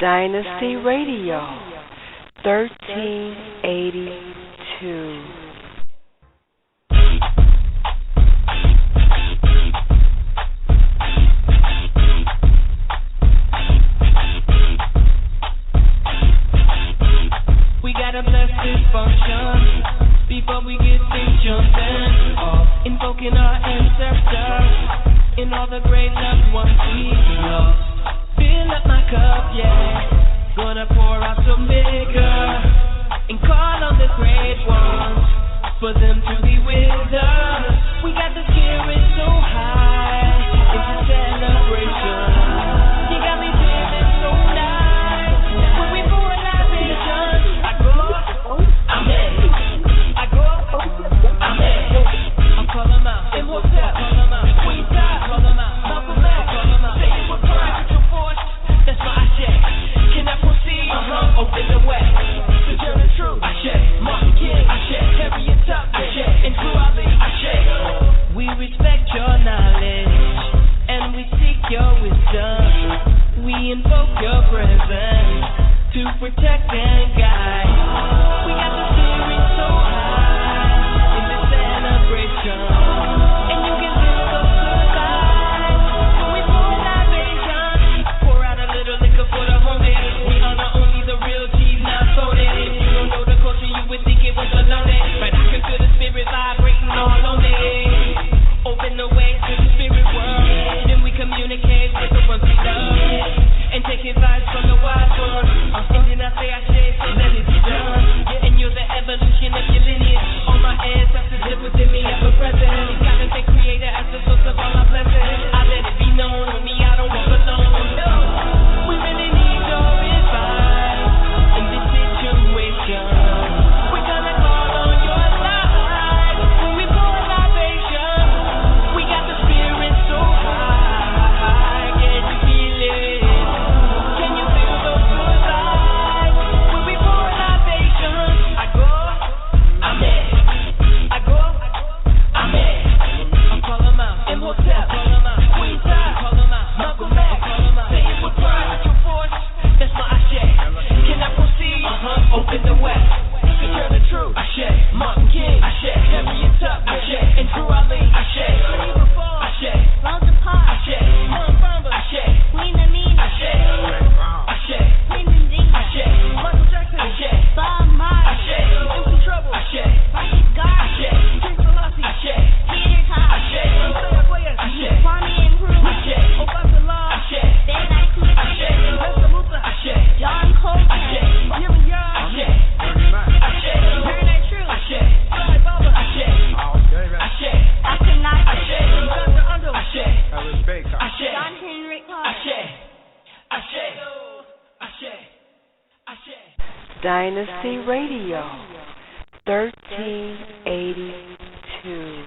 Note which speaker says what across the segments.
Speaker 1: Dynasty Radio, 1382.
Speaker 2: We gotta bless this function before we get things jumping off. Invoking our ancestors and all the great loved ones we lost. Fill up my cup, yeah. Gonna pour out some liquor and call on the great ones for them to be with us. We got the spirit so high, it's a celebration. You got me feeling so nice when we pour a libation. I go, I'm in. I go, I'm in. I'll call them out. Imhotep, call them out. Queen Top, call them out. Malcolm X, call them out. Say it with pride, with your force. That's my Ashe. Can I proceed? Open the way. Secure the truth. Ashe. Martin King. Ashe. Harriet Tubman. Ashe. And Drew Ali. Ashe. We respect your knowledge and we seek your wisdom. We invoke your presence to protect and guide. We got the spirit so high in this celebration, and you can feel those good vibes when we pour a libation. Pour out a little liquor for the homies. We honor only the real G's, not phony. If you don't know the culture, you would think it was baloney, but I can feel the spirit vibrating all on me. Open the way to the spirit world, then we communicate with the ones we love, and take advice from the wise ones. And then I say I share, so let it be done. And you're the evolution of your lineage. All my ancestors live within me ever present. You gotta say creator as the source of all my blessings. I let it be known, with me I don't walk alone. No, we really need your advice in this situation. We're gonna call on your light when we pour a libation. We got the spirit so high, can you feel it? Can you feel those good vibes when we pour a libation? I go, I'm in. I go, I'm in. I'll call them out. Imhotep, call them out. Queen Top, call them out. Malcolm X, call them out. Say it with pride, with your force. That's my Ashe. Can I proceed? Open the way. Secure the truth. Ashe. Martin King. Ashe. Harriet Tubman. Ashe. And Drew Ali. Ashe. Ashe.
Speaker 3: Rosa Parks,
Speaker 2: Ashe. Mom Bamba. Ashe.
Speaker 3: Queen Amina,
Speaker 2: Ashe. Ashe.
Speaker 3: Queen Ndinga,
Speaker 2: Ashe. Michael Jackson. Ashe.
Speaker 3: Bob Marley,
Speaker 2: Ashe. Into trouble. Ashe.
Speaker 3: Marcus Garvey,
Speaker 2: Ashe. King Selassie. Ashe.
Speaker 3: Peter Tosh,
Speaker 2: Ashe. Josiah Guayas. Ashe.
Speaker 3: Kwame Nkrumah,
Speaker 2: Ashe. Obasanjo. Ashe.
Speaker 3: Fela Kuti,
Speaker 2: Ashe. Lester Musa. Ashe.
Speaker 3: John Coltrane,
Speaker 2: Ashe. Yuri Ya. Ashe. Ashe.
Speaker 3: Bernard True,
Speaker 2: Ashe. Fly Baba. Ashe. Ashe.
Speaker 3: Akhenaten,
Speaker 2: Ashe. Dr. Undo. Ashe. Ashe.
Speaker 3: John Henrik Carter.
Speaker 2: Ashe. Ashe. Ashe. Ashe.
Speaker 1: Dynasty Radio, 1382.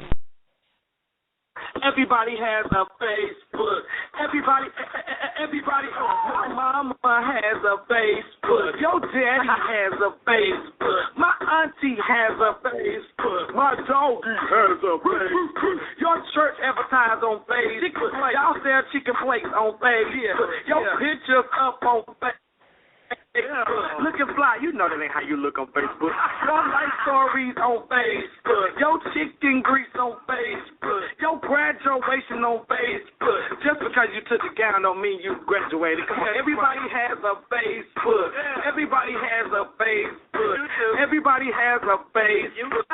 Speaker 4: Everybody has a Facebook. Everybody, my mama has a Facebook. Your daddy has a Facebook. My auntie has a Facebook. My doggy has a Facebook. Your church advertise on Facebook. Y'all sell chicken flakes on Facebook. Your pictures up on Facebook. Looking fly, you know that ain't how you look on Facebook. Your life stories on Facebook. Your chicken grease on Facebook. Your graduation on Facebook. Just because you took a gown don't mean you graduated. Come on, everybody has a Facebook. Everybody has a Facebook. Everybody has a Facebook.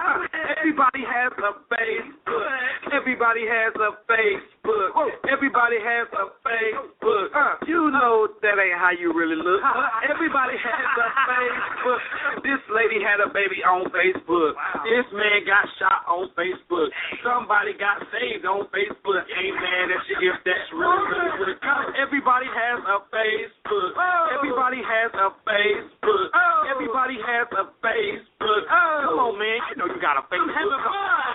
Speaker 4: Everybody has a Facebook. Everybody has a Facebook. Everybody has a Facebook. You know that ain't how you really look. Everybody has a Facebook. This lady had a baby on Facebook. This man got shot on Facebook. Somebody got saved on Facebook. Ain't mad at you if that's real. Everybody has a Facebook. Everybody has a Facebook. Everybody has a Facebook. Come on, man. You know you got a Facebook.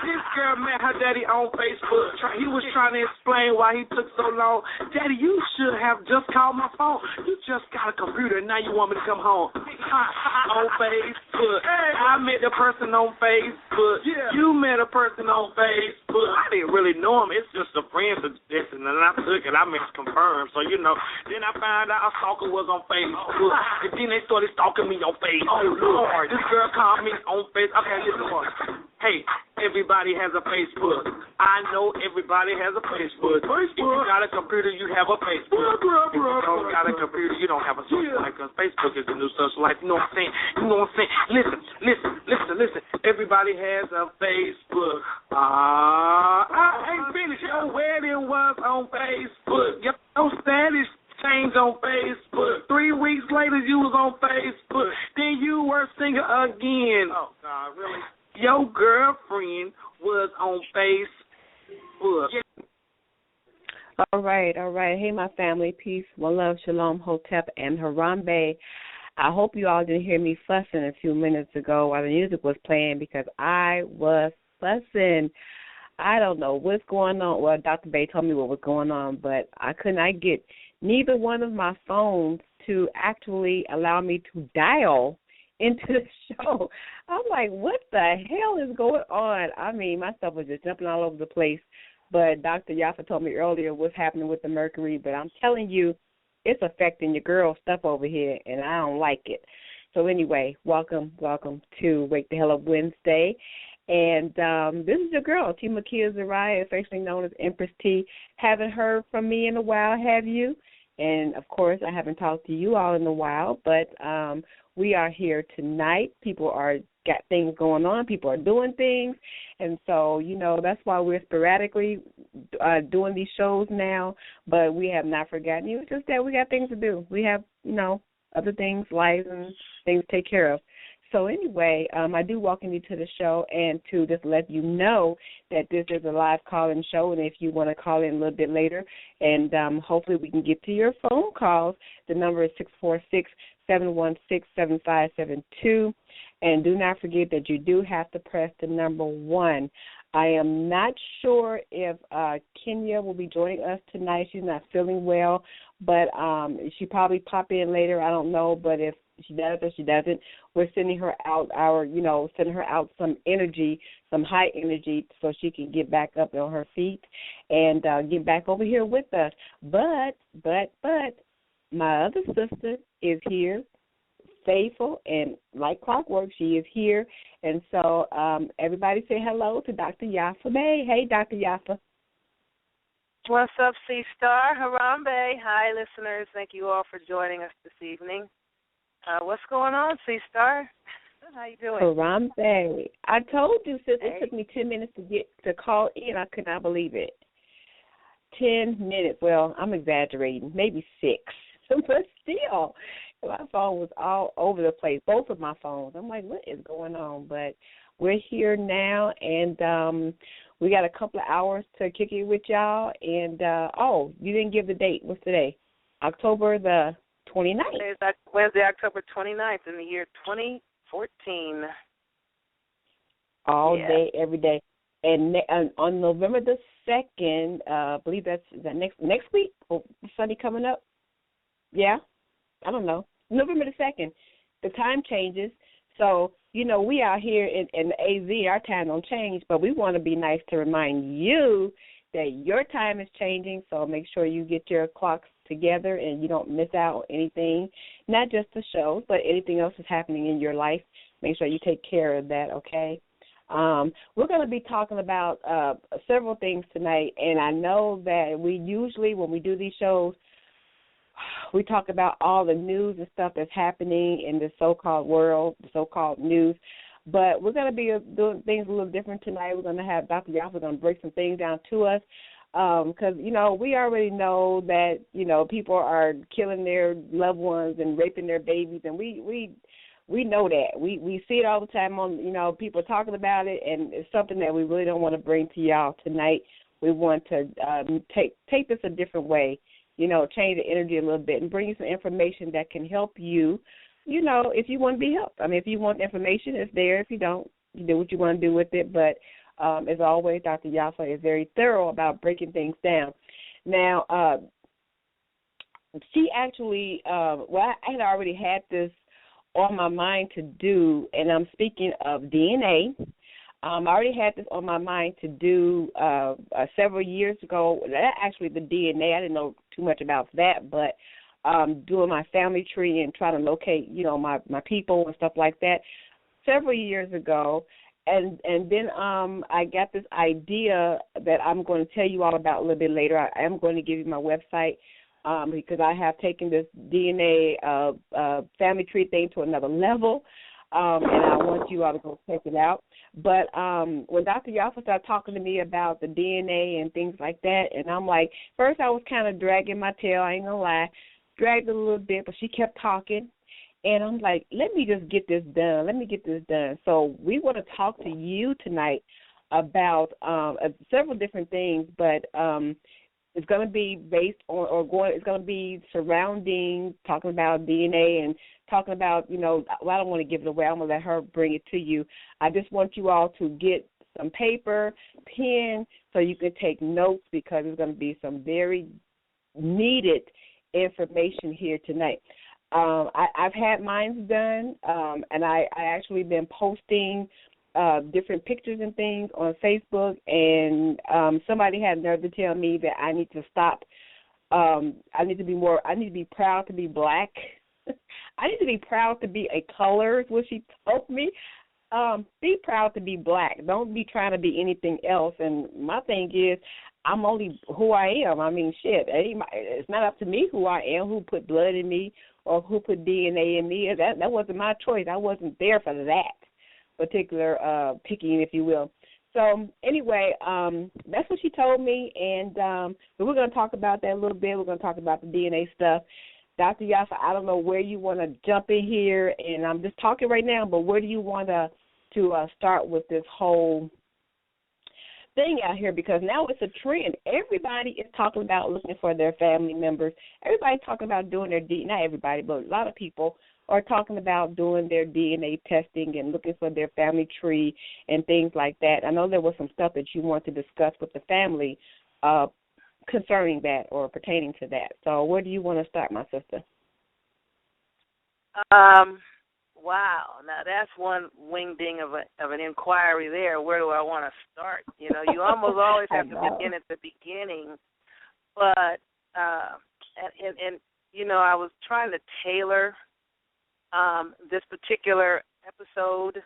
Speaker 4: This girl met her daddy on Facebook. He was trying to explain why he took so long. Daddy, you should have just called my phone. You just got a computer and now you want me to come home. on Facebook. I met the person on Facebook. Yeah. You met a person on Facebook. I didn't really know him. It's just a friend suggestion, and I took it. I misconfirmed. So, then I found out a stalker was on Facebook. And then they started stalking me on Facebook. Oh, Lord. This girl called me on Facebook. Okay, listen. Hey, everybody has a Facebook. I know everybody has a Facebook. If you got a computer, you have a Facebook. If you don't got a computer, you don't have a social life, because Facebook is the new social life. You know what I'm saying? Listen. Everybody has a Facebook. I ain't finished. Your wedding was on Facebook. Your status changed on Facebook. 3 weeks later, you was on Facebook. Then you were single again. Oh, God, really? Your girlfriend was on Facebook.
Speaker 5: All right. Hey, my family. Peace, one love, shalom, hotep, and Harambe. I hope you all didn't hear me fussing a few minutes ago while the music was playing, because I was fussing. I don't know what's going on. Well, Dr. Bay told me what was going on, but I could not get neither one of my phones to actually allow me to dial into the show. I'm like, what the hell is going on? I mean, my stuff was just jumping all over the place. But Dr. Yaffa told me earlier what's happening with the mercury. But I'm telling you, it's affecting your girl stuff over here, and I don't like it. So anyway, welcome to Wake the Hell Up Wednesday. And this is your girl, T. Makia Zariah, affectionately known as Empress T. Haven't heard from me in a while, have you? And, of course, I haven't talked to you all in a while, but we are here tonight. People got things going on. People are doing things. And so, that's why we're sporadically doing these shows now, but we have not forgotten you. It's just that we got things to do. We have, other things, lives and things to take care of. So anyway, I do welcome you to the show, and to just let you know that this is a live call-in show, and if you want to call in a little bit later, and hopefully we can get to your phone calls, the number is 646-716-7572, and do not forget that you do have to press the number 1. I am not sure if Kenya will be joining us tonight. She's not feeling well, but she probably pop in later. I don't know, but if she does or she doesn't, we're sending her out sending her out some energy, some high energy, so she can get back up on her feet and get back over here with us. But my other sister is here, faithful and like clockwork. She is here, and so everybody say hello to Dr. Yaffa Bay. Hey, Dr. Yaffa.
Speaker 1: What's up, C-Star? Harambe. Hi, listeners. Thank you all for joining us this evening. What's going on, C-Star? How you doing?
Speaker 5: Harambe. I told you, sis,
Speaker 1: Hey.
Speaker 5: It took me 10 minutes to call in. I could not believe it. 10 minutes. Well, I'm exaggerating. Maybe 6. But still, my phone was all over the place, both of my phones. I'm like, what is going on? But we're here now, and we got a couple of hours to kick it with y'all. And, you didn't give the date. What's today? October the 29th.
Speaker 1: Today is Wednesday, October 29th in the year 2014.
Speaker 5: All day, every day. And on November the 2nd, I believe that's next week, or Sunday coming up. Yeah, I don't know. November the 2nd, the time changes. So, we out here in the AZ, our time don't change, but we want to be nice to remind you that your time is changing, so make sure you get your clocks together and you don't miss out on anything, not just the shows, but anything else that's happening in your life. Make sure you take care of that, okay? We're going to be talking about several things tonight, and I know that we usually, when we do these shows, we talk about all the news and stuff that's happening in the so-called world, the so-called news. But we're going to be doing things a little different tonight. We're going to have Dr. Yaffa going to break some things down to us because, we already know that, people are killing their loved ones and raping their babies, and we know that. We see it all the time on, people talking about it, and it's something that we really don't want to bring to y'all tonight. We want to take this a different way, change the energy a little bit and bring you some information that can help you, if you want to be helped. I mean, if you want information, it's there. If you don't, you do what you want to do with it. But as always, Dr. Yaffa is very thorough about breaking things down. Now, she actually, I had already had this on my mind to do, and I'm speaking of DNA. I already had this on my mind to do several years ago. That actually, the DNA, I didn't know too much about that, but doing my family tree and trying to locate, my people and stuff like that several years ago. And then I got this idea that I'm going to tell you all about a little bit later. I am going to give you my website because I have taken this DNA family tree thing to another level, and I want you all to go check it out. But when Dr. Yaffa started talking to me about the DNA and things like that, and I'm like, first I was kind of dragging my tail, I ain't going to lie, dragged it a little bit, but she kept talking. And I'm like, let me just get this done. Let me get this done. So we want to talk to you tonight about several different things, but it's going to be based on it's going to be surrounding talking about DNA and talking about, well, I don't want to give it away. I'm going to let her bring it to you. I just want you all to get some paper, pen, so you can take notes because there's going to be some very needed information here tonight. I've had mine done, and I actually been posting different pictures and things on Facebook, and somebody had nerve to tell me that I need to stop. I need to be proud to be black. I need to be proud to be a color, is what she told me. Be proud to be black. Don't be trying to be anything else. And my thing is, I'm only who I am. I mean, shit, it's not up to me who I am, who put blood in me or who put DNA in me. That wasn't my choice. I wasn't there for that particular picking, if you will. So anyway, that's what she told me, and so we're going to talk about that a little bit. We're going to talk about the DNA stuff. Dr. Yaffa, I don't know where you want to jump in here, and I'm just talking right now, but where do you want to start with this whole thing out here? Because now it's a trend. Everybody is talking about looking for their family members. Everybody's talking about doing their DNA. Not everybody, but a lot of people are talking about doing their DNA testing and looking for their family tree and things like that. I know there was some stuff that you want to discuss with the family concerning that or pertaining to that. So where do you want to start, my sister?
Speaker 1: Wow. Now that's one wing-ding of an inquiry there. Where do I want to start? You almost always have to begin at the beginning. But I was trying to tailor this particular episode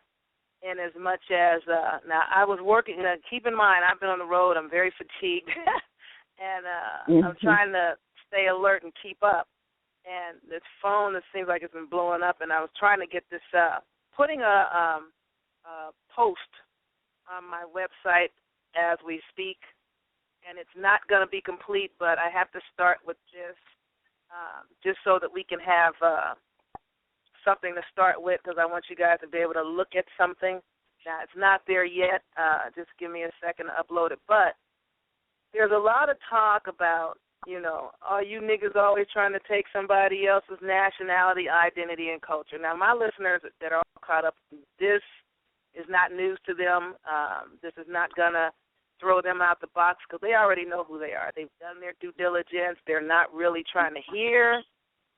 Speaker 1: in as much as now I was working. Keep in mind, I've been on the road. I'm very fatigued, and I'm trying to stay alert and keep up. And this phone, it seems like it's been blowing up, and I was trying to get this, putting a post on my website as we speak, and it's not going to be complete, but I have to start with this just so that we can have something to start with, because I want you guys to be able to look at something. Now, it's not there yet. Just give me a second to upload it. But there's a lot of talk about, are you niggas always trying to take somebody else's nationality, identity, and culture? Now, my listeners that are all caught up, this is not news to them. This is not going to throw them out the box because they already know who they are. They've done their due diligence. They're not really trying to hear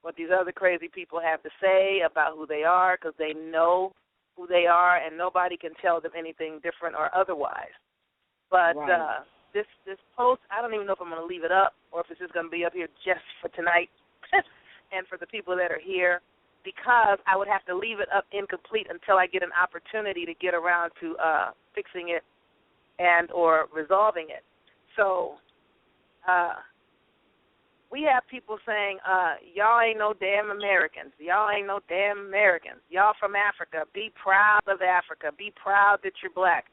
Speaker 1: what these other crazy people have to say about who they are because they know who they are, and nobody can tell them anything different or otherwise. But
Speaker 5: right.
Speaker 1: This post, I don't even know if I'm going to leave it up or if it's just going to be up here just for tonight and for the people that are here, because I would have to leave it up incomplete until I get an opportunity to get around to fixing it and or resolving it. So we have people saying, y'all ain't no damn Americans. Y'all ain't no damn Americans. Y'all from Africa. Be proud of Africa. Be proud that you're black.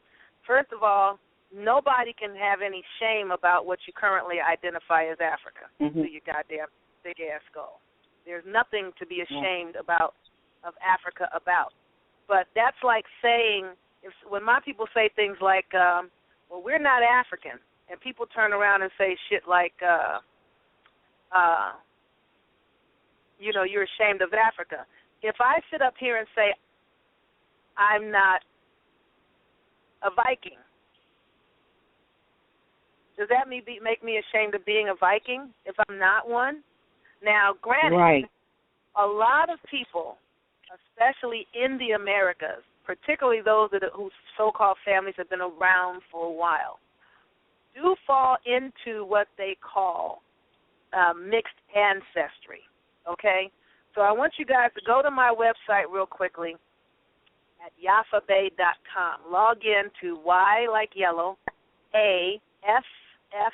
Speaker 1: First of all, nobody can have any shame about what you currently identify as Africa through your goddamn big-ass skull. There's nothing to be ashamed about of Africa about. But that's like saying, when my people say things like, well, we're not African, and people turn around and say shit like, you're ashamed of Africa. If I sit up here and say I'm not a Viking, does that make me ashamed of being a Viking if I'm not one? Now, granted,
Speaker 5: right.
Speaker 1: a lot of people especially in the Americas, particularly those whose so-called families have been around for a while, do fall into what they call mixed ancestry, okay? So I want you guys to go to my website real quickly at yaffabay.com. Log in to Y like yellow, A, F, F,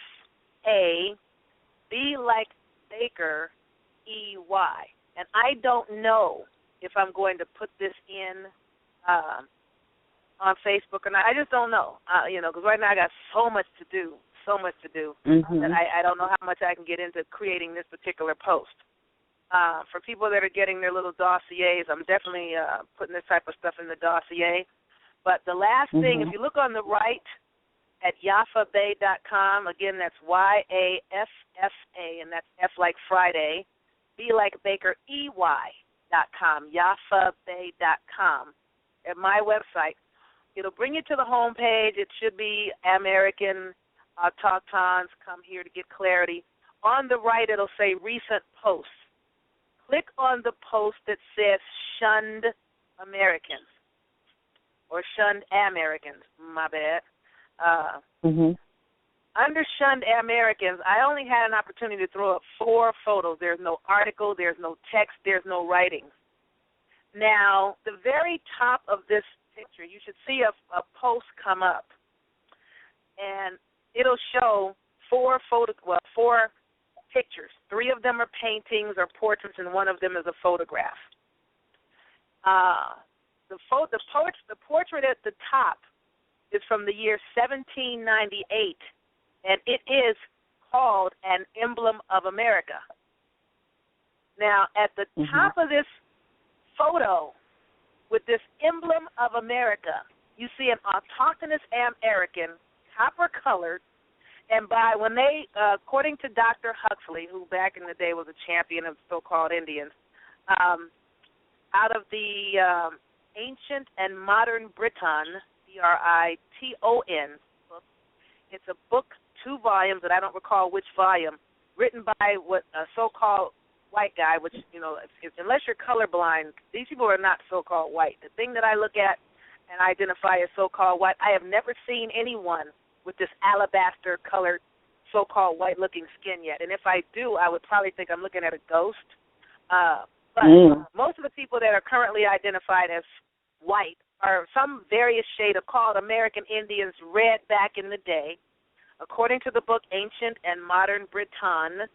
Speaker 1: A, B like Baker, E, Y. And I don't know if I'm going to put this in on Facebook or not. I just don't know, because right now I got so much to do that I don't know how much I can get into creating this particular post. For people that are getting their little dossiers, I'm definitely putting this type of stuff in the dossier. But the last thing, if you look on the right at yaffabay.com, again, that's YAFFA, and that's F like Friday, B like Baker, EY.com, yaffabay.com, at my website. It'll bring you to the home page. It should be American Autochtons Come Here to Get Clarity. On the right, it'll say Recent Posts. Click on the post that says Shunned Americans, or Shunned Americans, my bad. Under Shunned Americans, I only had an opportunity to throw up 4 photos. There's no article, there's no text, there's no writing. Now, the very top of this picture, you should see a post come up, and it'll show 4 pictures. 3 of them are paintings or portraits, and 1 of them is a photograph. The portrait at the top is from the year 1798, and it is called An Emblem of America. Now, at the top of this photo with this emblem of America, you see an autochthonous American, copper-colored, and according to Dr. Huxley, who back in the day was a champion of so-called Indians, out of the Ancient and Modern Briton, Briton book. It's a book, 2 volumes, that I don't recall which volume, written by what a so-called white guy, which, unless you're colorblind, these people are not so-called white. The thing that I look at and identify as so-called white, I have never seen anyone with this alabaster-colored so-called white-looking skin yet. And if I do, I would probably think I'm looking at a ghost. But most of the people that are currently identified as white are some various shade of called American Indians, red back in the day. According to the book Ancient and Modern Briton,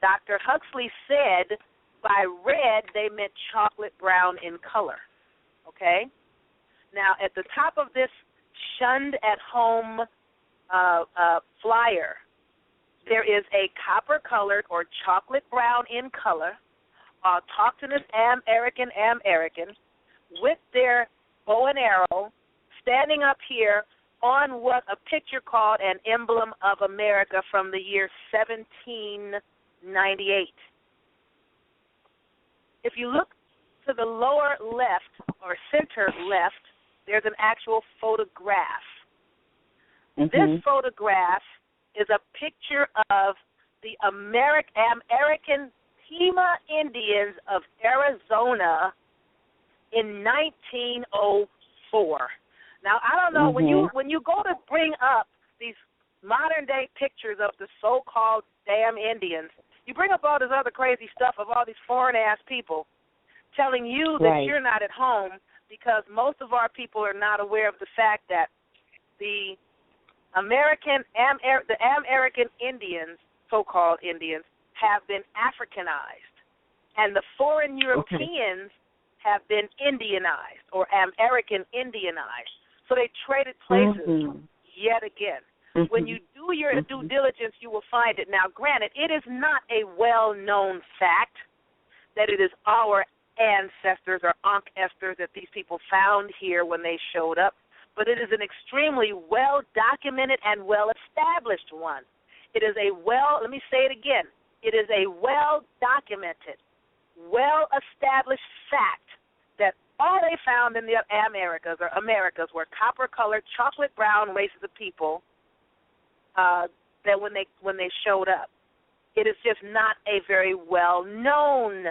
Speaker 1: Dr. Huxley said by red they meant chocolate brown in color. Okay? Now, at the top of this Shunned at Home flyer, there is a copper-colored or chocolate brown in color, autochthonous American with their bow and arrow standing up here on what a picture called An Emblem of America from the year 1798. If you look to the lower left or center left, there's an actual photograph. This photograph is a picture of the American Pima Indians of Arizona in 1904. Now, I don't know, when you go to bring up these modern-day pictures of the so-called damn Indians, you bring up all this other crazy stuff of all these foreign-ass people telling you that you're not at home, because most of our people are not aware of the fact that the American Indians, so-called Indians, have been Africanized, and the foreign Europeans have been Indianized or American Indianized. So they traded places yet again. When you do your due diligence, you will find it. Now, granted, it is not a well-known fact that it is our ancestors or Ankh-esters that these people found here when they showed up, but it is an extremely well-documented and well-established one. It is let me say it again, it is a well-documented, well-established fact that all they found in the Americas were copper-colored, chocolate-brown races of people that when they showed up. It is just not a very well-known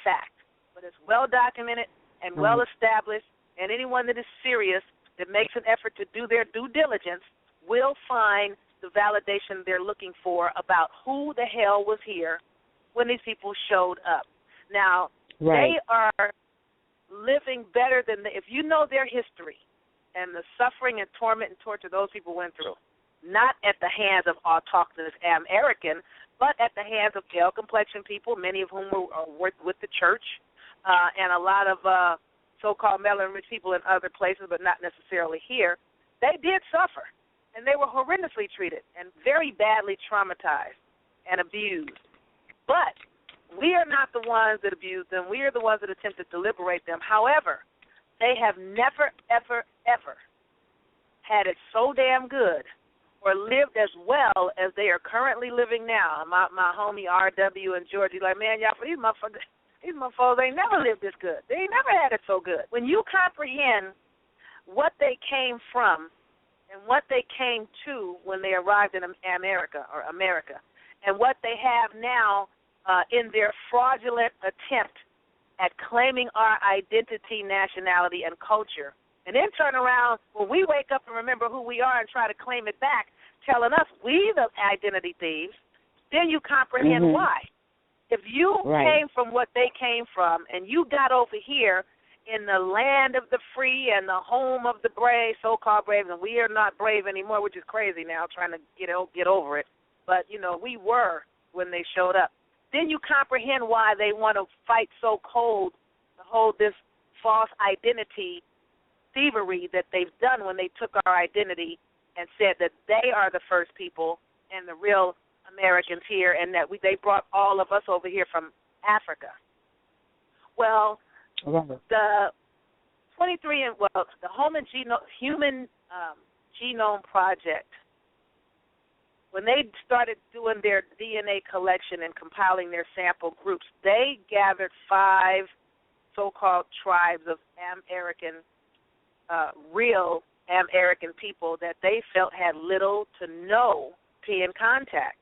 Speaker 1: fact, but it's well-documented, and well established, and anyone that is serious that makes an effort to do their due diligence will find the validation they're looking for about who the hell was here when these people showed up. Now, they are living better than if you know their history and the suffering and torment and torture those people went through, not at the hands of autochthonous American, but at the hands of pale complexion people, many of whom were with the church, and a lot of so-called melanin-rich people in other places, but not necessarily here. They did suffer, and they were horrendously treated and very badly traumatized and abused. But we are not the ones that abused them. We are the ones that attempted to liberate them. However, they have never, ever, ever had it so damn good or lived as well as they are currently living now. My homie R.W. and Georgie, like, man, y'all, these motherfuckers ain't never lived this good. They ain't never had it so good. When you comprehend what they came from and what they came to when they arrived in America, and what they have now in their fraudulent attempt at claiming our identity, nationality, and culture, and then turn around when we wake up and remember who we are and try to claim it back, telling us we the identity thieves, then you comprehend why. If you came from what they came from and you got over here in the land of the free and the home of the brave, so-called brave, and we are not brave anymore, which is crazy now, trying to get over it. But, we were when they showed up. Then you comprehend why they want to fight so cold to hold this false identity thievery that they've done when they took our identity and said that they are the first people and the real Americans here, and that they brought all of us over here from Africa. Well, the Human Genome Project, when they started doing their DNA collection and compiling their sample groups, they gathered 5 so-called tribes of real American people that they felt had little to no European contact,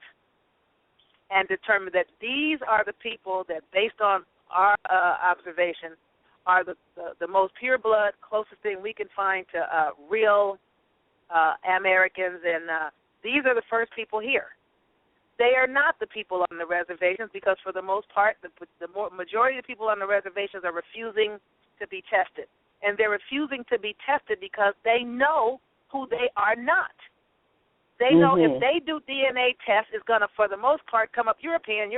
Speaker 1: and determined that these are the people that, based on our observation, are the most pure blood, closest thing we can find to real Americans, and these are the first people here. They are not the people on the reservations because, for the most part, the majority of the people on the reservations are refusing to be tested. And they're refusing to be tested because they know who they are not. They know if they do DNA tests, it's going to, for the most part, come up European,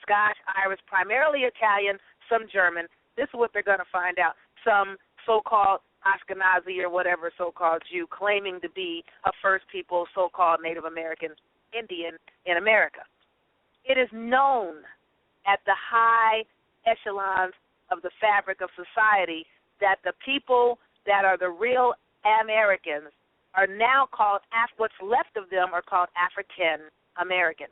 Speaker 1: Scotch, Irish, primarily Italian, some German. This is what they're going to find out. Some so-called Ashkenazi or whatever so-called Jew claiming to be a first people, so-called Native American Indian in America. It is known at the high echelons of the fabric of society that the people that are the real Americans are now called, what's left of them are called African American.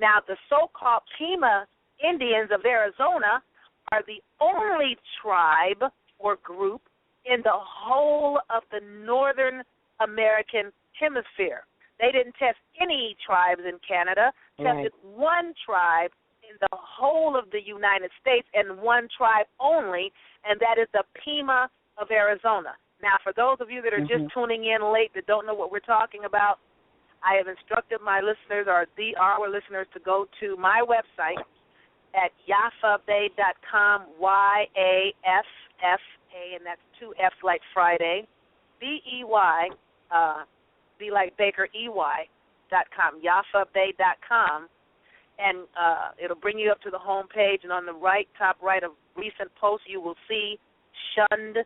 Speaker 1: Now, the so-called Pima Indians of Arizona are the only tribe or group in the whole of the Northern American hemisphere. They didn't test any tribes in Canada, tested one tribe in the whole of the United States, and one tribe only, and that is the Pima of Arizona. Now, for those of you that are just tuning in late that don't know what we're talking about, I have instructed my listeners, or our listeners, to go to my website at yaffabay.com, YAFFA, and that's 2 F's like Friday, BEY, be like Baker, EY.com, yaffabay.com, and it'll bring you up to the home page, and on the top right of recent posts, you will see Shunned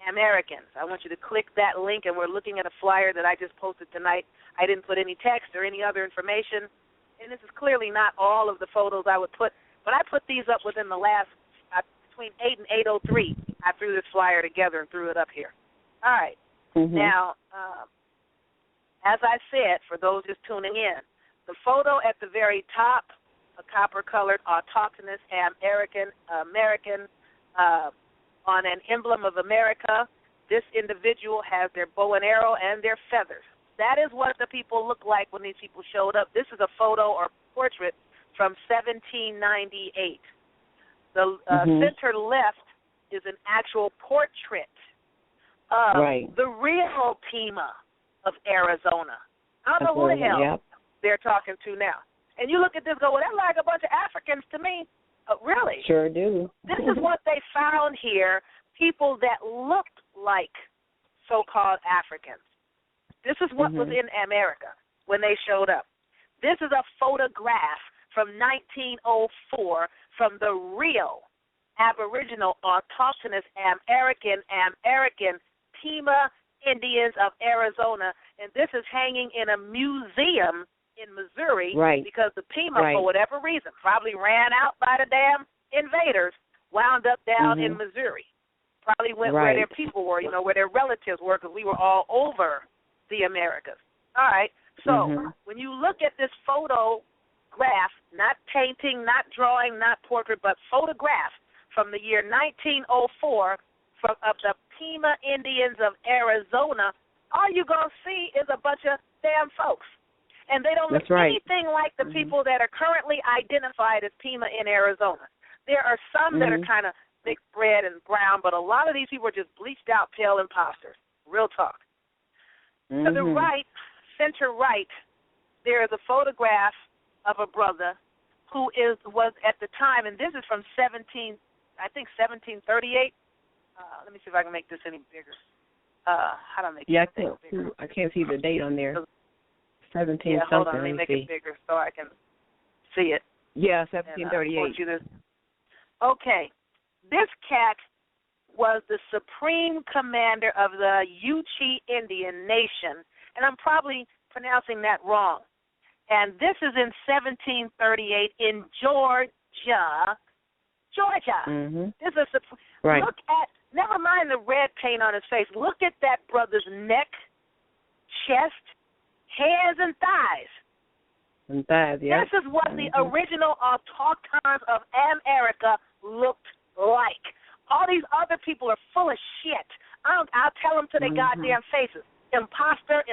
Speaker 1: Americans. I want you to click that link, and we're looking at a flyer that I just posted tonight. I didn't put any text or any other information, and this is clearly not all of the photos I would put, but I put these up within the last, between 8 and 8:03. I threw this flyer together and threw it up here. All right. Now, as I said, for those just tuning in, the photo at the very top, a copper-colored autochthonous American on an emblem of America. This individual has their bow and arrow and their feathers. That is what the people look like when these people showed up. This is a photo or portrait from 1798. The center left is an actual portrait of the real Pima of Arizona. I don't know who the hell they're talking to now. And you look at this and go, well, that's like a bunch of Africans to me. Really?
Speaker 5: Sure do.
Speaker 1: This is what they found here, people that looked like so-called Africans. This is what was in America when they showed up. This is a photograph from 1904 from the real Aboriginal autochthonous American Pima Indians of Arizona, and this is hanging in a museum in Missouri because the Pima, for whatever reason, probably ran out by the damn invaders, wound up down in Missouri. Probably went where their people were, where their relatives were, because we were all over the Americas. All right, so when you look at this photograph, not painting, not drawing, not portrait, but photograph from the year 1904 of the Pima Indians of Arizona, all you're going to see is a bunch of damn folks. And they don't look anything like the people that are currently identified as Pima in Arizona. There are some that are kind of mixed red and brown, but a lot of these people are just bleached out, pale imposters. Real talk. To the right, center right, there is a photograph of a brother who was at the time, and this is from 1738. Let me see if I can make this any bigger. How do I make this bigger?
Speaker 5: I can't see the date on there. 17 something.
Speaker 1: Hold on, let me make it bigger so I can see it.
Speaker 5: Yeah, 1738.
Speaker 1: Okay. This cat was the supreme commander of the Yuchi Indian Nation, and I'm probably pronouncing that wrong. And this is in 1738 in Georgia. This is look at, never mind the red paint on his face, look at that brother's neck, chest, hands, and thighs. This is what the original autochthons of America looked like. All these other people are full of shit. I'll tell them to their goddamn faces. Imposter,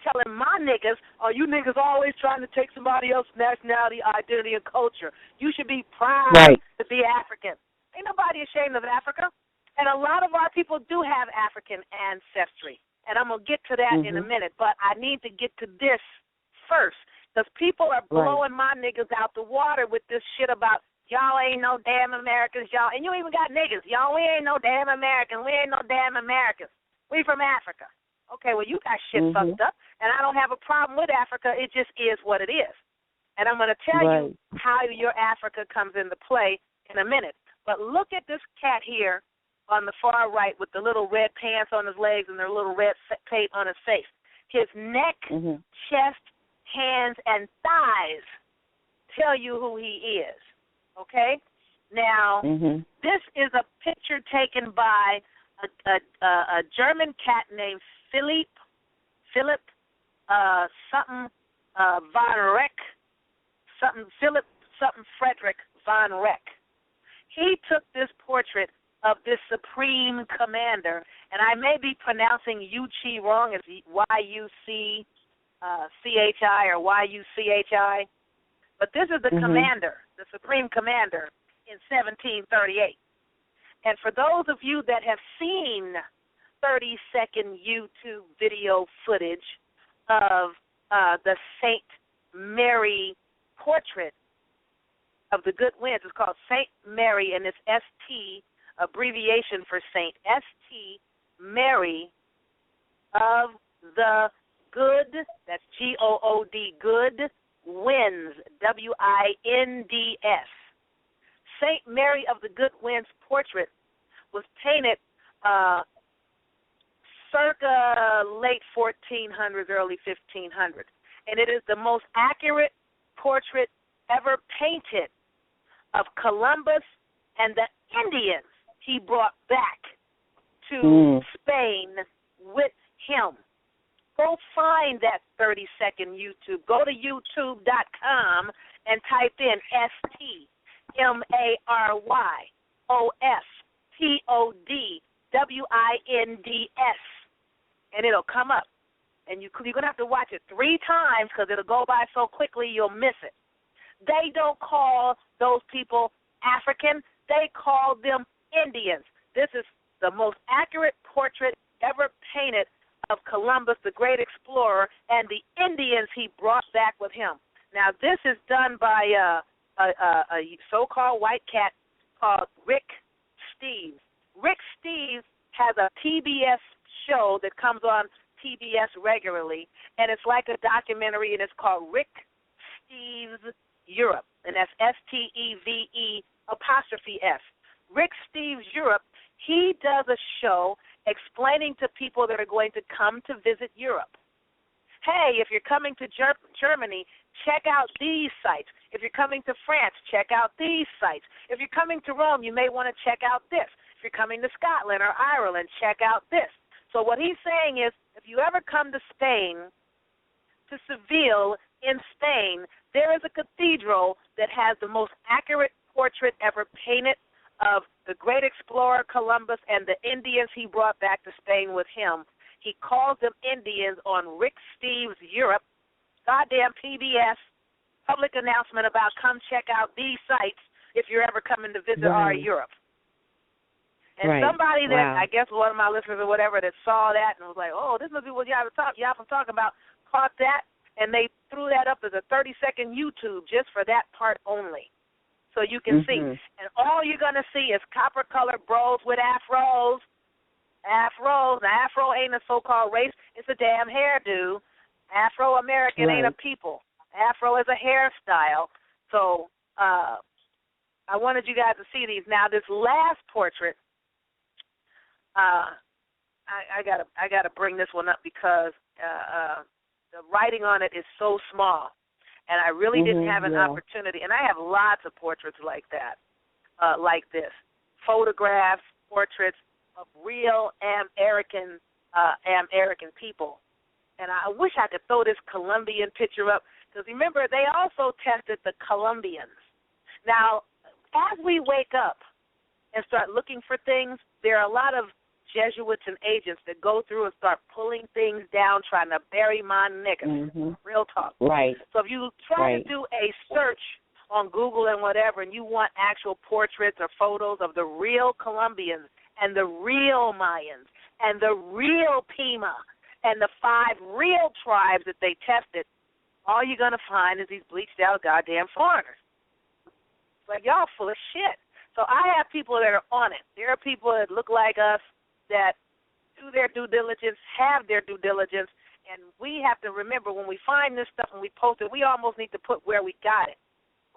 Speaker 1: telling my niggas, you niggas always trying to take somebody else's nationality, identity, and culture. You should be proud to be African. Ain't nobody ashamed of Africa. And a lot of our people do have African ancestry. And I'm going to get to that in a minute, but I need to get to this first, because people are blowing my niggas out the water with this shit about y'all ain't no damn Americans, y'all. And you even got niggas. Y'all, we ain't no damn Americans. We ain't no damn Americans. We from Africa. Okay, well, you got shit fucked up, and I don't have a problem with Africa. It just is what it is. And I'm going to tell you how your Africa comes into play in a minute. But look at this cat here on the far right with the little red pants on his legs and the little red paint on his face. His neck, chest, hands, and thighs tell you who he is. Okay? Now, this is a picture taken by a German cat named Philip von Reck, Frederick von Reck. He took this portrait of this supreme commander, and I may be pronouncing Yuchi wrong. It's Y-U-C-C-H-I or Y-U-C-H-I. But this is the commander, the supreme commander in 1738. And for those of you that have seen 30-second YouTube video footage of the St. Mary portrait of the Good Winds, it's called St. Mary, and it's ST, abbreviation for Saint, ST Mary of the Good, that's G-O-O-D, Good Winds, W-I-N-D-S. St. Mary of the Good Winds portrait was painted circa late 1400s, early 1500s. And it is the most accurate portrait ever painted of Columbus and the Indians he brought back to Spain with him. Go find that 30-second YouTube. Go to youtube.com and type in STMARYOFPODWINDS, and it'll come up. And you're going to have to watch it 3 times because it'll go by so quickly you'll miss it. They don't call those people African. They call them Indians. This is the most accurate portrait ever painted of Columbus, the great explorer, and the Indians he brought back with him. Now, this is done by a so-called white cat called Rick Steves. Rick Steves has a PBS show that comes on PBS regularly, and it's like a documentary, and it's called Rick Steves Europe, and that's STEVE''S. Rick Steves Europe, he does a show explaining to people that are going to come to visit Europe. Hey, if you're coming to Germany, check out these sites. If you're coming to France, check out these sites. If you're coming to Rome, you may want to check out this. If you're coming to Scotland or Ireland, check out this. So what he's saying is, if you ever come to Spain, to Seville in Spain, there is a cathedral that has the most accurate portrait ever painted of the great explorer Columbus and the Indians he brought back to Spain with him. He calls them Indians on Rick Steves Europe, goddamn PBS, public announcement about come check out these sites if you're ever coming to visit our Europe. And somebody that, I guess one of my listeners or whatever, that saw that and was like, oh, this must be what Yaffa talking about, caught that, and they threw that up as a 30-second YouTube just for that part only. So you can see. And all you're going to see is copper-colored bros with afros. Afros. Now, afro ain't a so-called race. It's a damn hairdo. Afro-American ain't a people. Afro is a hairstyle. So I wanted you guys to see these. Now, this last portrait, I gotta bring this one up because the writing on it is so small. And I really didn't have an opportunity. And I have lots of portraits like that, like this. Photographs, portraits of real American people. And I wish I could throw this Colombian picture up, because remember, they also tested the Colombians. Now, as we wake up and start looking for things, there are a lot of Jesuits and agents that go through and start pulling things down, trying to bury my niggas. Real talk.
Speaker 5: Right.
Speaker 1: So if you try to do a search on Google and whatever, and you want actual portraits or photos of the real Colombians and the real Mayans and the real Pima and the 5 real tribes that they tested, all you're going to find is these bleached out goddamn foreigners. It's like, y'all full of shit. So I have people that are on it. There are people that look like us that do their due diligence, have their due diligence, and we have to remember when we find this stuff and we post it, we almost need to put where we got it,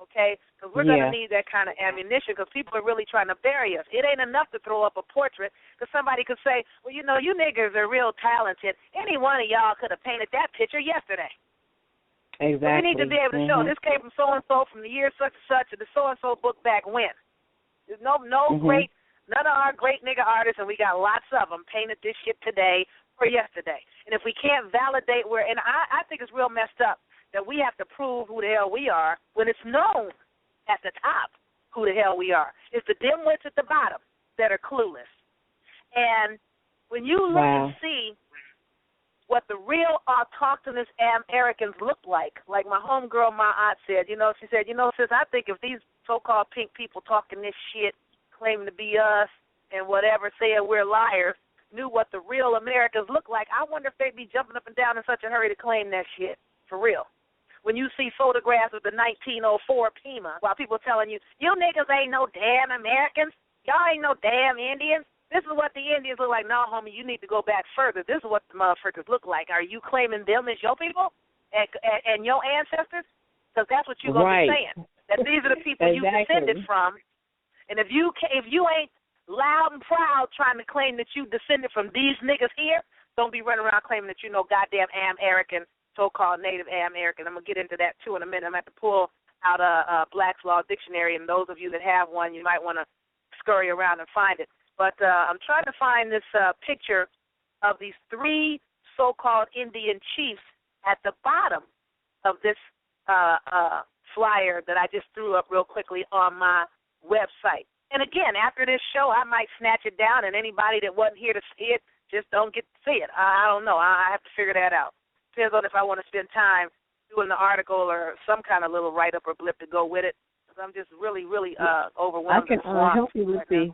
Speaker 1: okay? Because we're going to need that kind of ammunition, because people are really trying to bury us. It ain't enough to throw up a portrait, because somebody could say, well, you know, you niggers are real talented. Any one of y'all could have painted that picture yesterday.
Speaker 5: Exactly.
Speaker 1: So we need to be able to show this came from so-and-so from the year such and such, and the so-and-so book back when. There's no great, none of our great nigga artists, and we got lots of them, painted this shit today or yesterday. And if we can't validate where, and I think it's real messed up that we have to prove who the hell we are when it's known at the top who the hell we are. It's the dimwits at the bottom that are clueless. And when you look and see what the real autochthonous Americans look like my homegirl, my aunt said, she said, sis, I think if these so-called pink people talking this shit, claiming to be us and whatever, saying we're liars, knew what the real Americans look like, I wonder if they'd be jumping up and down in such a hurry to claim that shit, for real. When you see photographs of the 1904 Pima, while people telling you, you niggas ain't no damn Americans, y'all ain't no damn Indians, this is what the Indians look like. No, homie, you need to go back further. This is what the motherfuckers look like. Are you claiming them as your people and your ancestors? Because that's what you're going to be saying, that these are the people you descended from. And if you ain't loud and proud trying to claim that you descended from these niggas here, don't be running around claiming that you know goddamn American, so-called Native American. I'm going to get into that, too, in a minute. I'm going to have to pull out a Black's Law Dictionary, and those of you that have one, you might want to scurry around and find it. But I'm trying to find this picture of these 3 so-called Indian chiefs at the bottom of this flyer that I just threw up real quickly on my website. And again, after this show, I might snatch it down, and anybody that wasn't here to see it just don't get to see it. I don't know. I have to figure that out. Depends on if I want to spend time doing the article or some kind of little write-up or blip to go with it. Because I'm just really, really overwhelmed.
Speaker 5: I can help you with the.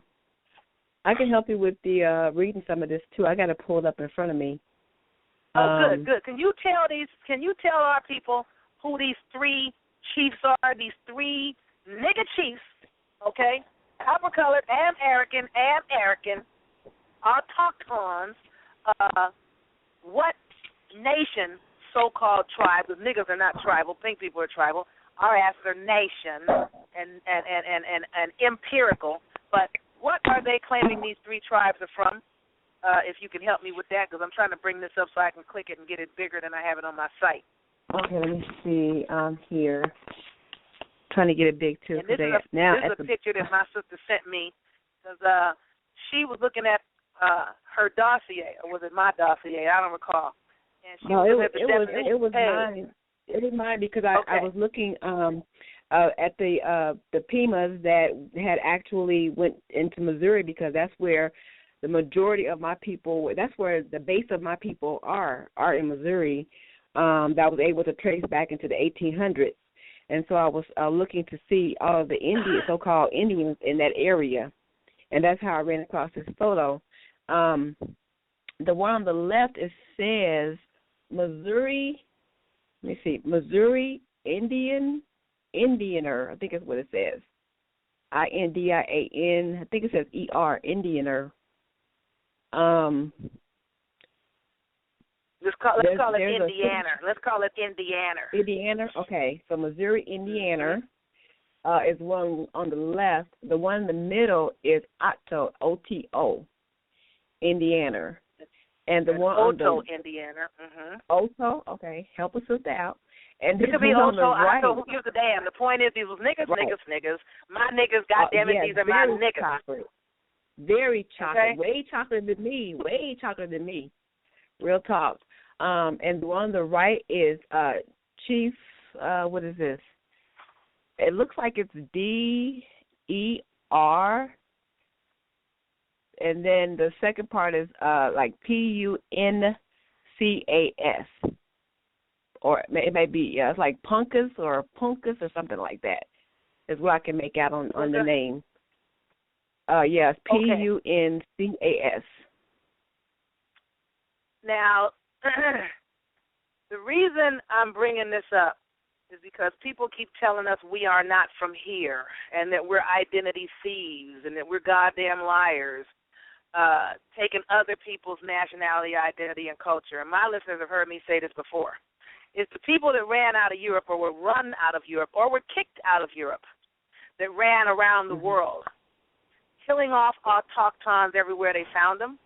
Speaker 5: I can help you with the reading some of this too. I got to pull it up in front of me.
Speaker 1: Oh, good. Can you tell our people who these 3 chiefs are? These 3 nigga chiefs, okay? Copper-colored and American, autochtons. What nation, so-called tribe? Because niggas are not tribal. Pink people are tribal. Our asses are nation and empirical. But what are they claiming these 3 tribes are from? If you can help me with that, because I'm trying to bring this up so I can click it and get it bigger than I have it on my site.
Speaker 5: Okay, let me see. Here. Trying to get it big, too.
Speaker 1: And this is a picture that my sister sent me, because she was looking at her dossier, or was it my dossier? I don't recall. And she
Speaker 5: it was mine. It was mine because I was looking at the Pimas that had actually went into Missouri, because that's where the majority of my people, that's where the base of my people are in Missouri, that was able to trace back into the 1800s. And so I was looking to see all of the so-called Indians in that area, and that's how I ran across this photo. The one on the left, it says Missouri, let me see, Missouri Indianer, I think is what it says. INDIAN, I think it says ER, Indianer.
Speaker 1: Let's call it Indiana. Let's call it Indiana.
Speaker 5: Indiana, okay. So Missouri Indiana is one on the left. The one in the middle is Otto, O-T-O, Indiana. And the one on
Speaker 1: Otto, Indiana.
Speaker 5: Otto, okay. Help us with that. And
Speaker 1: it could be Otto, Otto, who gives a damn. The point is, these was niggas. My niggas, goddamn it, these are my niggas.
Speaker 5: Chocolate. Very chocolate.
Speaker 1: Okay.
Speaker 5: Way chocolate than me. Real talk. And the one on the right is Chief, what is this? It looks like it's D-E-R. And then the second part is like P-U-N-C-A-S. Or it may be, it's like Punkus or something like that is what I can make out on the name. It's P-U-N-C-A-S.
Speaker 1: Now, the reason I'm bringing this up is because people keep telling us we are not from here and that we're identity thieves and that we're goddamn liars, taking other people's nationality, identity, and culture. And my listeners have heard me say this before. It's the people that ran out of Europe or were run out of Europe or were kicked out of Europe that ran around the world, killing off autochtons everywhere they found them,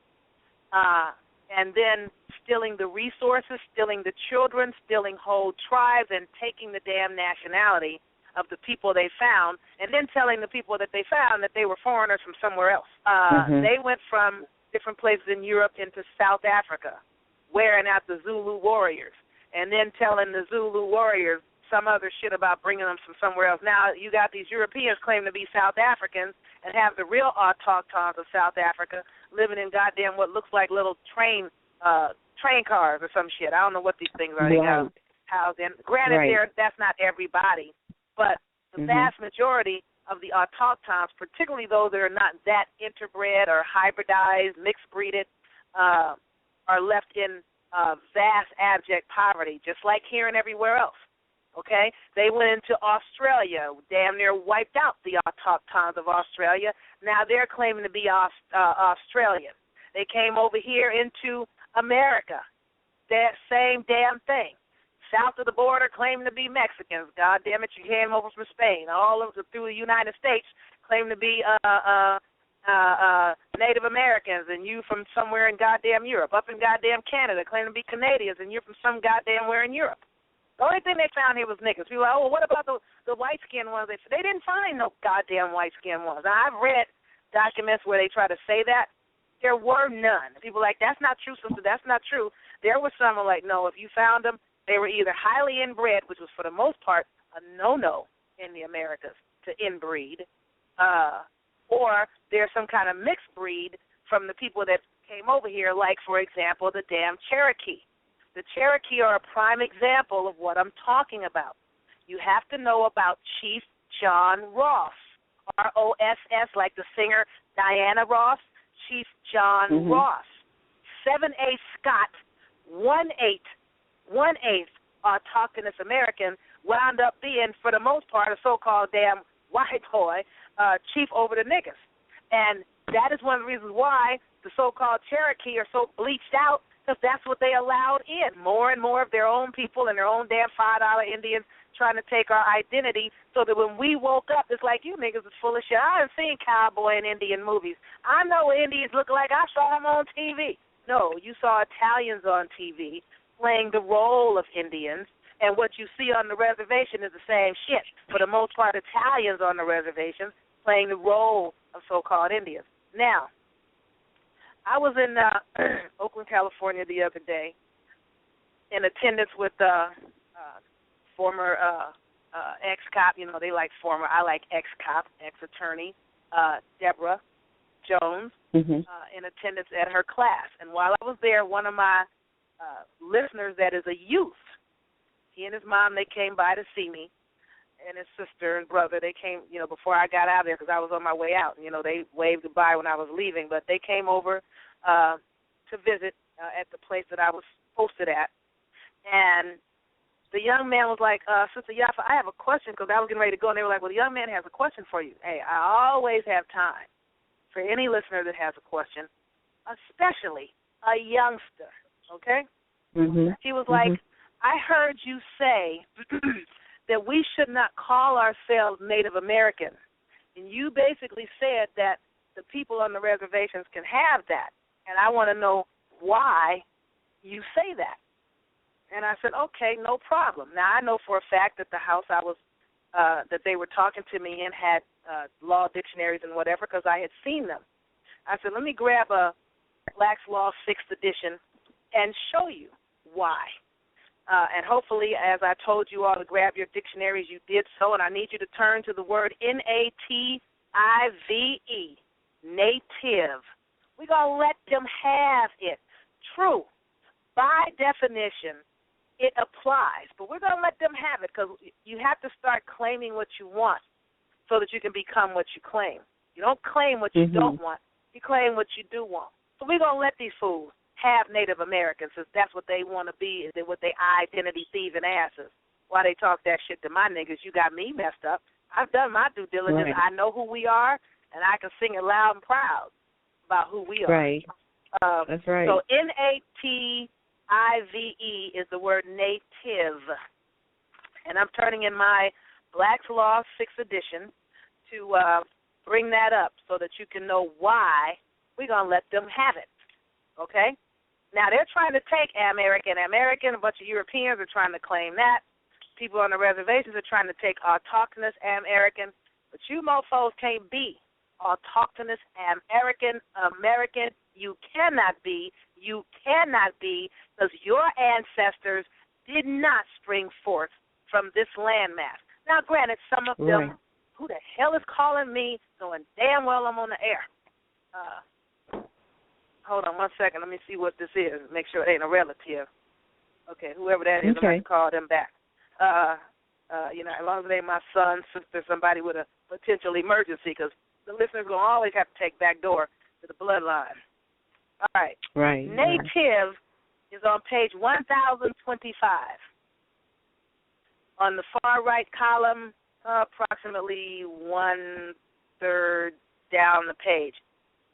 Speaker 1: and then stealing the resources, stealing the children, stealing whole tribes, and taking the damn nationality of the people they found, and then telling the people that they found that they were foreigners from somewhere else. They went from different places in Europe into South Africa, wearing out the Zulu warriors, and then telling the Zulu warriors some other shit about bringing them from somewhere else. Now you got these Europeans claim to be South Africans and have the real autochtons of South Africa living in goddamn what looks like little train cars or some shit. I don't know what these things are. They got housed in. Granted, that's not everybody, but the vast majority of the autochtons, particularly those that are not that interbred or hybridized, mixed-breeded, are left in vast, abject poverty, just like here and everywhere else. Okay? They went into Australia, damn near wiped out the autochtons of Australia. Now they're claiming to be Australian. They came over here into America. That same damn thing. South of the border claiming to be Mexicans. God damn it, you came over from Spain. All of them through the United States claim to be Native Americans, and you from somewhere in goddamn Europe. Up in goddamn Canada claim to be Canadians, and you're from some goddamn where in Europe. The only thing they found here was niggas. People were like, oh, well, what about the white-skinned ones? They didn't find no goddamn white-skinned ones. Now, I've read documents where they try to say that. There were none. People are like, that's not true, sister. That's not true. There were some who were like, no, if you found them, they were either highly inbred, which was for the most part a no-no in the Americas to inbreed, or there's some kind of mixed breed from the people that came over here, like, for example, the damn Cherokee. The Cherokee are a prime example of what I'm talking about. You have to know about Chief John Ross, R-O-S-S, like the singer Diana Ross, Chief John Ross. 7A Scott, 1/8 autochthonous American, wound up being, for the most part, a so-called damn white boy, chief over the niggas. And that is one of the reasons why the so-called Cherokee are so bleached out, because that's what they allowed in. More and more of their own people and their own damn $5 Indians trying to take our identity, so that when we woke up, it's like, you niggas is full of shit. I haven't seen cowboy and Indian movies. I know what Indians look like. I saw them on TV. No, you saw Italians on TV playing the role of Indians, and what you see on the reservation is the same shit. For the most part, Italians on the reservations playing the role of so-called Indians. Now, I was in Oakland, California the other day in attendance with former ex-cop, you know, they like former, I like ex-cop, ex-attorney, Deborah Jones, in attendance at her class. And while I was there, one of my listeners that is a youth, he and his mom, they came by to see me, and his sister and brother, they came, you know, before I got out of there because I was on my way out. You know, they waved goodbye when I was leaving, but they came over to visit at the place that I was posted at. And the young man was like, Sister Yaffa, I have a question, because I was getting ready to go, and they were like, well, the young man has a question for you. Hey, I always have time for any listener that has a question, especially a youngster, okay? He was like, I heard you say that we should not call ourselves Native American, and you basically said that the people on the reservations can have that, and I want to know why you say that. And I said, okay, no problem. Now, I know for a fact that the house I was that they were talking to me in had law dictionaries and whatever, because I had seen them. I said, let me grab a Black's Law 6th edition and show you why. And hopefully, as I told you all to grab your dictionaries, you did so, and I need you to turn to the word Native, native. We're going to let them have it. True. By definition, it applies, but we're going to let them have it, because you have to start claiming what you want so that you can become what you claim. You don't claim what you don't want. You claim what you do want. So we're going to let these fools have Native Americans, since that's what they want to be, is with their identity thieving asses. While they talk that shit to my niggas, you got me messed up. I've done my due diligence. Right. I know who we are, and I can sing it loud and proud about who we are.
Speaker 5: Right. That's right.
Speaker 1: So Native is the word native. And I'm turning in my Black's Law 6th edition to bring that up so that you can know why we're going to let them have it. Okay? Now, they're trying to take American. A bunch of Europeans are trying to claim that. People on the reservations are trying to take autochthonous American. But you mofos can't be autochthonous American. You cannot be, because your ancestors did not spring forth from this landmass. Now, granted, some of them, who the hell is calling me, knowing damn well I'm on the air? Hold on 1 second. Let me see what this is. Make sure it ain't a relative. Okay, whoever that is, I'm going to call them back. You know, as long as they ain't my son, sister, somebody with a potential emergency, because the listener's going to always have to take back door to the bloodline. All right.
Speaker 5: Right.
Speaker 1: Native is on page 1025. On the far right column, approximately 1/3 down the page.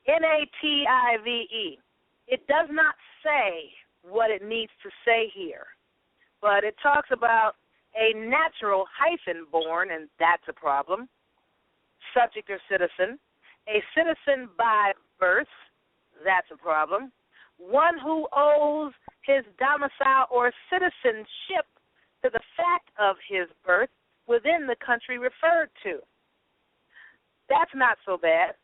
Speaker 1: Native. It does not say what it needs to say here, but it talks about a natural hyphen born, and that's a problem. Subject or citizen. A citizen by birth. That's a problem. One who owes his domicile or citizenship to the fact of his birth within the country referred to. That's not so bad.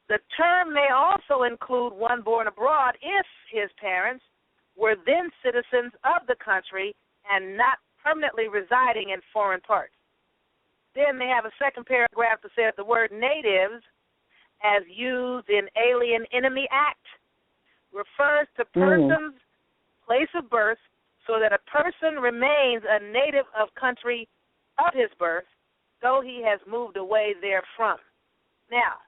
Speaker 1: The term may also include one born abroad if his parents were then citizens of the country and not permanently residing in foreign parts. Then they have a second paragraph that says the word natives, as used in Alien Enemy Act, refers to persons place of birth, so that a person remains a native of country of his birth, though he has moved away therefrom. Now,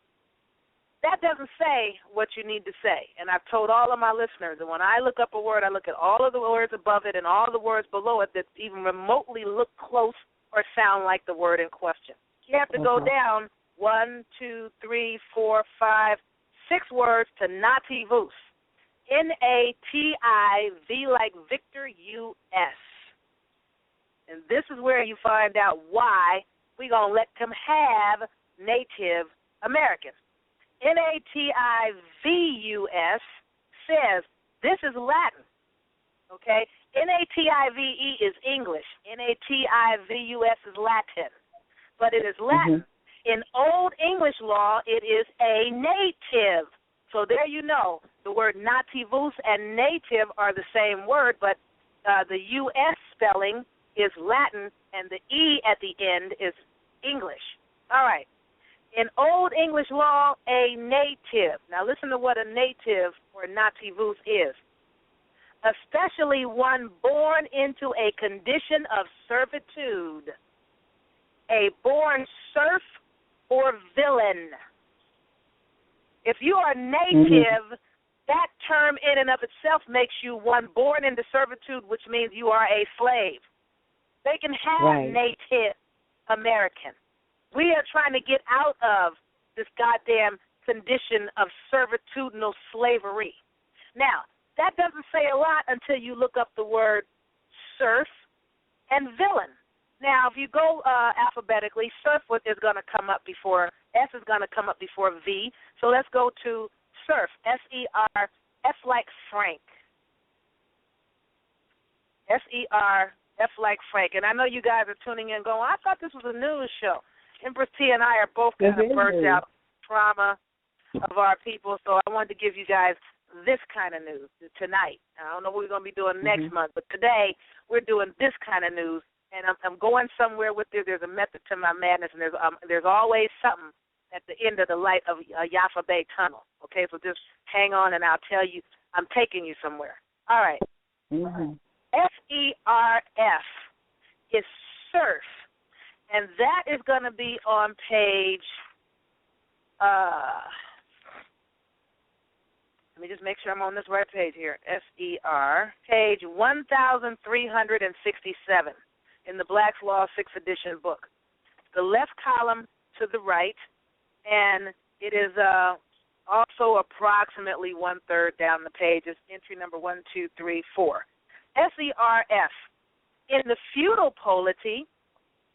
Speaker 1: that doesn't say what you need to say. And I've told all of my listeners that when I look up a word, I look at all of the words above it and all the words below it that even remotely look close or sound like the word in question. You have to go down 1, 2, 3, 4, 5, 6 words to nativus. N-A-T-I-V like Victor U-S. And this is where you find out why we're going to let them have Native Americans. N-A-T-I-V-U-S says this is Latin, okay? N-A-T-I-V-E is English. N-A-T-I-V-U-S is Latin, but it is Latin. In Old English law, it is a native. So there you know, the word nativus and native are the same word, but the U-S spelling is Latin, and the E at the end is English. All right. In Old English law, a native. Now listen to what a native or nativus is. Especially one born into a condition of servitude. A born serf or villain. If you are native, that term in and of itself makes you one born into servitude, which means you are a slave. They can have Native American. We are trying to get out of this goddamn condition of servitudinal slavery. Now, that doesn't say a lot until you look up the word serf and villain. Now, if you go alphabetically, serf is going to come up before, S is going to come up before V. So let's go to serf, S-E-R, F like Frank. S-E-R, F like Frank. And I know you guys are tuning in going, I thought this was a news show. Empress T and I are both kind of burnt out trauma of our people, so I wanted to give you guys this kind of news tonight. I don't know what we're going to be doing next month, but today we're doing this kind of news, and I'm going somewhere with it. There's a method to my madness, and there's always something at the end of the light of Yaffa Bay Tunnel. Okay, so just hang on, and I'll tell you I'm taking you somewhere. All right. S-E-R-F is surf. And that is going to be on page, let me just make sure I'm on this right page here, S-E-R, page 1,367 in the Black's Law 6th edition book. The left column to the right, and it is also approximately 1/3 down the page. It's entry number 1, 2, 3, 4. S-E-R-F. In the feudal polity,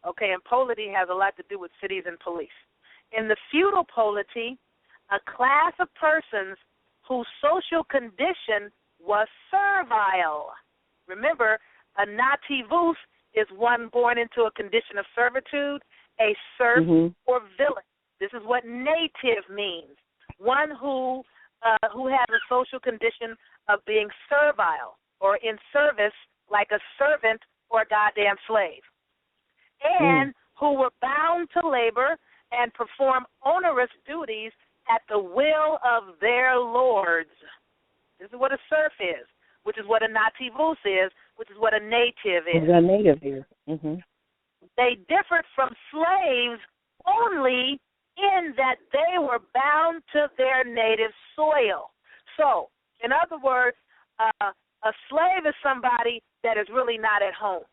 Speaker 1: okay, and polity has a lot to do with cities and police. In the feudal polity, a class of persons whose social condition was servile. Remember, a nativus is one born into a condition of servitude, a serf or villain. This is what native means. One who has a social condition of being servile or in service like a servant or a goddamn slave. And who were bound to labor and perform onerous duties at the will of their lords. This is what a serf is, which is what a nativus is, which is what a native is.
Speaker 5: A native is.
Speaker 1: They differed from slaves only in that they were bound to their native soil. So, in other words, a slave is somebody that is really not at home.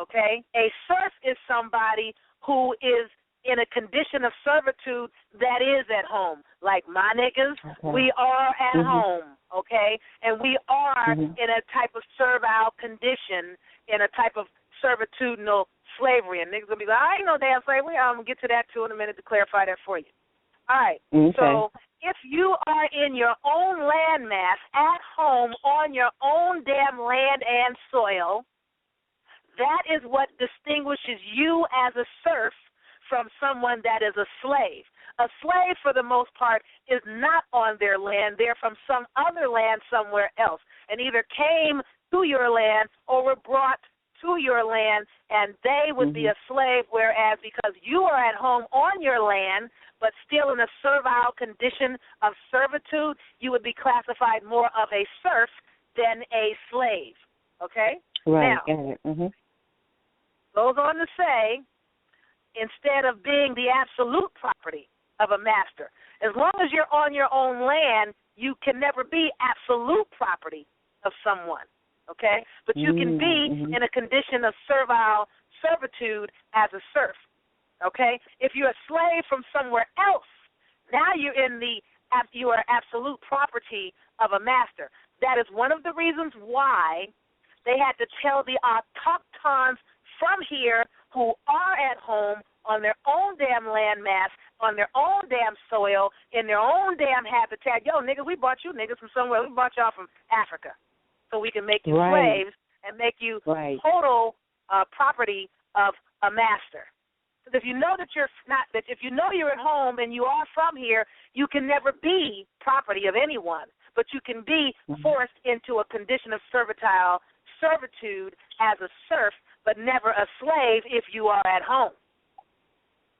Speaker 1: Okay? A serf is somebody who is in a condition of servitude that is at home. Like my niggas, we are at home, okay? And we are in a type of servile condition, in a type of servitudinal slavery. And niggas will be like, I ain't no damn slavery. I'm going to get to that, too, in a minute to clarify that for you. All right. So if you are in your own landmass, at home, on your own damn land and soil, that is what distinguishes you as a serf from someone that is a slave. A slave, for the most part, is not on their land. They're from some other land somewhere else and either came to your land or were brought to your land, and they would be a slave, whereas because you are at home on your land but still in a servile condition of servitude, you would be classified more of a serf than a slave. Okay?
Speaker 5: Right.
Speaker 1: Now,
Speaker 5: Got it.
Speaker 1: goes on to say, instead of being the absolute property of a master, as long as you're on your own land, you can never be absolute property of someone. Okay? But you can be in a condition of servile servitude as a serf. Okay? If you're a slave from somewhere else, now you are absolute property of a master. That is one of the reasons why they had to tell the autochtons from here who are at home on their own damn landmass, on their own damn soil, in their own damn habitat. Yo, niggas, we bought you niggas from somewhere. We bought y'all from Africa so we can make you slaves and make you total property of a master. Because if you know that you're not, that if you know you're at home and you are from here, you can never be property of anyone, but you can be forced into a condition of servitude as a serf, but never a slave if you are at home.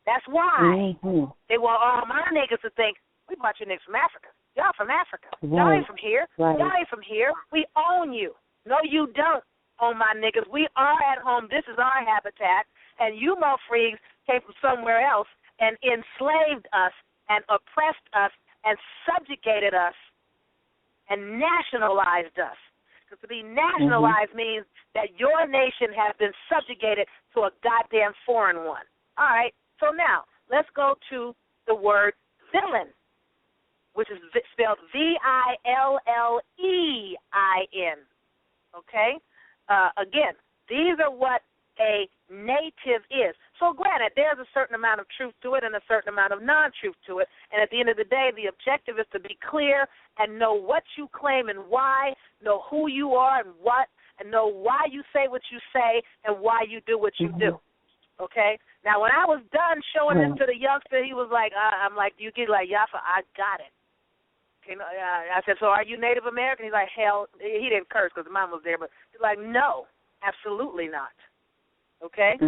Speaker 1: That's why they want all my niggas to think, we bought you niggas from Africa. Y'all from Africa. Y'all ain't from here. Y'all ain't from here. We own you. No, you don't own my niggas. We are at home. This is our habitat. And you mofreaks came from somewhere else and enslaved us and oppressed us and subjugated us and nationalized us. Because to be nationalized means that your nation has been subjugated to a goddamn foreign one. All right, so now let's go to the word villain, which is spelled Villein. Okay? Again, these are what a native is. So granted, there's a certain amount of truth to it and a certain amount of non-truth to it. And at the end of the day, the objective is to be clear and know what you claim and why, know who you are and what, and know why you say what you say and why you do what you do. Okay? Now, when I was done showing this to the youngster, he was like, I'm like, you get like, Yaffa, I got it. Okay, I said, so are you Native American? He's like, hell, he didn't curse because mom was there, but he's like, no, absolutely not. Okay?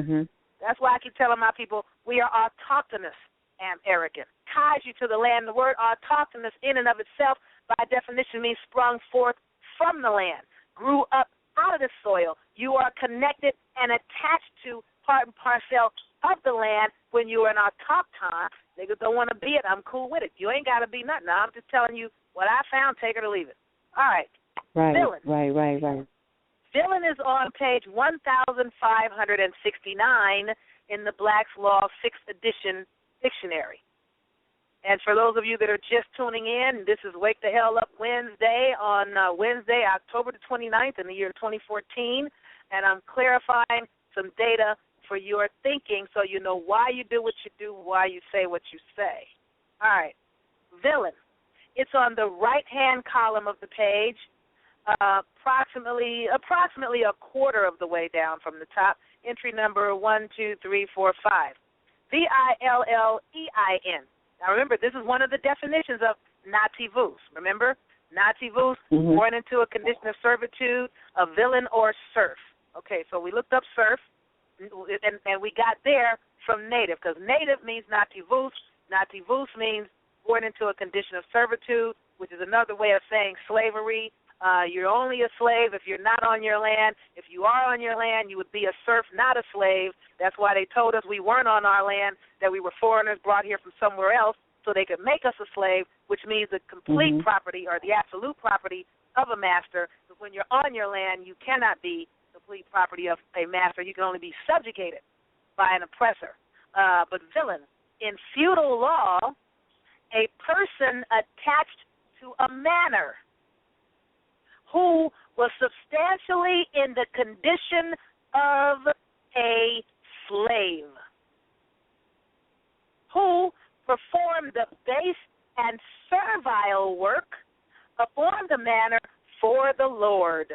Speaker 1: That's why I keep telling my people we are autochthonous and arrogant. Ties you to the land. The word autochthonous in and of itself, by definition, means sprung forth from the land, grew up out of the soil. You are connected and attached to part and parcel of the land when you are an autochthon. Niggas don't want to be it. I'm cool with it. You ain't got to be nothing. I'm just telling you what I found. Take it or leave it. All right. Villain.
Speaker 5: Right.
Speaker 1: Villain is on page 1,569 in the Black's Law 6th edition dictionary. And for those of you that are just tuning in, this is Wake the Hell Up Wednesday on Wednesday, October the 29th in the year 2014. And I'm clarifying some data for your thinking so you know why you do what you do, why you say what you say. All right. Villain. It's on the right-hand column of the page. Approximately a quarter of the way down from the top. Entry number 1, 2, 3, 4, 5. Villein. Now remember, this is one of the definitions of nativus. Remember, nativus, born into a condition of servitude, a villain or serf. Okay, so we looked up serf, and we got there from native, because native means nativus. Nativus means born into a condition of servitude, which is another way of saying slavery. You're only a slave if you're not on your land. If you are on your land, you would be a serf, not a slave. That's why they told us we weren't on our land, that we were foreigners brought here from somewhere else so they could make us a slave, which means the complete property or the absolute property of a master. But when you're on your land, you cannot be complete property of a master. You can only be subjugated by an oppressor. But villain, in feudal law, a person attached to a manor who was substantially in the condition of a slave, who performed the base and servile work upon the manor for the Lord,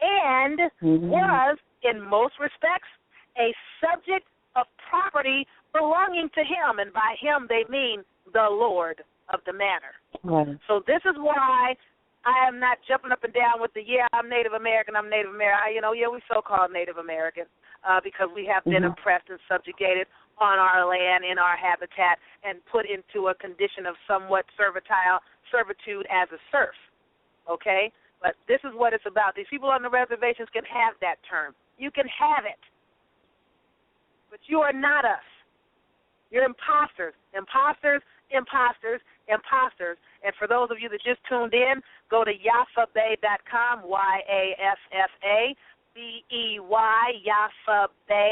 Speaker 1: and was, in most respects, a subject of property belonging to him, and by him they mean the Lord of the manor. So this is why I am not jumping up and down with I'm Native American, I'm Native American. We so-called Native American because we have been oppressed and subjugated on our land, in our habitat, and put into a condition of somewhat servitude as a serf. Okay? But this is what it's about. These people on the reservations can have that term. You can have it. But you are not us. You're imposters. Imposters, imposters, imposters. And for those of you that just tuned in, go to yaffabay.com, YAFFABEY,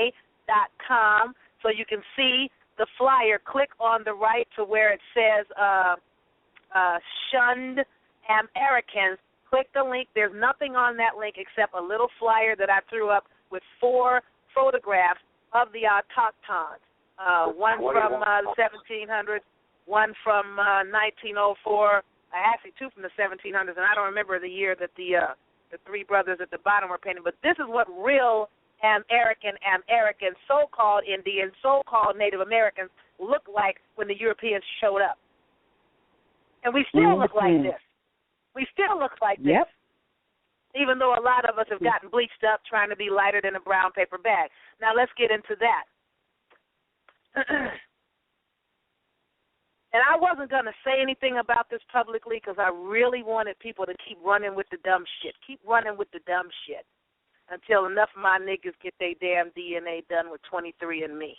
Speaker 1: yaffabay.com, so you can see the flyer. Click on the right to where it says Shunned Americans. Click the link. There's nothing on that link except a little flyer that I threw up with 4 photographs of the autochtons. One from the 1700s, one from 1904, actually 2 from the 1700s, and I don't remember the year that the 3 brothers at the bottom were painted. But this is what real American, so-called Indians, so-called Native Americans look like when the Europeans showed up. And we still look like this. We still look like this.
Speaker 5: Yep.
Speaker 1: Even though a lot of us have gotten bleached up trying to be lighter than a brown paper bag. Now let's get into that. And I wasn't going to say anything about this publicly because I really wanted people to keep running with the dumb shit. Keep running with the dumb shit until enough of my niggas get their damn DNA done with 23andMe.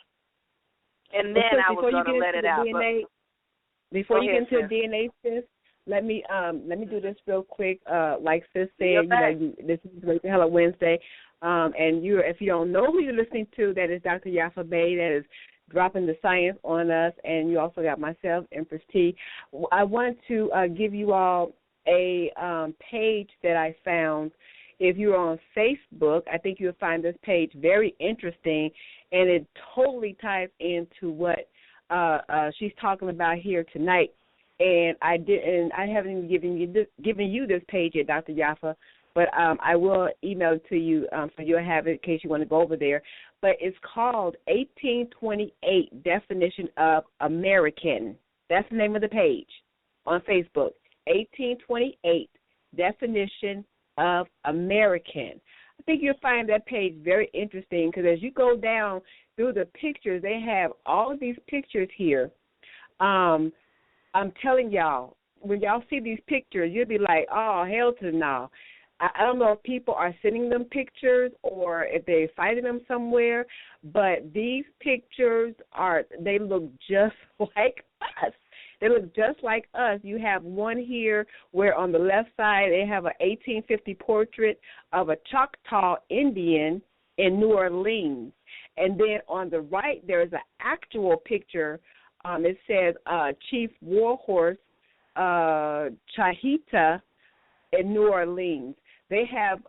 Speaker 1: And then I was going to let it out.
Speaker 5: Before you get into DNA, sis, let me do this real quick. Like sis said, this is Great to Hella Wednesday. And if you don't know who you're listening to, that is Dr. Yaffa Bay. That is dropping the science on us, and you also got myself, Empress T. I wanted to give you all a page that I found. If you're on Facebook, I think you'll find this page very interesting, and it totally ties into what she's talking about here tonight. And I haven't even given you this page yet, Dr. Yaffa, but I will email it to you so you'll have it in case you want to go over there. But it's called 1828 Definition of American. That's the name of the page on Facebook, 1828 Definition of American. I think you'll find that page very interesting because as you go down through the pictures, they have all of these pictures here. I'm telling y'all, when y'all see these pictures, you'll be like, oh, hell to the no. I don't know if people are sending them pictures or if they're finding them somewhere, but these pictures they look just like us. They look just like us. You have one here where on the left side they have an 1850 portrait of a Choctaw Indian in New Orleans. And then on the right there's an actual picture. It says Chief Warhorse Chahita in New Orleans. They have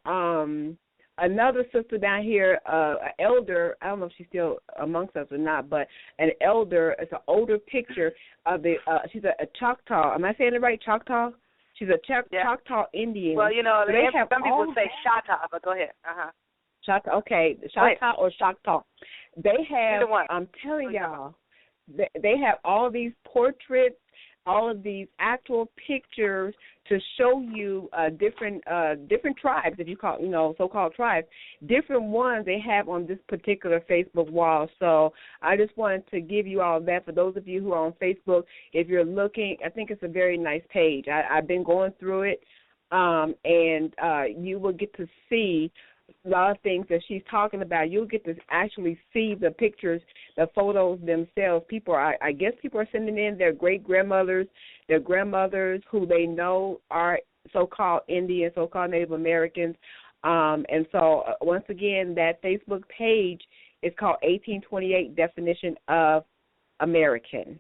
Speaker 5: another sister down here, an elder. I don't know if she's still amongst us or not, but an elder. It's an older picture of the. She's a Choctaw. Am I saying it right? Choctaw. She's a Choctaw Indian.
Speaker 1: Well, you know, some people say Choctaw, but go ahead.
Speaker 5: Choctaw. Okay, Choctaw or Choctaw. They have.
Speaker 1: Either one.
Speaker 5: I'm telling y'all, they have all these portraits, all of these actual pictures to show you different tribes, if you call, so-called tribes, different ones they have on this particular Facebook wall. So I just wanted to give you all that. For those of you who are on Facebook, if you're looking, I think it's a very nice page. I've been going through it, and you will get to see a lot of things that she's talking about. You'll get to actually see the pictures, the photos themselves. I guess people are sending in their great-grandmothers, their grandmothers who they know are so-called Indians, so-called Native Americans. And so, once again, that Facebook page is called 1828 Definition of American.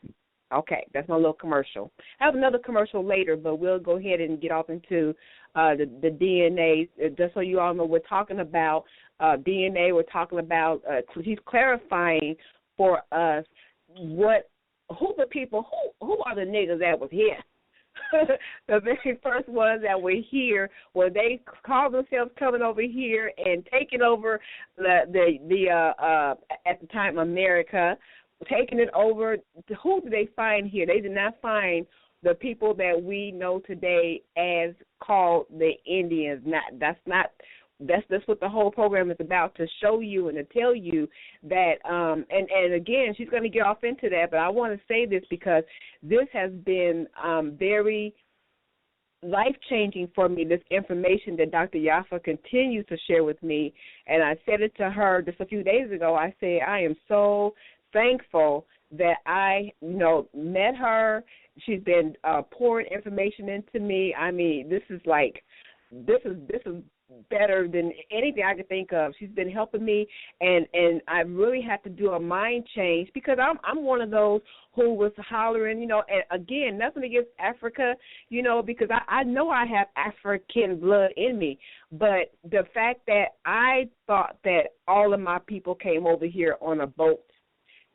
Speaker 5: Okay, that's my little commercial. I have another commercial later, but we'll go ahead and get off into the DNA. Just so you all know, we're talking about DNA. We're talking about, he's clarifying for us who are the niggas that was here. The very first ones that were here, where they called themselves coming over here and taking over the at the time America, taking it over. Who did they find here? They did not find the people that we know today as called the Indians. That's what the whole program is about, to show you and to tell you that, and again, she's going to get off into that, but I want to say this because this has been very life-changing for me, this information that Dr. Yaffa continues to share with me. And I said it to her just a few days ago. I said, I am so thankful that I, met her. She's been pouring information into me. I mean, this is better than anything I could think of. She's been helping me, and I really had to do a mind change because I'm one of those who was hollering, and again, nothing against Africa, because I know I have African blood in me, but the fact that I thought that all of my people came over here on a boat,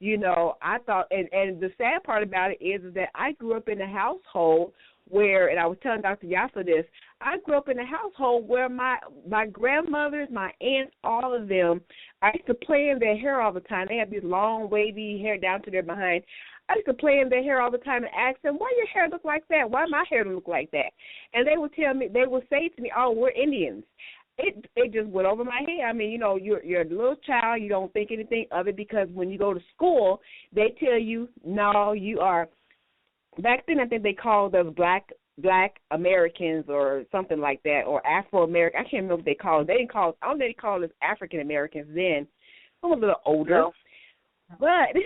Speaker 5: I thought, and the sad part about it is that I grew up in a household where, and I was telling Dr. Yaffa this, I grew up in a household where my grandmothers, my aunts, all of them, I used to play in their hair all the time. They had this long, wavy hair down to their behind. I used to play in their hair all the time and ask them, why your hair look like that? Why my hair don't look like that? And they would tell me, they would say to me, oh, we're Indians. It just went over my head. I mean, you're a little child. You don't think anything of it because when you go to school, they tell you, no, you are. Back then, I think they called us black Americans or something like that, or Afro-American. I can't remember what they called. I don't think they called us African Americans then. I'm a little older. No. But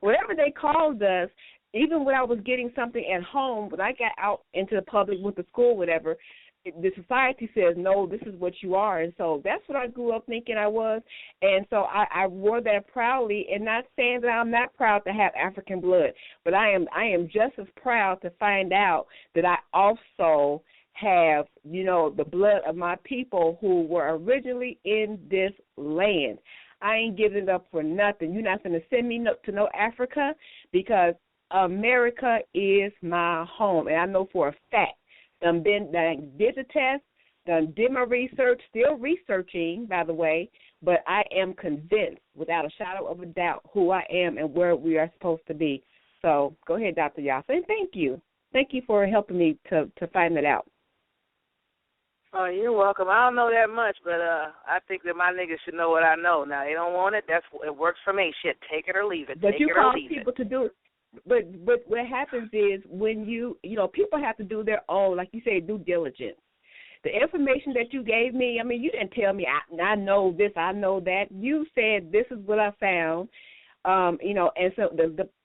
Speaker 5: whatever they called us, even when I was getting something at home, when I got out into the public, went to school, whatever, the society says, no, this is what you are. And so that's what I grew up thinking I was. And so I wore that proudly, and not saying that I'm not proud to have African blood, but I am just as proud to find out that I also have, the blood of my people who were originally in this land. I ain't giving it up for nothing. You're not going to send me to no Africa because America is my home. And I know for a fact, did the test, did my research, still researching, by the way, but I am convinced, without a shadow of a doubt, who I am and where we are supposed to be. So go ahead, Dr. Yaffa, and thank you. Thank you for helping me to find that out.
Speaker 1: Oh, you're welcome. I don't know that much, but I think that my niggas should know what I know. Now, they don't want it. It works for me. Shit, take it or leave it.
Speaker 5: But
Speaker 1: take
Speaker 5: you
Speaker 1: it
Speaker 5: call
Speaker 1: or leave
Speaker 5: people
Speaker 1: it.
Speaker 5: to do it. But what happens is when people have to do their own, like you say, due diligence. The information that you gave me, I mean, you didn't tell me I know this, I know that. You said this is what I found, and so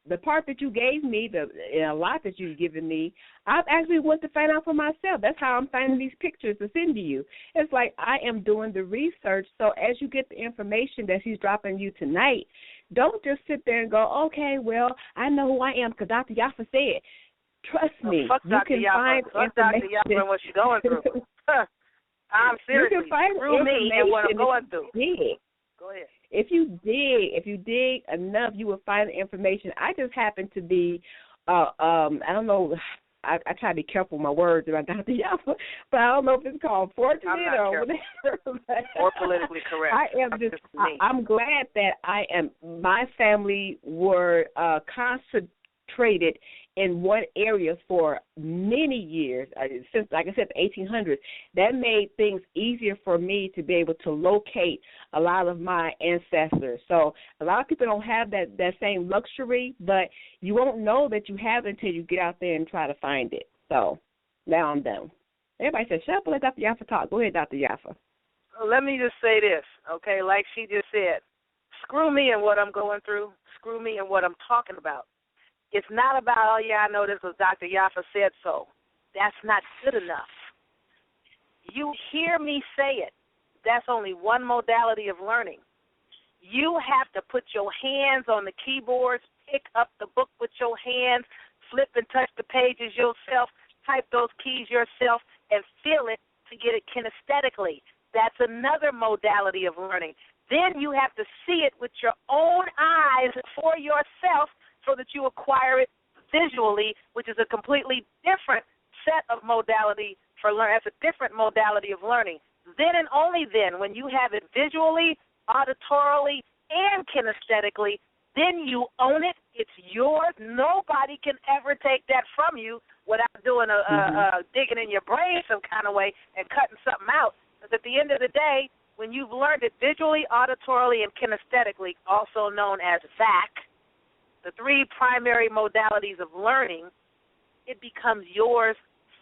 Speaker 5: the part that you gave me, and a lot that you've given me, I've actually went to find out for myself. That's how I'm finding these pictures to send to you. It's like I am doing the research. So as you get the information that she's dropping you tonight, don't just sit there and go, okay, well, I know who I am because Dr. Yaffa said. Trust me,
Speaker 1: fuck
Speaker 5: you
Speaker 1: Dr.
Speaker 5: can
Speaker 1: Yaffa.
Speaker 5: find
Speaker 1: fuck
Speaker 5: information.
Speaker 1: Dr. Yaffa and what she's going through. I'm seriously,
Speaker 5: you can find
Speaker 1: through me and what I'm going through. Go ahead.
Speaker 5: If you dig enough, you will find the information. I just happen to be, I don't know, I try to be careful with my words about Dr. Yaffa, but I don't know if it's called fortunate or whatever.
Speaker 1: Or politically correct.
Speaker 5: I'm glad that my family were concentrated in one area for many years, since, like I said, the 1800s. That made things easier for me to be able to locate a lot of my ancestors. So a lot of people don't have that same luxury, but you won't know that you have it until you get out there and try to find it. So now I'm done. Everybody says, shut up and let Dr. Yaffa talk. Go ahead, Dr. Yaffa.
Speaker 1: Let me just say this, okay, like she just said, screw me and what I'm going through, screw me and what I'm talking about. It's not about, oh, yeah, I know this was Dr. Yaffa said so. That's not good enough. You hear me say it. That's only one modality of learning. You have to put your hands on the keyboards, pick up the book with your hands, flip and touch the pages yourself, type those keys yourself, and feel it to get it kinesthetically. That's another modality of learning. Then you have to see it with your own eyes for yourself, so that you acquire it visually, which is a completely different set of modality for learning. That's a different modality of learning. Then and only then, when you have it visually, auditorily, and kinesthetically, then you own it. It's yours. Nobody can ever take that from you without doing digging in your brain some kind of way and cutting something out. Because at the end of the day, when you've learned it visually, auditorily, and kinesthetically, also known as VAC, the three primary modalities of learning, it becomes yours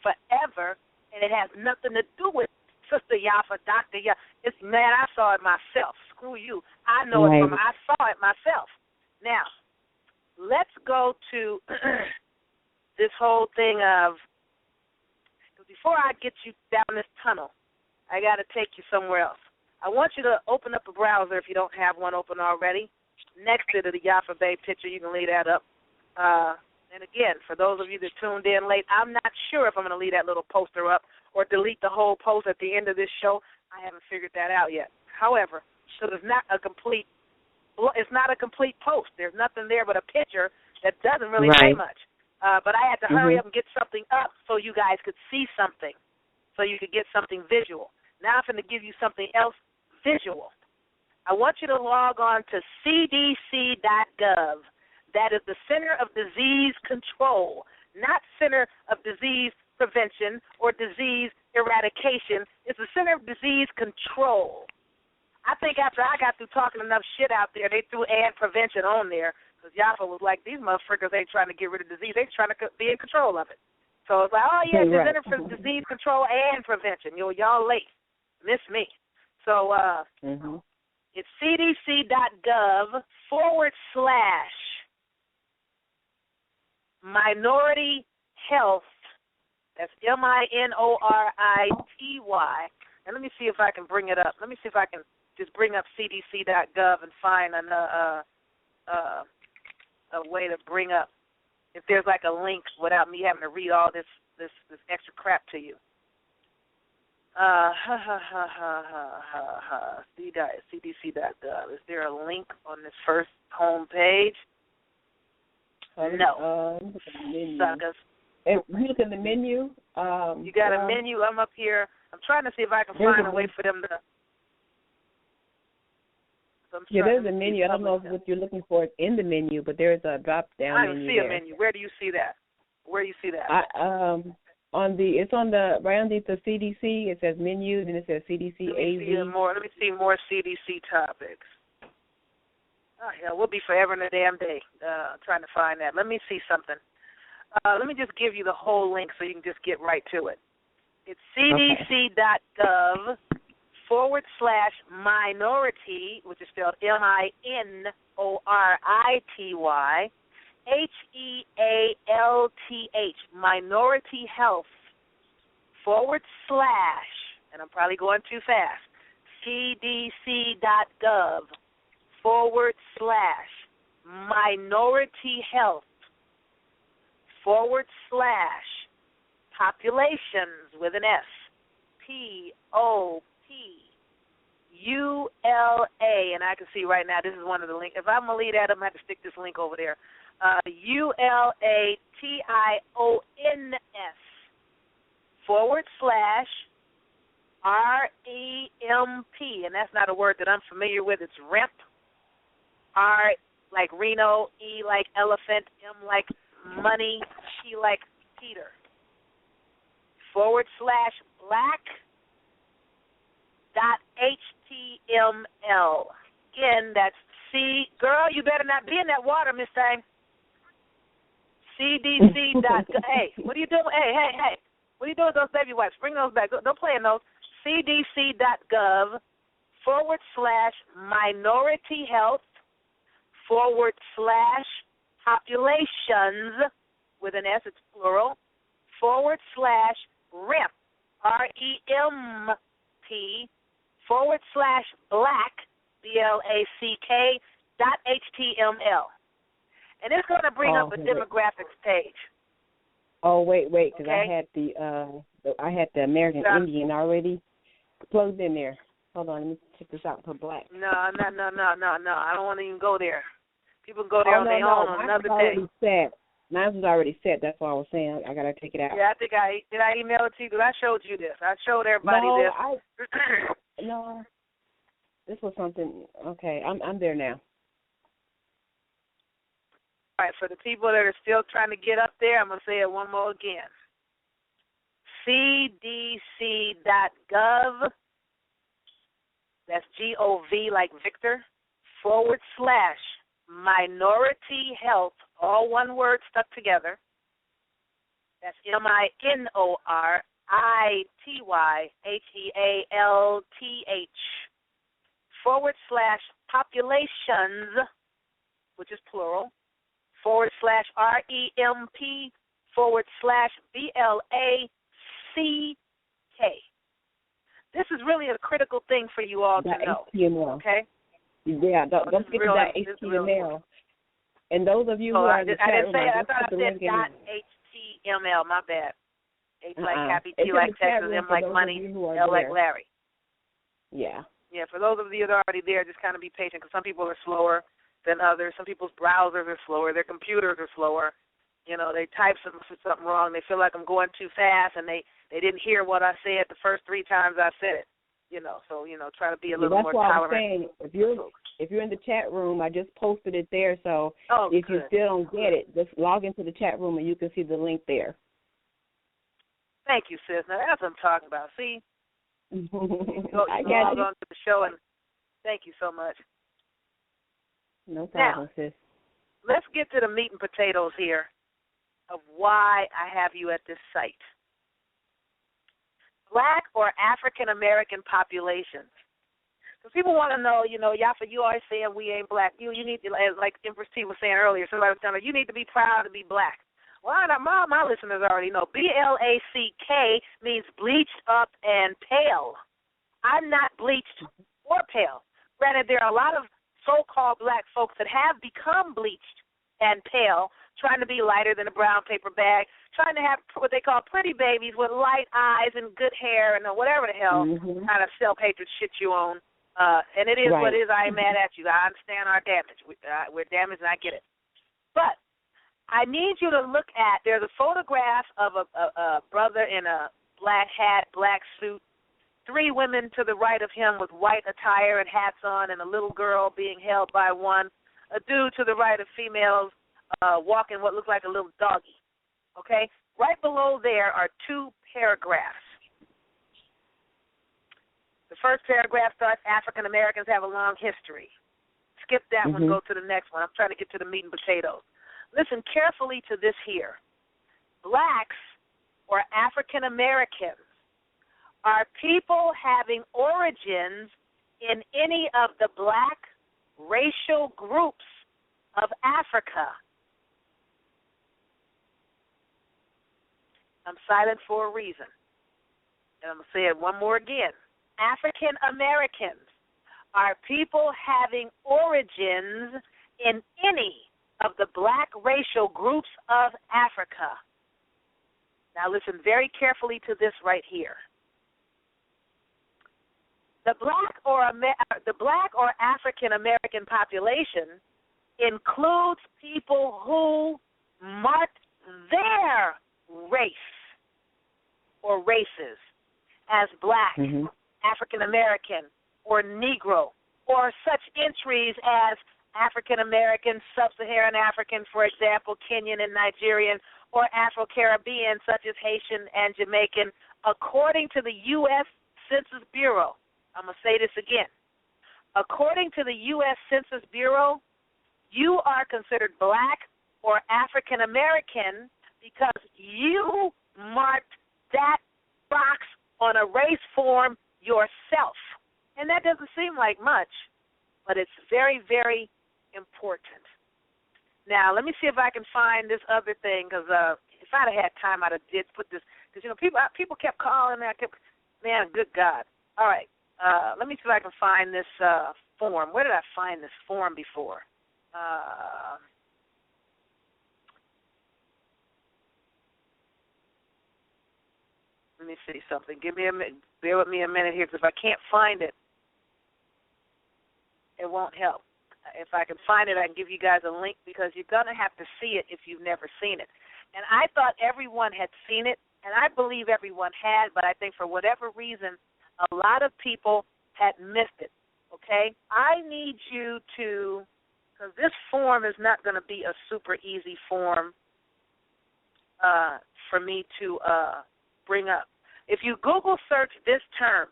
Speaker 1: forever, and it has nothing to do with Sister Yaffa, Dr. Yaffa. It's, man, I saw it myself. Screw you. I know it from, I saw it myself. Now, let's go to this whole thing of, before I get you down this tunnel, I got to take you somewhere else. I want you to open up a browser if you don't have one open already. Next to the Yaffa Bay picture, you can leave that up. And again, for those of you that tuned in late, I'm not sure if I'm going to leave that little poster up or delete the whole post at the end of this show. I haven't figured that out yet. However, so it's not a complete post. There's nothing there but a picture that doesn't really say much. But I had to hurry up and get something up so you guys could see something, so you could get something visual. Now I'm going to give you something else visual. I want you to log on to cdc.gov. That is the Center of Disease Control, not Center of Disease Prevention or Disease Eradication. It's the Center of Disease Control. I think after I got through talking enough shit out there, they threw "and prevention" on there because Yaffa was like, these motherfuckers ain't trying to get rid of disease. They're trying to be in control of it. So it's like, oh, yeah, the Center for Disease Control and Prevention. Y'all late. Miss me. So it's cdc.gov/minority health. That's MINORITY. And let me see if I can bring it up. Let me see if I can just bring up cdc.gov and find a way to bring up, if there's like a link without me having to read all this extra crap to you. cdc.gov. Is there a link on this first home page? No. Suckers.
Speaker 5: You look in the menu.
Speaker 1: You got a menu. I'm up here. I'm trying to see if I can find a way for them to.
Speaker 5: There's a menu. I don't know what you're looking for in the menu, but there's a drop-down menu.
Speaker 1: I don't see a menu. Where do you see that?
Speaker 5: It's on the right underneath the CDC. It says menu, then it says CDC AZ.
Speaker 1: Let me see more CDC topics. Oh, hell, we'll be forever and a damn day trying to find that. Let me see something. Let me just give you the whole link so you can just get right to it. It's cdc.gov/minority, which is spelled MINORITY, HEALTH, minority health, / and I'm probably going too fast, cdc.gov / minority health / populations with an S, POPULA, and I can see right now this is one of the links. If I'm going to leave that, I'm going to have to stick this link over there. ULATIONS /REMP, and that's not a word that I'm familiar with. It's REMP. R like Reno, E like elephant, M like money, P like Peter. /black.html. Again, that's C. Girl, you better not be in that water, Miss Thang. CDC. Hey, what are you doing? Hey. What are you doing with those baby wipes? Bring those back. Don't play in those. cdc.gov /minority health / populations with an S, it's plural, / REMP, REMP, / black, BLACK.html. And it's going to bring up a demographics page.
Speaker 5: Oh, wait, because I had the American Indian already plugged in there. Hold on, let me check this out for black.
Speaker 1: No. I don't want to even go there. People go there on their own on another day.
Speaker 5: Mine was already set. That's why I was saying I got to take it out.
Speaker 1: Yeah, I think did I email it to you? Because I showed you this. I showed everybody this.
Speaker 5: No, this was something. Okay, I'm there now.
Speaker 1: All right, for the people that are still trying to get up there, I'm going to say it one more again. cdc.gov, that's GOV like Victor, / minority health, all one word stuck together, That's MINORITYHEALTH which is plural, /REMP/BLACK. This is really a critical thing for you all to know.
Speaker 5: HTML.
Speaker 1: Okay?
Speaker 5: Yeah, don't skip that HTML. And those of you who are in the chat room,
Speaker 1: I thought I said .html. My bad. H like happy, T like Texas, M like money, L like Larry.
Speaker 5: Yeah.
Speaker 1: Yeah, for those of you that are already there, just kind of be patient because some people are slower than others. Some people's browsers are slower. Their computers are slower. You know, they type something wrong. They feel like I'm going too fast, and they didn't hear what I said the first 3 times I said it. You know, so, try to be a little more tolerant.
Speaker 5: That's why I'm saying, if you're in the chat room, I just posted it there, so if you still don't get it, just log into the chat room and you can see the link there.
Speaker 1: Thank you, sis. Now, that's what I'm talking about. See?
Speaker 5: I
Speaker 1: got you. On to the show, and thank you so much.
Speaker 5: No problem,
Speaker 1: now,
Speaker 5: sis.
Speaker 1: Let's get to the meat and potatoes here of why I have you at this site. Black or African-American populations. Because people want to know, Yaffa, you always saying we ain't black. You need to, like Empress T was saying earlier, somebody was telling her, you need to be proud to be black. Well, my listeners already know. BLACK means bleached up and pale. I'm not bleached or pale. Granted, there are a lot of so-called black folks that have become bleached and pale, trying to be lighter than a brown paper bag, trying to have what they call pretty babies with light eyes and good hair and whatever the hell kind of self-hatred shit you own. And it is what it is. I ain't mad at you. I understand our damage. We're damaged, and I get it. But I need you to look at, there's a photograph of a brother in a black hat, black suit, 3 women to the right of him with white attire and hats on, and a little girl being held by one, a dude to the right of females walking what looks like a little doggy. Okay? Right below there are 2 paragraphs. The first paragraph starts, African Americans have a long history. Skip that one, go to the next one. I'm trying to get to the meat and potatoes. Listen carefully to this here. Blacks or African Americans are people having origins in any of the black racial groups of Africa. I'm silent for a reason. And I'm going to say it one more again. African Americans are people having origins in any of the black racial groups of Africa. Now listen very carefully to this right here. The black or African American population includes people who mark their race or races as black, African American, or Negro, or such entries as African American, Sub-Saharan African, for example, Kenyan and Nigerian, or Afro-Caribbean, such as Haitian and Jamaican, according to the U.S. Census Bureau. I'm going to say this again. According to the U.S. Census Bureau, you are considered black or African American because you marked that box on a race form yourself. And that doesn't seem like much, but it's very, very important. Now, let me see if I can find this other thing, because if I'd have had time, I'd have put this, because, people kept calling me. Man, good God. All right. Let me see if I can find this form. Where did I find this form before? Let me see something. Give me a minute. Bear with me a minute here, because if I can't find it, it won't help. If I can find it, I can give you guys a link, because you're going to have to see it if you've never seen it. And I thought everyone had seen it, and I believe everyone had, but I think for whatever reason, a lot of people had missed it, okay? I need you to, because this form is not going to be a super easy form for me to bring up. If you Google search this term,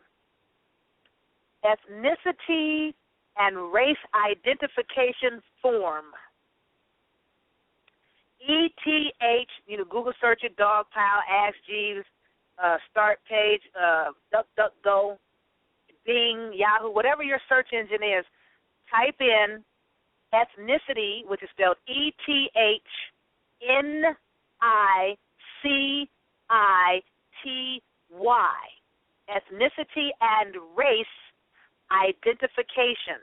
Speaker 1: ethnicity and race identification form, ETH, Google search it, Dogpile, Ask Jeeves, Start Page, DuckDuckGo, Bing, Yahoo, whatever your search engine is, type in ethnicity, which is spelled ETHNICITY, ethnicity and race identification.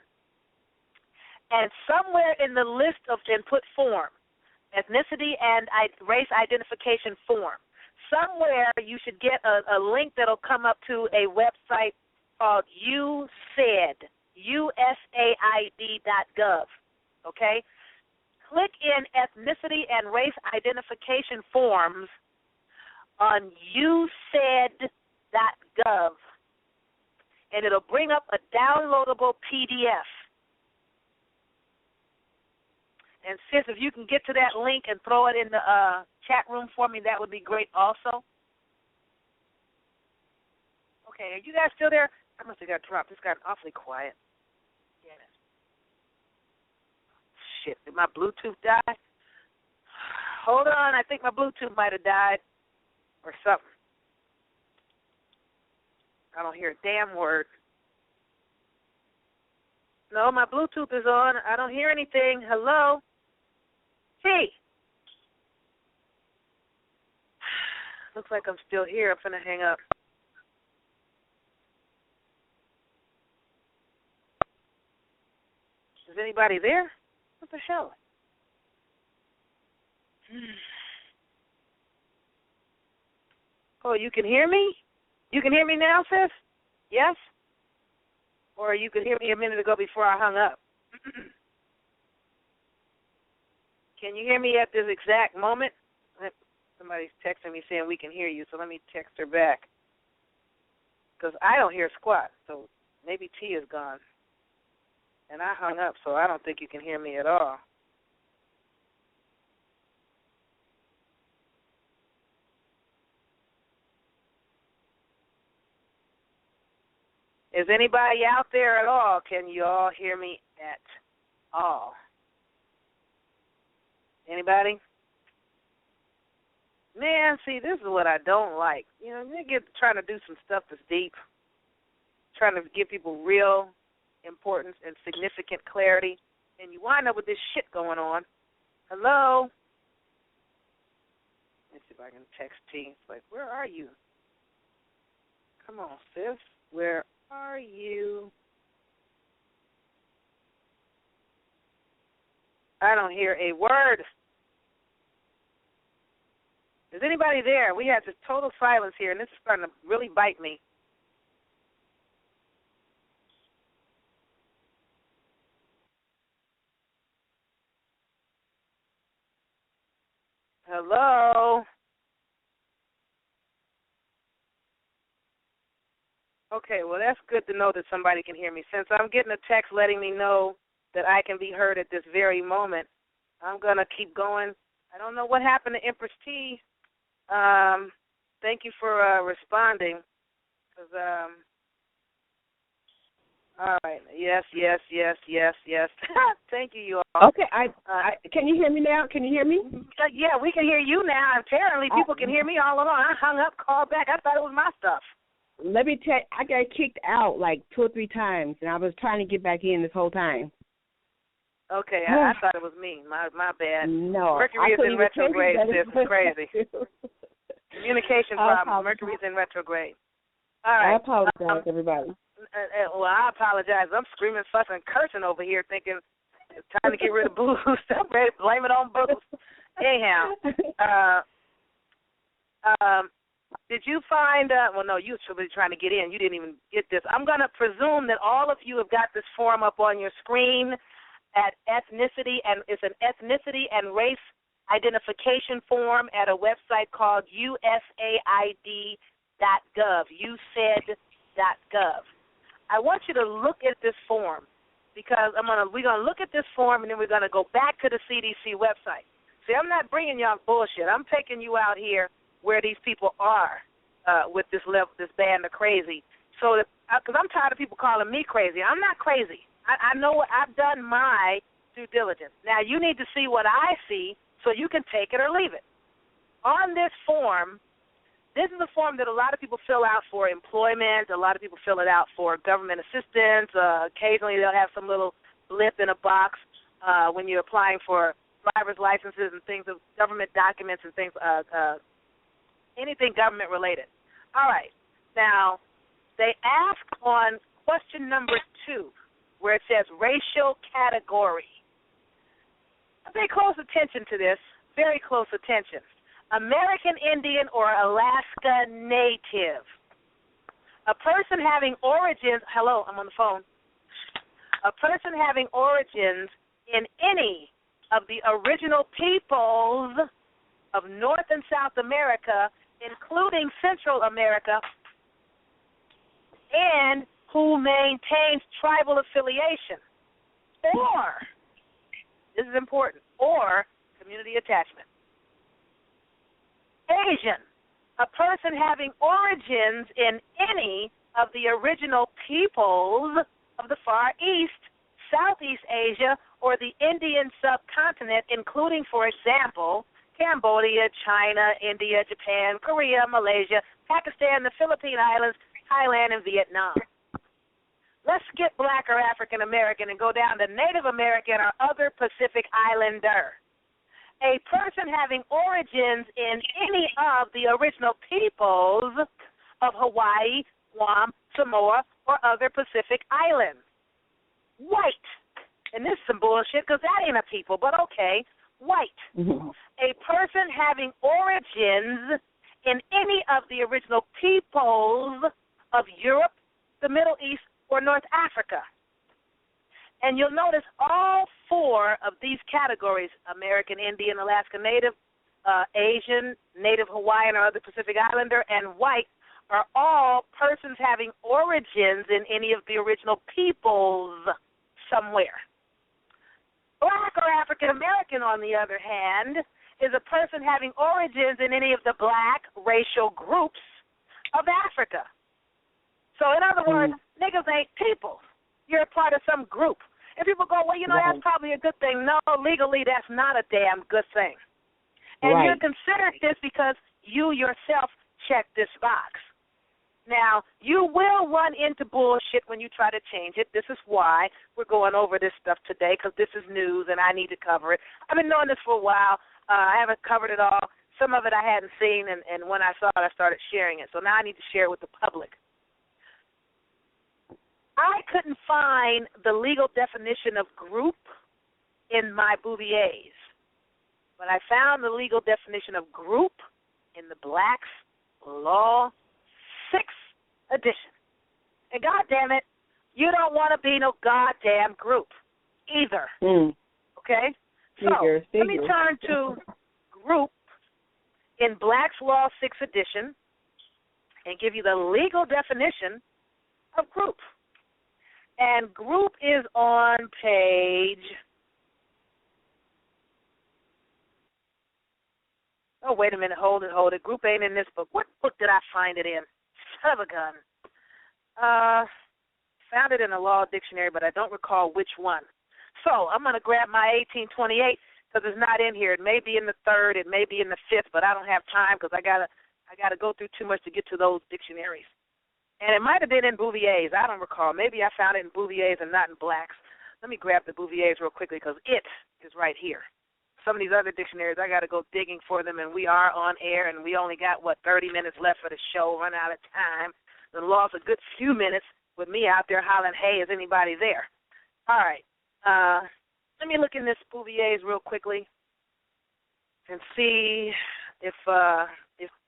Speaker 1: And somewhere in the list of input form, ethnicity and race identification form, somewhere you should get a link that will come up to a website called USAID, USAID.gov, okay? Click in ethnicity and race identification forms on USAID.gov, and it'll bring up a downloadable PDF. And sis, if you can get to that link and throw it in the chat room for me, that would be great also. Okay, are you guys still there? I must have got dropped. It's gotten awfully quiet. Damn it. Shit, did my Bluetooth die? Hold on, I think my Bluetooth might have died or something. I don't hear a damn word. No, my Bluetooth is on. I don't hear anything. Hello? Hey. Looks like I'm still here. I'm finna hang up. Is anybody there? What the hell? Oh, you can hear me? You can hear me now, sis? Yes? Or you could hear me a minute ago before I hung up. Can you hear me at this exact moment? Somebody's texting me saying we can hear you, so let me text her back. Because I don't hear squat, so maybe T is gone. And I hung up, so I don't think you can hear me at all. Is anybody out there at all? Can you all hear me at all? Anybody? Man, see, this is what I don't like. You get trying to do some stuff that's deep, trying to give people real importance and significant clarity, and you wind up with this shit going on. Hello? Let's see if I can text T. It's like, where are you? Come on, sis. Where are you? I don't hear a word. Is anybody there? We have this total silence here, and this is starting to really bite me. Hello? Okay, well, that's good to know that somebody can hear me. Since I'm getting a text letting me know that I can be heard at this very moment, I'm going to keep going. I don't know what happened to Empress T. Thank you for responding. All right. Yes. Thank you all.
Speaker 5: Okay. I can you hear me now? Can you hear me?
Speaker 1: Yeah, we can hear you now. Apparently, people can hear me all along. I hung up, called back. I thought it was my stuff.
Speaker 5: Let me tell you, I got kicked out like 2 or 3 times, and I was trying to get back in this whole time.
Speaker 1: Okay, I thought it was me. My bad.
Speaker 5: No.
Speaker 1: Mercury is in retrograde. This is crazy. Communication problem. Mercury's in retrograde. All right.
Speaker 5: I apologize, everybody.
Speaker 1: Well, I apologize. I'm screaming, fussing, cursing over here thinking it's time to get rid of booze. I'm ready to blame it on booze. Anyhow, did you find, well, no, you were really trying to get in. You didn't even get this. I'm going to presume that all of you have got this form up on your screen at ethnicity, and it's an ethnicity and race identification form at a website called USAID.gov, USAID.gov. I want you to look at this form because we're going to look at this form and then we're going to go back to the CDC website. See, I'm not bringing y'all bullshit. I'm taking you out here where these people are with this band of crazy. So, because I'm tired of people calling me crazy. I'm not crazy. I know I've done my due diligence. Now, you need to see what I see So you can take it or leave it. On this form, this is a form that a lot of people fill out for employment. A lot of people fill it out for government assistance. Occasionally they'll have some little blip in a box when you're applying for driver's licenses and things of government documents and things, anything government related. All right. Now, they ask on question number 2, where it says racial category. Pay close attention to this, very close attention. American Indian or Alaska Native. A person having origins, hello, I'm on the phone. A person having origins in any of the original peoples of North and South America, including Central America, and who maintains tribal affiliation, or, this is important, or community attachment. Asian, a person having origins in any of the original peoples of the Far East, Southeast Asia, or the Indian subcontinent, including, for example, Cambodia, China, India, Japan, Korea, Malaysia, Pakistan, the Philippine Islands, Thailand, and Vietnam. Let's skip Black or African American and go down to Native American or other Pacific Islander. A person having origins in any of the original peoples of Hawaii, Guam, Samoa, or other Pacific islands. White. And this is some bullshit because that ain't a people, but okay. White. A person having origins in any of the original peoples of Europe, the Middle East, or North Africa. And you'll notice all 4 of these categories, American Indian, Alaska Native, Asian, Native Hawaiian or other Pacific Islander, and white, are all persons having origins in any of the original peoples somewhere. Black or African American, on the other hand, is a person having origins in any of the black racial groups of Africa. So in other words, niggas ain't people. You're a part of some group. And people go, well, that's probably a good thing. No, legally, that's not a damn good thing. And you're considered this because you yourself checked this box. Now, you will run into bullshit when you try to change it. This is why we're going over this stuff today, because this is news and I need to cover it. I've been knowing this for a while. I haven't covered it all. Some of it I hadn't seen, and when I saw it, I started sharing it. So now I need to share it with the public. I couldn't find the legal definition of group in my Bouvier's, but I found the legal definition of group in the Black's Law 6th edition. And goddamn it, you don't want to be no goddamn group either. Okay? So let me turn to group in Black's Law 6th edition and give you the legal definition of group. And group is on page, oh, wait a minute, hold it. Group ain't in this book. What book did I find it in? Son of a gun. Found it in a law dictionary, but I don't recall which one. So I'm going to grab my 1828 because it's not in here. It may be in the 3rd, it may be in the 5th, but I don't have time because I gotta go through too much to get to those dictionaries. And it might have been in Bouvier's. I don't recall. Maybe I found it in Bouvier's and not in Black's. Let me grab the Bouvier's real quickly because it is right here. Some of these other dictionaries, I got to go digging for them, and we are on air, and we only got, 30 minutes left for the show, run out of time. Then lost a good few minutes with me out there hollering, hey, is anybody there? All right. Let me look in this Bouvier's real quickly and see if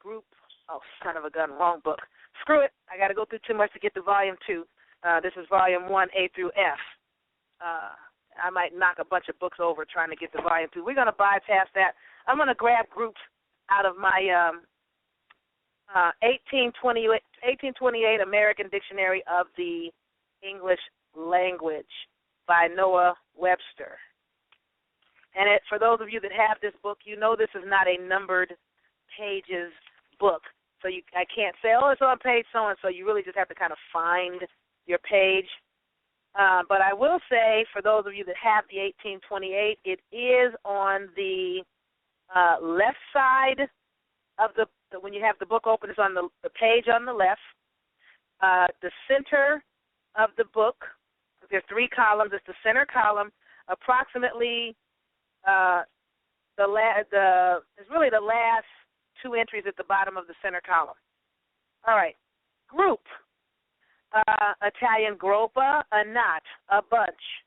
Speaker 1: group, oh, son of a gun, wrong book. Screw it. I got to go through too much to get to volume 2. This is volume 1, A through F. I might knock a bunch of books over trying to get to volume 2. We're going to bypass that. I'm going to grab groups out of my 1828 American Dictionary of the English Language by Noah Webster. And for those of you that have this book, you know this is not a numbered pages book. So I can't say, oh, it's on page so-and-so. You really just have to kind of find your page. But I will say, for those of you that have the 1828, it is on the left side of the when you have the book open, it's on the page on the left. The center of the book, there's 3 columns. It's the center column, approximately it's really the last 2 entries at the bottom of the center column. All right. Group. Italian gruppa, a knot, a bunch.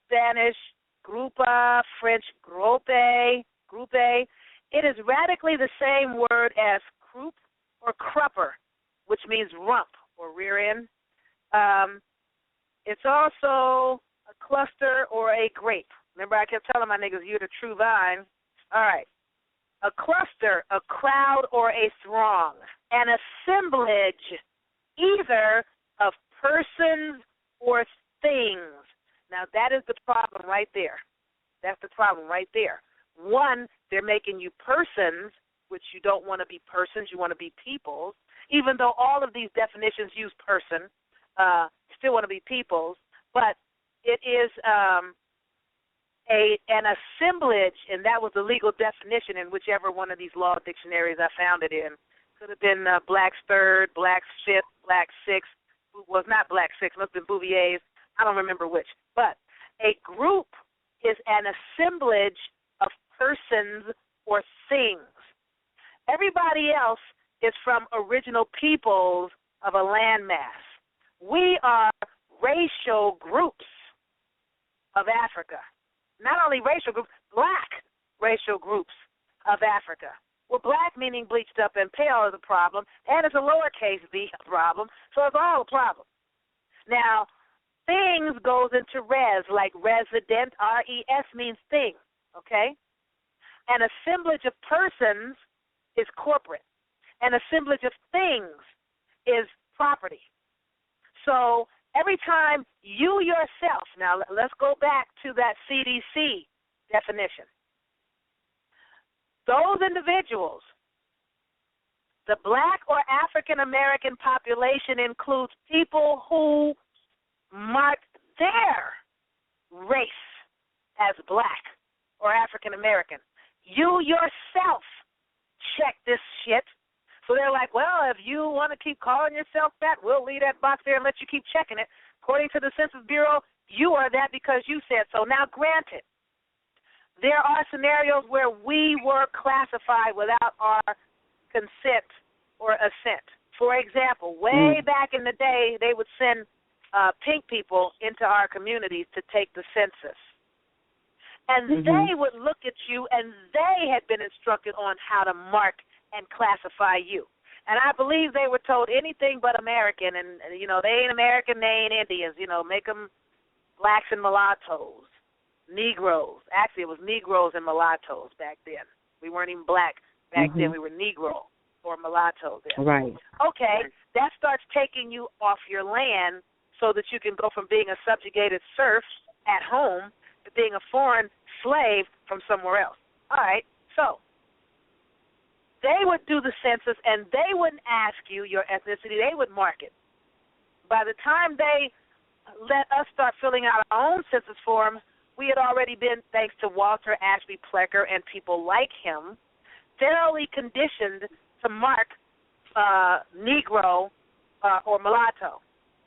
Speaker 1: Spanish gruppa, French gruppe. It is radically the same word as croup or crupper, which means rump or rear end. It's also a cluster or a grape. Remember, I kept telling my niggas, you're the true vine. All right. A cluster, a crowd, or a throng. An assemblage, either of persons or things. Now, that is the problem right there. That's the problem right there. One, they're making you persons, which you don't want to be persons. You want to be peoples. Even though all of these definitions use person, still want to be peoples. But it is an assemblage, and that was the legal definition in whichever one of these law dictionaries I found it in. Could have been Black's Third, Black's Fifth, Black's Sixth. Was not Black's Sixth. Must have been Bouvier's. I don't remember which. But a group is an assemblage of persons or things. Everybody else is from original peoples of a landmass. We are racial groups of Africa. Not only racial groups, black racial groups of Africa. Well, black meaning bleached up and pale is a problem, and it's a lowercase b a problem, so it's all a problem. Now, things goes into res, like resident, R-E-S means thing, okay? An assemblage of persons is corporate. An assemblage of things is property. So every time you yourself, now let's go back to that CDC definition. Those individuals, the black or African American population includes people who mark their race as black or African American. You yourself check this shit. So they're like, well, if you want to keep calling yourself that, we'll leave that box there and let you keep checking it. According to the Census Bureau, you are that because you said so. Now, granted, there are scenarios where we were classified without our consent or assent. For example, way back in the day, they would send pink people into our communities to take the census. And they would look at you, and they had been instructed on how to mark and classify you. And I believe they were told anything but American, and, you know, they ain't American, they ain't Indians, you know, make them blacks and mulattoes. Negroes. Actually, it was Negroes and mulattoes back then. We weren't even black back then. We were Negro or mulatto then.
Speaker 5: Right.
Speaker 1: Okay, that starts taking you off your land so that you can go from being a subjugated serf at home to being a foreign slave from somewhere else. All right, so they would do the census, and they wouldn't ask you your ethnicity. They would mark it. By the time they let us start filling out our own census forms, we had already been, thanks to Walter Ashby Plecker and people like him, thoroughly conditioned to mark Negro or mulatto.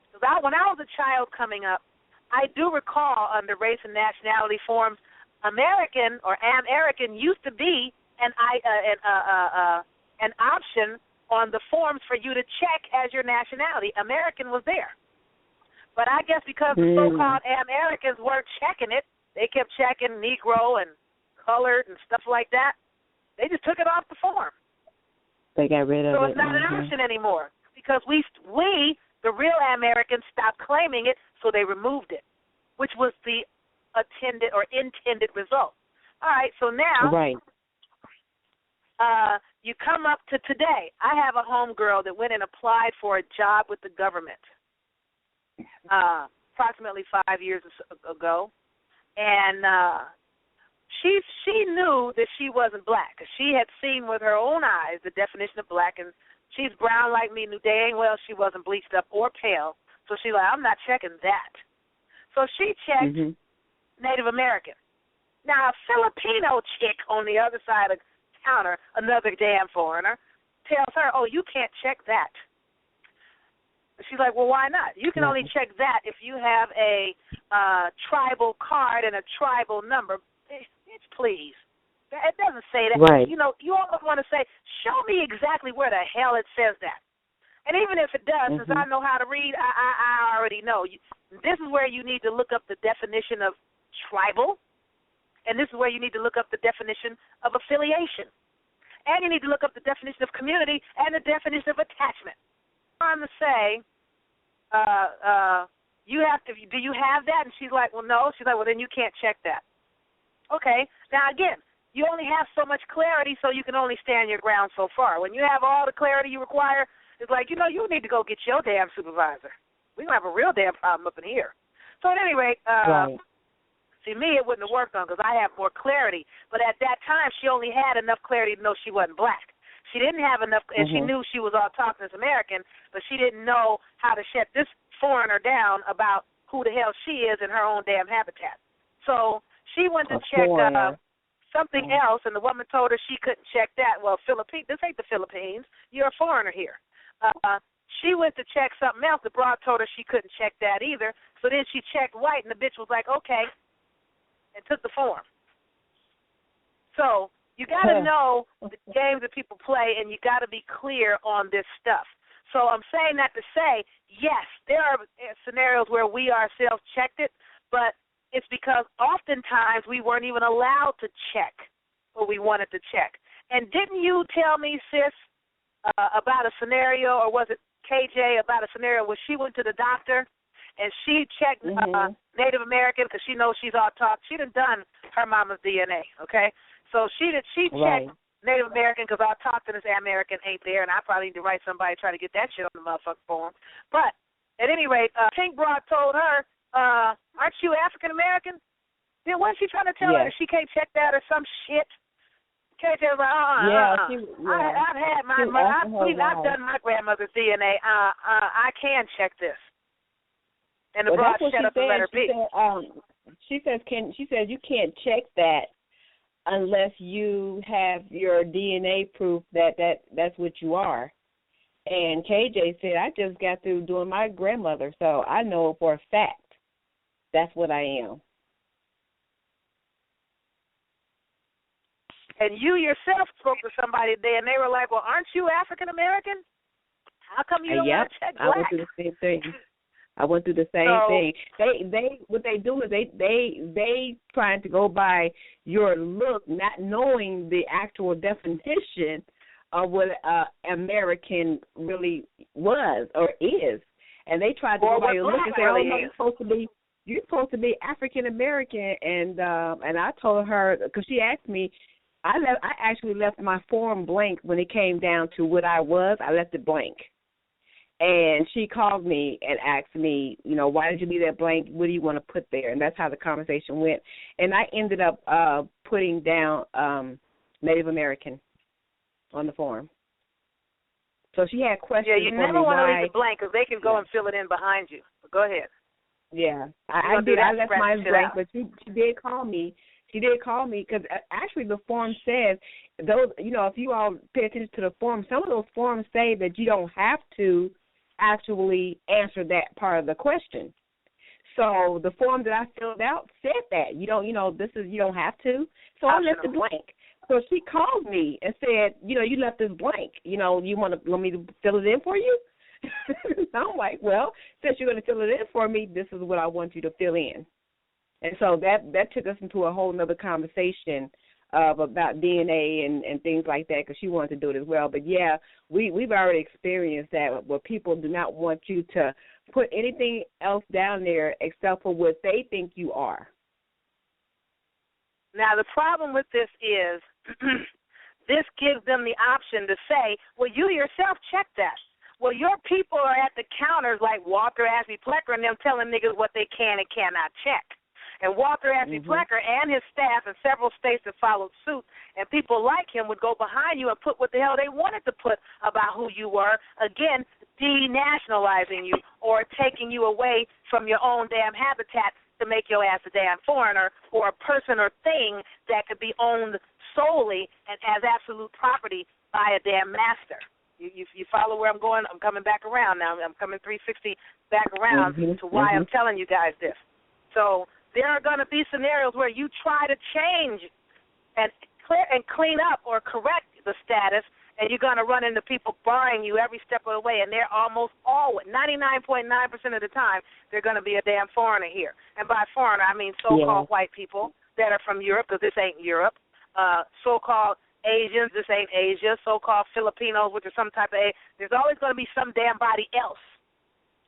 Speaker 1: So when I was a child coming up, I do recall under race and nationality forms, American or Am-American used to be an option on the forms for you to check as your nationality. American was there. But I guess because the so-called Am-Americans weren't checking it, they kept checking Negro and colored and stuff like that. They just took it off the form.
Speaker 5: They got rid of it.
Speaker 1: So it's not an option anymore because we, the real Americans, stopped claiming it, so they removed it, which was the intended result. All right, so now you come up to today. I have a homegirl that went and applied for a job with the government approximately 5 years ago. And she knew that she wasn't black because she had seen with her own eyes the definition of black, and she's brown like me, knew dang well she wasn't bleached up or pale. So she's like, I'm not checking that. So she checked Native American. Now, a Filipino chick on the other side of the counter, another damn foreigner, tells her, oh, you can't check that. She's like, well, why not? You can only check that if you have a tribal card and a tribal number. Bitch, please. It doesn't say that.
Speaker 5: Right.
Speaker 1: You know, you almost want to say, show me exactly where the hell it says that. And even if it does, since I know how to read, I already know. This is where you need to look up the definition of tribal, and this is where you need to look up the definition of affiliation. And you need to look up the definition of community and the definition of attachment. I'm to say, you have to. Do you have that? And she's like, well, no. She's like, well, then you can't check that. Okay. Now, again, you only have so much clarity, so you can only stand your ground so far. When you have all the clarity you require, it's like, you know, you need to go get your damn supervisor. We're going to have a real damn problem up in here. So at any rate, see, me, it wouldn't have worked on because I have more clarity. But at that time, she only had enough clarity to know she wasn't black. She didn't have enough, and she knew she was autochthonous American, but she didn't know how to shut this foreigner down about who the hell she is in her own damn habitat. So she went to check something else, and the woman told her she couldn't check that. Well, this ain't the Philippines. You're a foreigner here. She went to check something else. The broad told her she couldn't check that either. So then she checked white, and the bitch was like, okay, and took the form. So you got to know the games that people play, and you got to be clear on this stuff. So I'm saying that to say, yes, there are scenarios where we ourselves checked it, but it's because oftentimes we weren't even allowed to check what we wanted to check. And didn't you tell me, sis, about a scenario, or was it KJ, about a scenario where she went to the doctor and she checked Native American because she knows she's autochthonous. She done her mama's DNA, okay? So she checked Native American because autochthonous American ain't there, and I probably need to write somebody trying to get that shit on the motherfucking form. But at any rate, Pink Broad told her, aren't you African American? Then wasn't she trying to tell her that she can't check that or some shit? KJ was like, I've had my mother. I've done my grandmother's DNA. I can check this. And the broad shut up and let her be.
Speaker 5: She says you can't check that unless you have your DNA proof that's what you are. And KJ said, I just got through doing my grandmother, so I know for a fact that's what I am.
Speaker 1: And you yourself spoke to somebody there, and they were like, well, aren't you African American? How come you don't want to check black?
Speaker 5: I went through the same thing. They what they do is they trying to go by your look, not knowing the actual definition of what American really was or is. And they tried to go by your look and say, oh, no, you're supposed to be African American. And I told her, because she asked me, I actually left my form blank when it came down to what I was. I left it blank. And she called me and asked me, you know, why did you leave that blank? What do you want to put there? And that's how the conversation went. And I ended up putting down Native American on the form. So she had questions.
Speaker 1: Yeah, you never want to leave it blank because they can go and fill it in behind you. But go ahead.
Speaker 5: Yeah, I did. I left mine blank, but she did call me. She did call me because actually the form says, those, you know, if you all pay attention to the form, some of those forms say that you don't have to actually answer that part of the question. So the form that I filled out said that. You don't have to. So I left it blank. So she called me and said, you know, you left this blank. You know, you want me to fill it in for you? I'm like, well, since you're going to fill it in for me, this is what I want you to fill in. And so that took us into a whole other conversation about DNA and things like that, because she wanted to do it as well. But, yeah, we've already experienced that, where people do not want you to put anything else down there except for what they think you are.
Speaker 1: Now, the problem with this is this gives them the option to say, well, you yourself check that. Well, your people are at the counters like Walter Ashley Plecker and them telling niggas what they can and cannot check. And Walter Ashley Plecker and his staff in several states that followed suit, and people like him would go behind you and put what the hell they wanted to put about who you were, again, denationalizing you or taking you away from your own damn habitat to make your ass a damn foreigner or a person or thing that could be owned solely and as absolute property by a damn master. You follow where I'm going? I'm coming back around now. I'm coming 360 back around to why I'm telling you guys this. So there are going to be scenarios where you try to change and clean up or correct the status, and you're going to run into people barring you every step of the way, and they're almost always, 99.9% of the time, they're going to be a damn foreigner here. And by foreigner, I mean so-called white people that are from Europe, because this ain't Europe, so-called Asians, this ain't Asia, so-called Filipinos, which is some type of there's always going to be some damn body else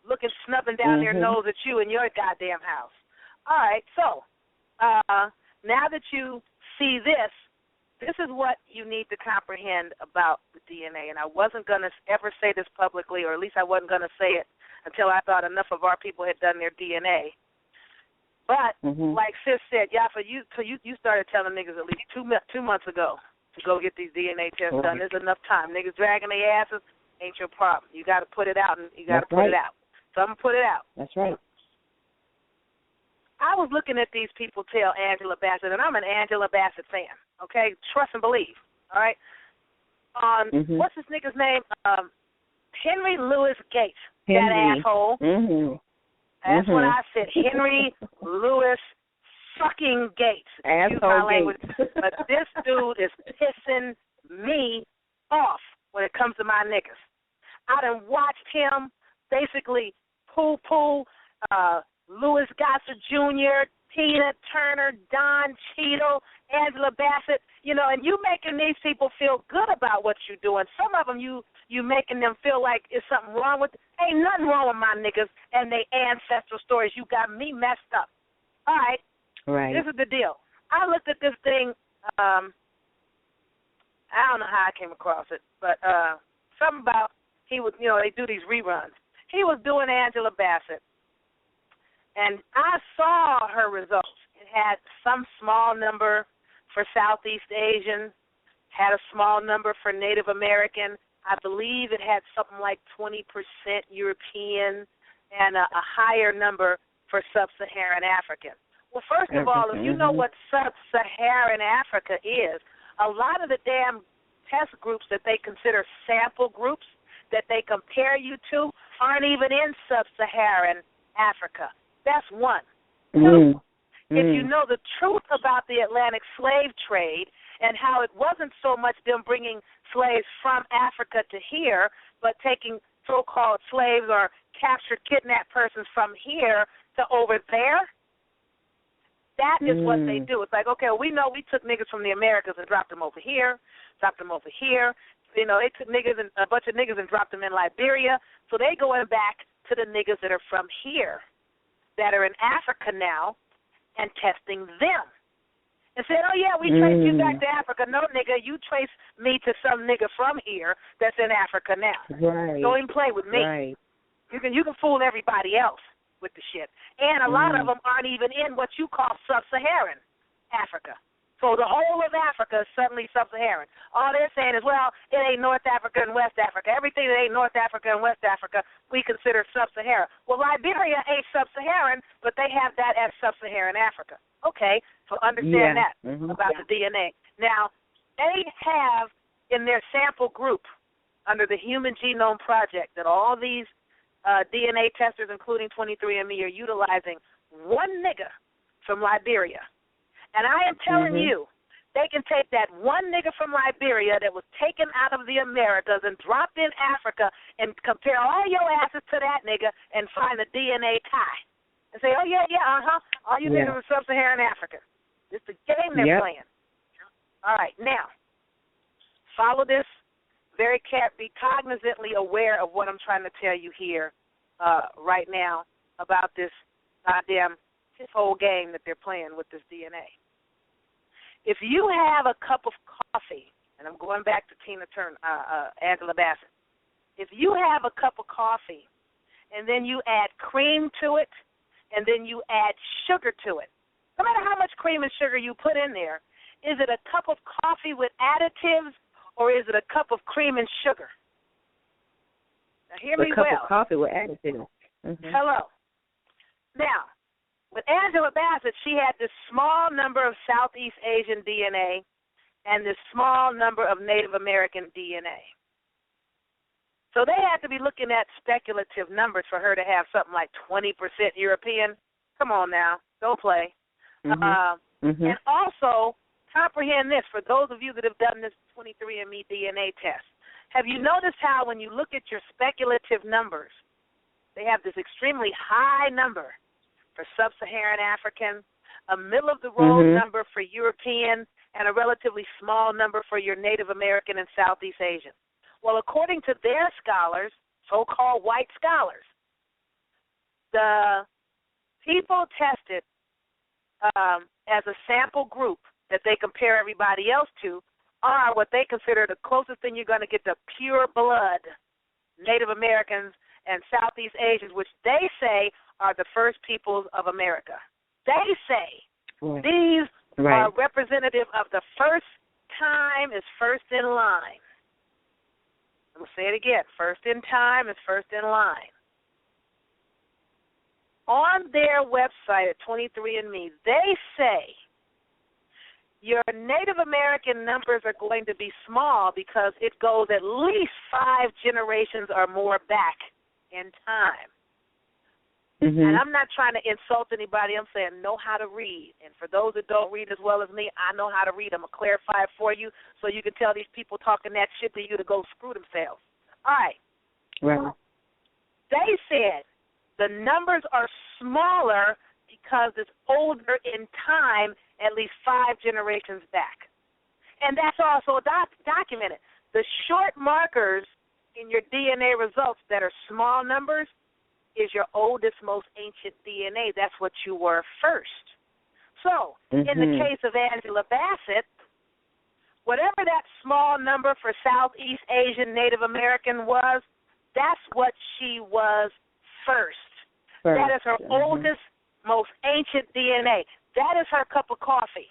Speaker 1: looking, snubbing down their nose at you in your goddamn house. All right, so now that you see this is what you need to comprehend about the DNA. And I wasn't going to ever say this publicly, or at least I wasn't going to say it until I thought enough of our people had done their DNA. But like Sis said, Yaffa, you started telling niggas at least 2 months ago to go get these DNA tests done. There's enough time. Niggas dragging their asses ain't your problem. You got to put it out, and you got to put it out. So I'm going to put it out.
Speaker 5: That's right.
Speaker 1: I was looking at these people tell Angela Bassett, and I'm an Angela Bassett fan, okay? Trust and believe, all right? What's this nigga's name? Henry Louis Gates, that asshole. That's what I said, Henry Louis fucking Gates. Excuse my language. But this dude is pissing me off when it comes to my niggas. I done watched him basically poo-poo Louis Gossett Jr., Tina Turner, Don Cheadle, Angela Bassett, and you making these people feel good about what you're doing. Some of them you making them feel like it's something wrong with. Ain't nothing wrong with my niggas and they ancestral stories. You got me messed up. All right.
Speaker 5: Right.
Speaker 1: This is the deal. I looked at this thing. I don't know how I came across it, but something about he was, they do these reruns. He was doing Angela Bassett. And I saw her results. It had some small number for Southeast Asian, had a small number for Native American. I believe it had something like 20% European and a higher number for Sub-Saharan African. Well, first of all, if you know what Sub-Saharan Africa is, a lot of the damn test groups that they consider sample groups that they compare you to aren't even in Sub-Saharan Africa. That's one. Two, if you know the truth about the Atlantic slave trade and how it wasn't so much them bringing slaves from Africa to here, but taking so-called slaves or captured, kidnapped persons from here to over there, that is what they do. It's like, okay, we know we took niggas from the Americas and dropped them over here, They took niggas and a bunch of niggas and dropped them in Liberia, so they going back to the niggas that are from here, that are in Africa now, and testing them. And said, oh, yeah, we traced you back to Africa. No, nigga, you trace me to some nigga from here that's in Africa now.
Speaker 5: Right.
Speaker 1: Don't even play with me.
Speaker 5: Right.
Speaker 1: You can fool everybody else with the shit. And a lot of them aren't even in what you call Sub-Saharan Africa. So the whole of Africa is suddenly Sub-Saharan. All they're saying is, well, it ain't North Africa and West Africa. Everything that ain't North Africa and West Africa, we consider Sub-Saharan. Well, Liberia ain't Sub-Saharan, but they have that as Sub-Saharan Africa. Okay, so understand that about the DNA. Now, they have in their sample group under the Human Genome Project that all these DNA testers, including 23andMe, are utilizing one nigga from Liberia. And I am telling you, they can take that one nigga from Liberia that was taken out of the Americas and dropped in Africa and compare all your asses to that nigga and find a DNA tie. And say, oh, all you niggas are Sub-Saharan Africa. It's the game they're playing. All right, now, follow this very carefully, be cognizantly aware of what I'm trying to tell you here right now about this goddamn whole game that they're playing with this DNA. If you have a cup of coffee, and I'm going back to Angela Bassett, if you have a cup of coffee and then you add cream to it and then you add sugar to it, no matter how much cream and sugar you put in there, is it a cup of coffee with additives or is it a cup of cream and sugar? Now hear me well.
Speaker 5: A cup of coffee with additives.
Speaker 1: Hello. Now, With Angela Bassett, she had this small number of Southeast Asian DNA and this small number of Native American DNA. So they had to be looking at speculative numbers for her to have something like 20% European. Come on now, don't play. And also, comprehend this, for those of you that have done this 23andMe DNA test. Have you noticed how when you look at your speculative numbers, they have this extremely high number for sub-Saharan African, a middle-of-the-road number for European, and a relatively small number for your Native American and Southeast Asian? Well, according to their scholars, so-called white scholars, the people tested as a sample group that they compare everybody else to are what they consider the closest thing you're going to get to pure blood Native Americans and Southeast Asians, which they say are the first peoples of America. They say these are representative of the first time is first in line. I'm going to say it again. First in time is first in line. On their website at 23andMe, they say your Native American numbers are going to be small because it goes at least 5 generations or more back in time. And I'm not trying to insult anybody. I'm saying know how to read. And for those that don't read as well as me, I know how to read. I'm going to clarify it for you so you can tell these people talking that shit to you to go screw themselves. All right.
Speaker 5: Right.
Speaker 1: They said the numbers are smaller because it's older in time, at least 5 generations back. And that's also documented. The short markers in your DNA results that are small numbers is your oldest, most ancient DNA. That's what you were first. So, in the case of Angela Bassett, whatever that small number for Southeast Asian Native American was, that's what she was first. That is her oldest, most ancient DNA. That is her cup of coffee.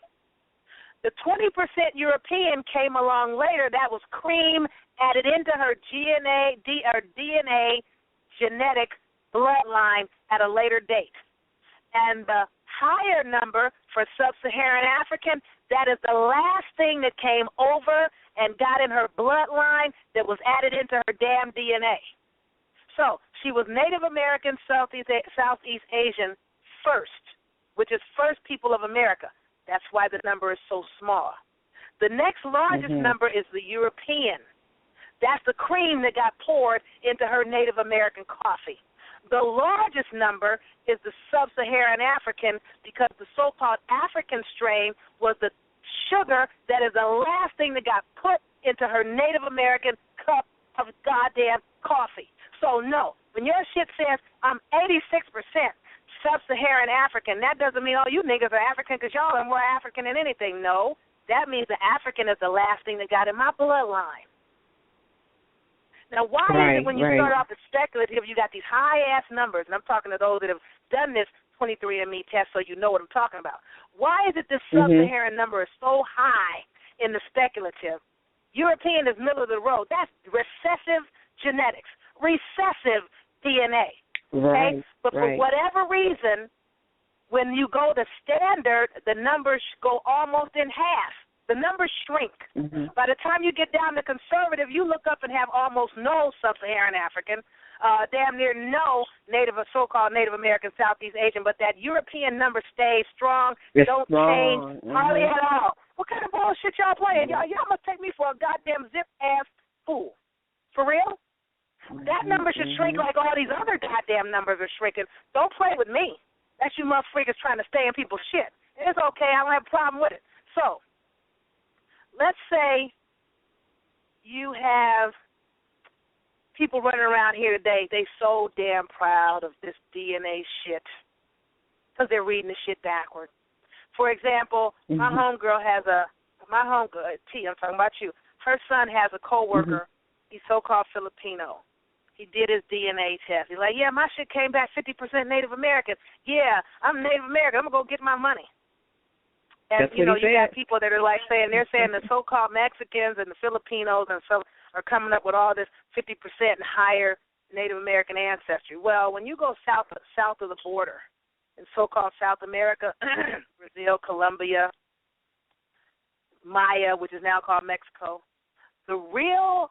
Speaker 1: The 20% European came along later. That was cream added into her DNA genetic bloodline at a later date. And the higher number for sub-Saharan African, that is the last thing that came over and got in her bloodline that was added into her damn DNA. So she was Native American, Southeast Asian first, which is first people of America. That's why the number is so small. The next largest number is the European. That's the cream that got poured into her Native American coffee. The largest number is the sub-Saharan African because the so-called African strain was the sugar that is the last thing that got put into her Native American cup of goddamn coffee. So, no, when your shit says I'm 86% sub-Saharan African, that doesn't mean, oh, you niggas are African because y'all are more African than anything. No, that means the African is the last thing that got in my bloodline. Now, why is it when you start off with speculative, you got these high-ass numbers, and I'm talking to those that have done this 23andMe test so you know what I'm talking about. Why is it this sub-Saharan number is so high in the speculative? European is middle of the road. That's recessive genetics, recessive DNA. Okay? But for whatever reason, when you go to standard, the numbers go almost in half. The numbers shrink. By the time you get down to conservative, you look up and have almost no sub-Saharan African, damn near no so-called Native American, Southeast Asian, but that European number stays strong, don't change hardly at all. What kind of bullshit y'all playing? Y'all must take me for a goddamn zip-ass fool. For real? That number should shrink like all these other goddamn numbers are shrinking. Don't play with me. That's you motherfuckers trying to stay in people's shit. It's okay. I don't have a problem with it. So, let's say you have people running around here today, they so damn proud of this DNA shit because they're reading the shit backward. For example, my homegirl has T, I'm talking about you. Her son has a coworker. He's so-called Filipino. He did his DNA test. He's like, yeah, my shit came back 50% Native American. Yeah, I'm Native American. I'm going to go get my money. And, you got people that are like they're saying the so-called Mexicans and the Filipinos and so are coming up with all this 50% and higher Native American ancestry. Well, when you go south of the border, in so-called South America, Brazil, Colombia, Maya, which is now called Mexico. The real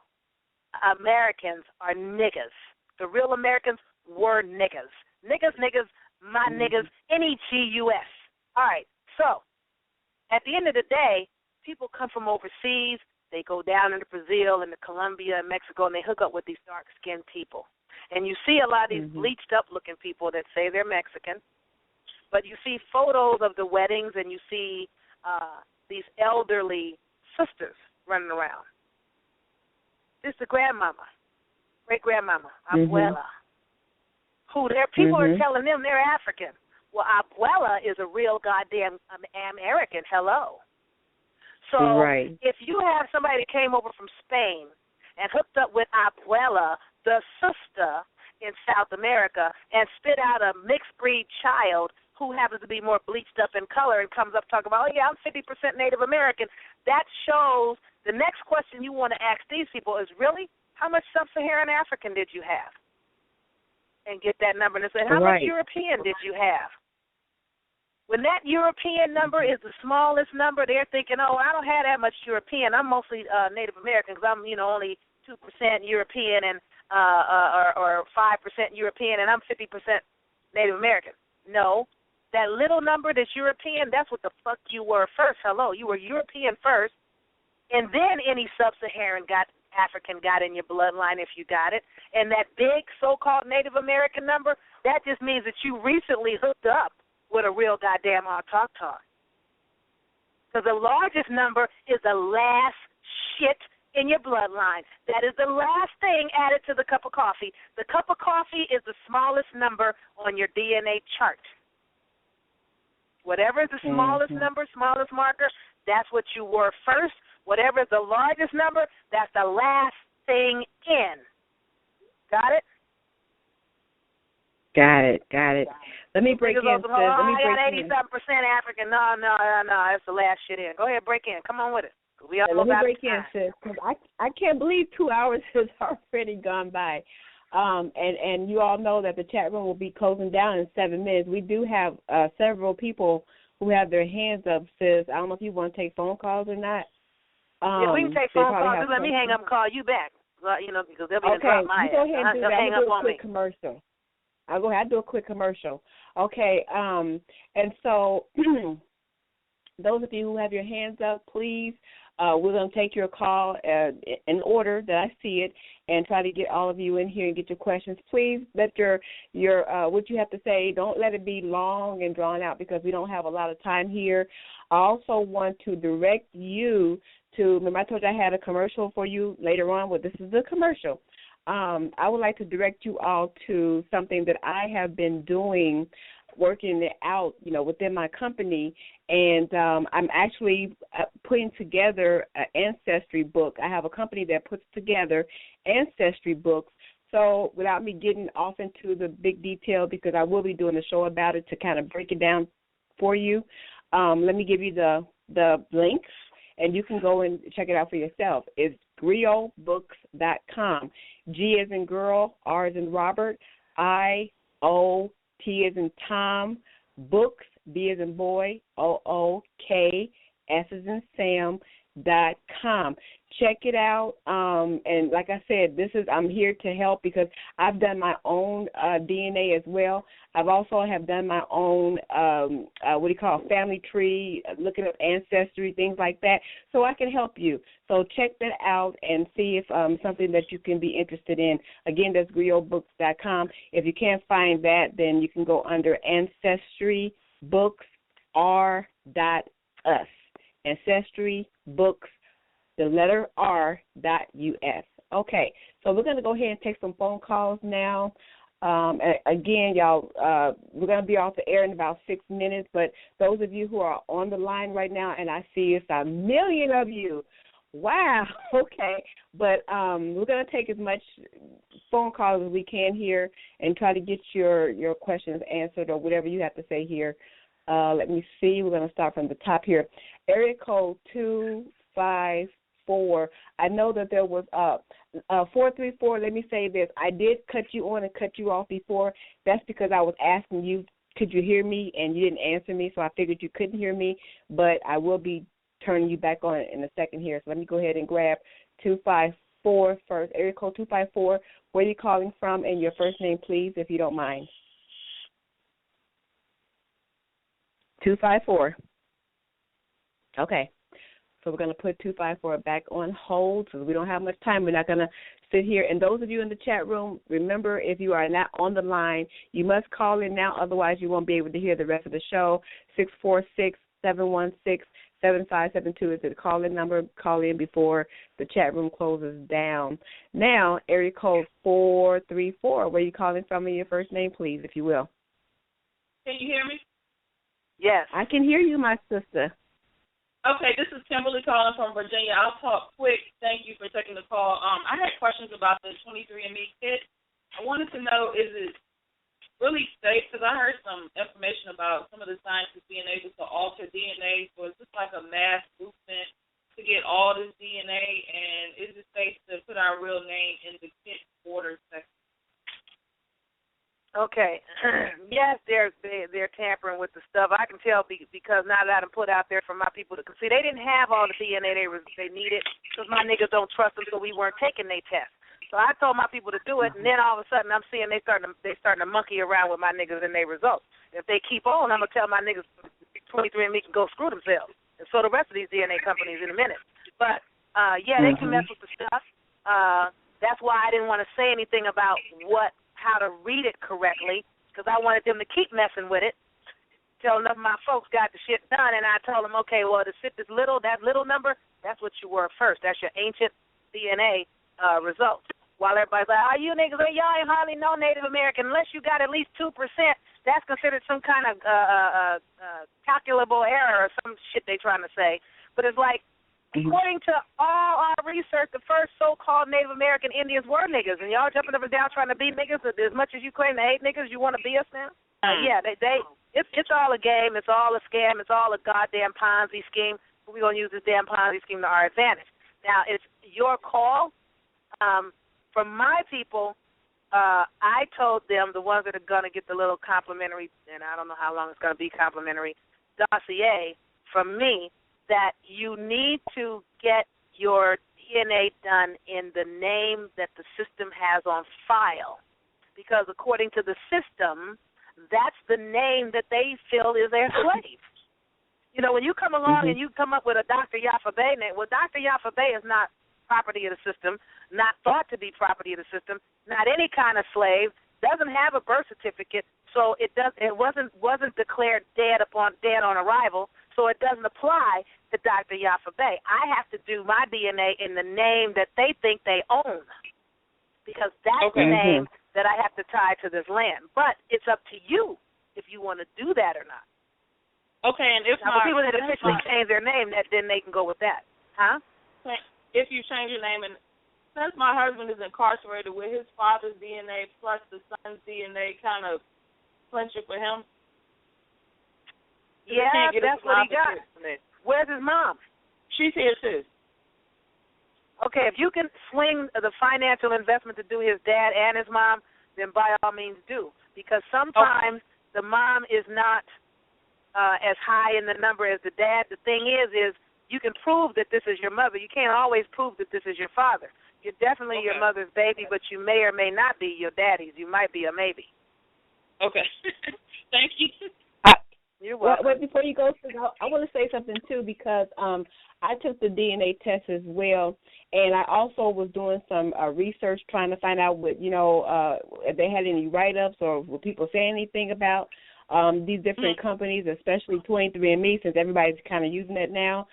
Speaker 1: Americans are niggas. The real Americans were niggas. Niggas, my niggas, N-E-G-U-S. All right, so at the end of the day, people come from overseas. They go down into Brazil and Colombia and Mexico, and they hook up with these dark-skinned people. And you see a lot of these bleached-up-looking people that say they're Mexican, but you see photos of the weddings, and you see these elderly sisters running around. This is the grandmama, great-grandmama, abuela, who people are telling them they're African. Well, abuela is a real goddamn American. Hello. So if you have somebody that came over from Spain and hooked up with abuela, the sister in South America, and spit out a mixed-breed child who happens to be more bleached up in color and comes up talking about, oh, yeah, I'm 50% Native American, that shows the next question you want to ask these people is, really, how much sub-Saharan African did you have? And get that number and say, how much European did you have? When that European number is the smallest number, they're thinking, oh, I don't have that much European. I'm mostly Native American because I'm, only 2% European and or 5% European, and I'm 50% Native American. No, that little number that's European, that's what the fuck you were first. Hello, you were European first, and then any sub-Saharan African got in your bloodline if you got it. And that big so-called Native American number, that just means that you recently hooked up with a real goddamn autochton. Because the largest number is the last shit in your bloodline. That is the last thing added to the cup of coffee. The cup of coffee is the smallest number on your DNA chart. Whatever is the smallest number, smallest marker, that's what you were first. Whatever is the largest number, that's the last thing in. Got it?
Speaker 5: Got it. Let me break in, sis.
Speaker 1: I got 87% African. No, that's the last shit in. Go ahead, break in. Come on with it.
Speaker 5: Let me break in, sis, because I can't believe 2 hours has already gone by. And you all know that the chat room will be closing down in 7 minutes. We do have several people who have their hands up, sis. I don't know if you want to take phone calls or not.
Speaker 1: Yeah, we can take phone calls. Just let me hang up and call you back. Well, because they'll be in front of my ass.
Speaker 5: Okay, you go ahead and do that.
Speaker 1: Hang up on me.
Speaker 5: Commercial. I'll go ahead and do a quick commercial. Okay, and so those of you who have your hands up, please, we're going to take your call in order that I see it and try to get all of you in here and get your questions. Please let your what you have to say, don't let it be long and drawn out because we don't have a lot of time here. I also want to direct you to, remember I told you I had a commercial for you later on. Well, this is the commercial. I would like to direct you all to something that I have been doing, working it out, within my company, and I'm actually putting together an ancestry book. I have a company that puts together ancestry books. So without me getting off into the big detail, because I will be doing a show about it to kind of break it down for you, let me give you the links, and you can go and check it out for yourself. It's griotbooks.com. G as in girl, R as in Robert, I-O, T as in Tom, books, B as in boy, O-O-K, S as in Sam, .com. Check it out. And like I said, I'm here to help because I've done my own DNA as well. I've also have done my own family tree, looking up ancestry, things like that. So I can help you. So check that out and see if something that you can be interested in. Again, that's griotbooks.com. If you can't find that, then you can go under ancestryBooks.R.us. Ancestry Books, the letter R.us. Okay, so we're going to go ahead and take some phone calls now. Again, y'all, we're going to be off the air in about 6 minutes, but those of you who are on the line right now, and I see it's 1 million of you. Wow, okay. But we're going to take as much phone calls as we can here and try to get your questions answered or whatever you have to say here. Let me see. We're going to start from the top here. Area code 254. I know that there was 434. Let me say this. I did cut you on and cut you off before. That's because I was asking you could you hear me, and you didn't answer me, so I figured you couldn't hear me, but I will be turning you back on in a second here. So let me go ahead and grab 254 first. Area code 254, where are you calling from, and your first name, please, if you don't mind. 254. Okay. So we're going to put 254 back on hold because we don't have much time. We're not going to sit here. And those of you in the chat room, remember, if you are not on the line, you must call in now. Otherwise, you won't be able to hear the rest of the show. 646-716-7572 is the call-in number. Call in before the chat room closes down. Now, area code 434, where are you calling from, and your first name, please, if you will.
Speaker 6: Can you hear me?
Speaker 1: Yes.
Speaker 5: I can hear you, my sister.
Speaker 6: Okay, this is Kimberly calling from Virginia. I'll talk quick. Thank you for taking the call. I had questions about the 23andMe kit. I wanted to know, is it really safe? Because I heard some information about some of the scientists being able to alter DNA. So is this like a mass movement to get all this DNA? And is it safe to put our real name in the kit order section?
Speaker 1: Okay. Yes, they're tampering with the stuff. I can tell because now that I'm put out there for my people to see, they didn't have all the DNA they needed because my niggas don't trust them, so we weren't taking their tests. So I told my people to do it, and then all of a sudden I'm seeing they starting to monkey around with my niggas and their results. If they keep on, I'm gonna tell my niggas 23andMe can go screw themselves, and so the rest of these DNA companies in a minute. But yeah, they can mess with the stuff. That's why I didn't want to say anything about how to read it correctly, because I wanted them to keep messing with it till enough of my folks got the shit done, and I told them, okay, well, to fit that little number, that's what you were first. That's your ancient DNA results. While everybody's like, oh, you niggas, y'all ain't hardly no Native American. Unless you got at least 2%, that's considered some kind of calculable error or some shit they trying to say. But it's like, according to all our research, the first so-called Native American Indians were niggas, and y'all jumping up and down trying to be niggas. As much as you claim to hate niggas, you want to be us now? Yeah, it's all a game. It's all a scam. It's all a goddamn Ponzi scheme. We're going to use this damn Ponzi scheme to our advantage. Now, it's your call. From my people, I told them, the ones that are going to get the little complimentary, and I don't know how long it's going to be complimentary, dossier from me, that you need to get your DNA done in the name that the system has on file. Because according to the system, that's the name that they feel is their slave. You know, when you come along and you come up with a Dr. Yaffa Bey name, well, Dr. Yaffa Bey is not property of the system, not thought to be property of the system, not any kind of slave, doesn't have a birth certificate, so it wasn't declared dead on arrival, so it doesn't apply to Dr. Yaffa Bey. I have to do my DNA in the name that they think they own, because that's the name that I have to tie to this land. But it's up to you if you want to do that or not.
Speaker 6: Okay, and if
Speaker 1: now, people that officially change their name, then they can go with that. Huh?
Speaker 6: If you change your name, and since my husband is incarcerated, with his father's DNA plus the son's DNA kind of clinch it for him?
Speaker 1: Yeah, that's what he got. Where's his mom?
Speaker 6: She's here too.
Speaker 1: Okay, if you can swing the financial investment to do his dad and his mom, then by all means do. Because sometimes the mom is not as high in the number as the dad. The thing is you can prove that this is your mother. You can't always prove that this is your father. You're definitely your mother's baby, but you may or may not be your daddy's. You might be a maybe.
Speaker 6: Okay. Thank you.
Speaker 1: You're welcome.
Speaker 5: Well, before you go, I want to say something, too, because I took the DNA test as well, and I also was doing some research trying to find out if they had any write-ups or were people saying anything about these different companies, especially 23andMe, since everybody's kind of using it now.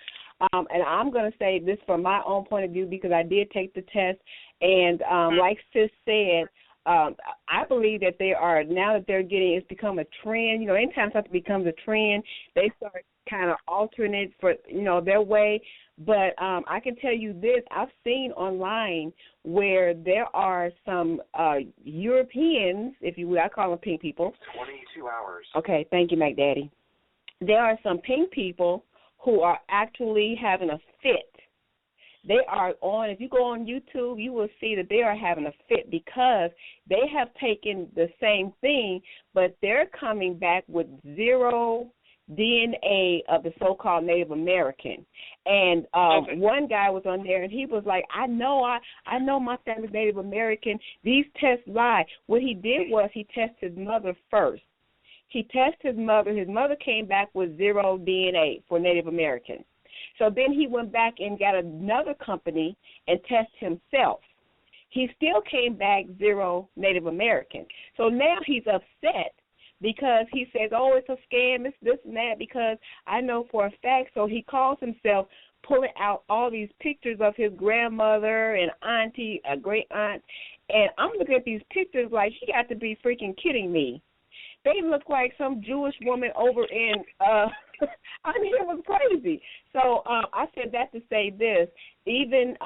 Speaker 5: And I'm going to say this from my own point of view because I did take the test, and like Sis said, I believe that now that they're getting, it's become a trend. You know, anytime something becomes a trend, they start kind of altering it for, their way. But I can tell you this, I've seen online where there are some Europeans, if you will, I call them pink people.
Speaker 7: 22 hours.
Speaker 5: Okay, thank you, McDaddy. There are some pink people who are actually having a fit They are on, if you go on YouTube, you will see that they are having a fit because they have taken the same thing, but they're coming back with zero DNA of the so-called Native American. And one guy was on there, and he was like, I know my family's Native American. These tests lie. What he did was he tested his mother first. He tested his mother. His mother came back with zero DNA for Native American. So then he went back and got another company and tested himself. He still came back zero Native American. So now he's upset because he says, oh, it's a scam, it's this and that, because I know for a fact. So he calls himself pulling out all these pictures of his grandmother and auntie, a great aunt. And I'm looking at these pictures like, she got to be freaking kidding me. They look like some Jewish woman over in, I mean, it was crazy. So I said that to say this. Even,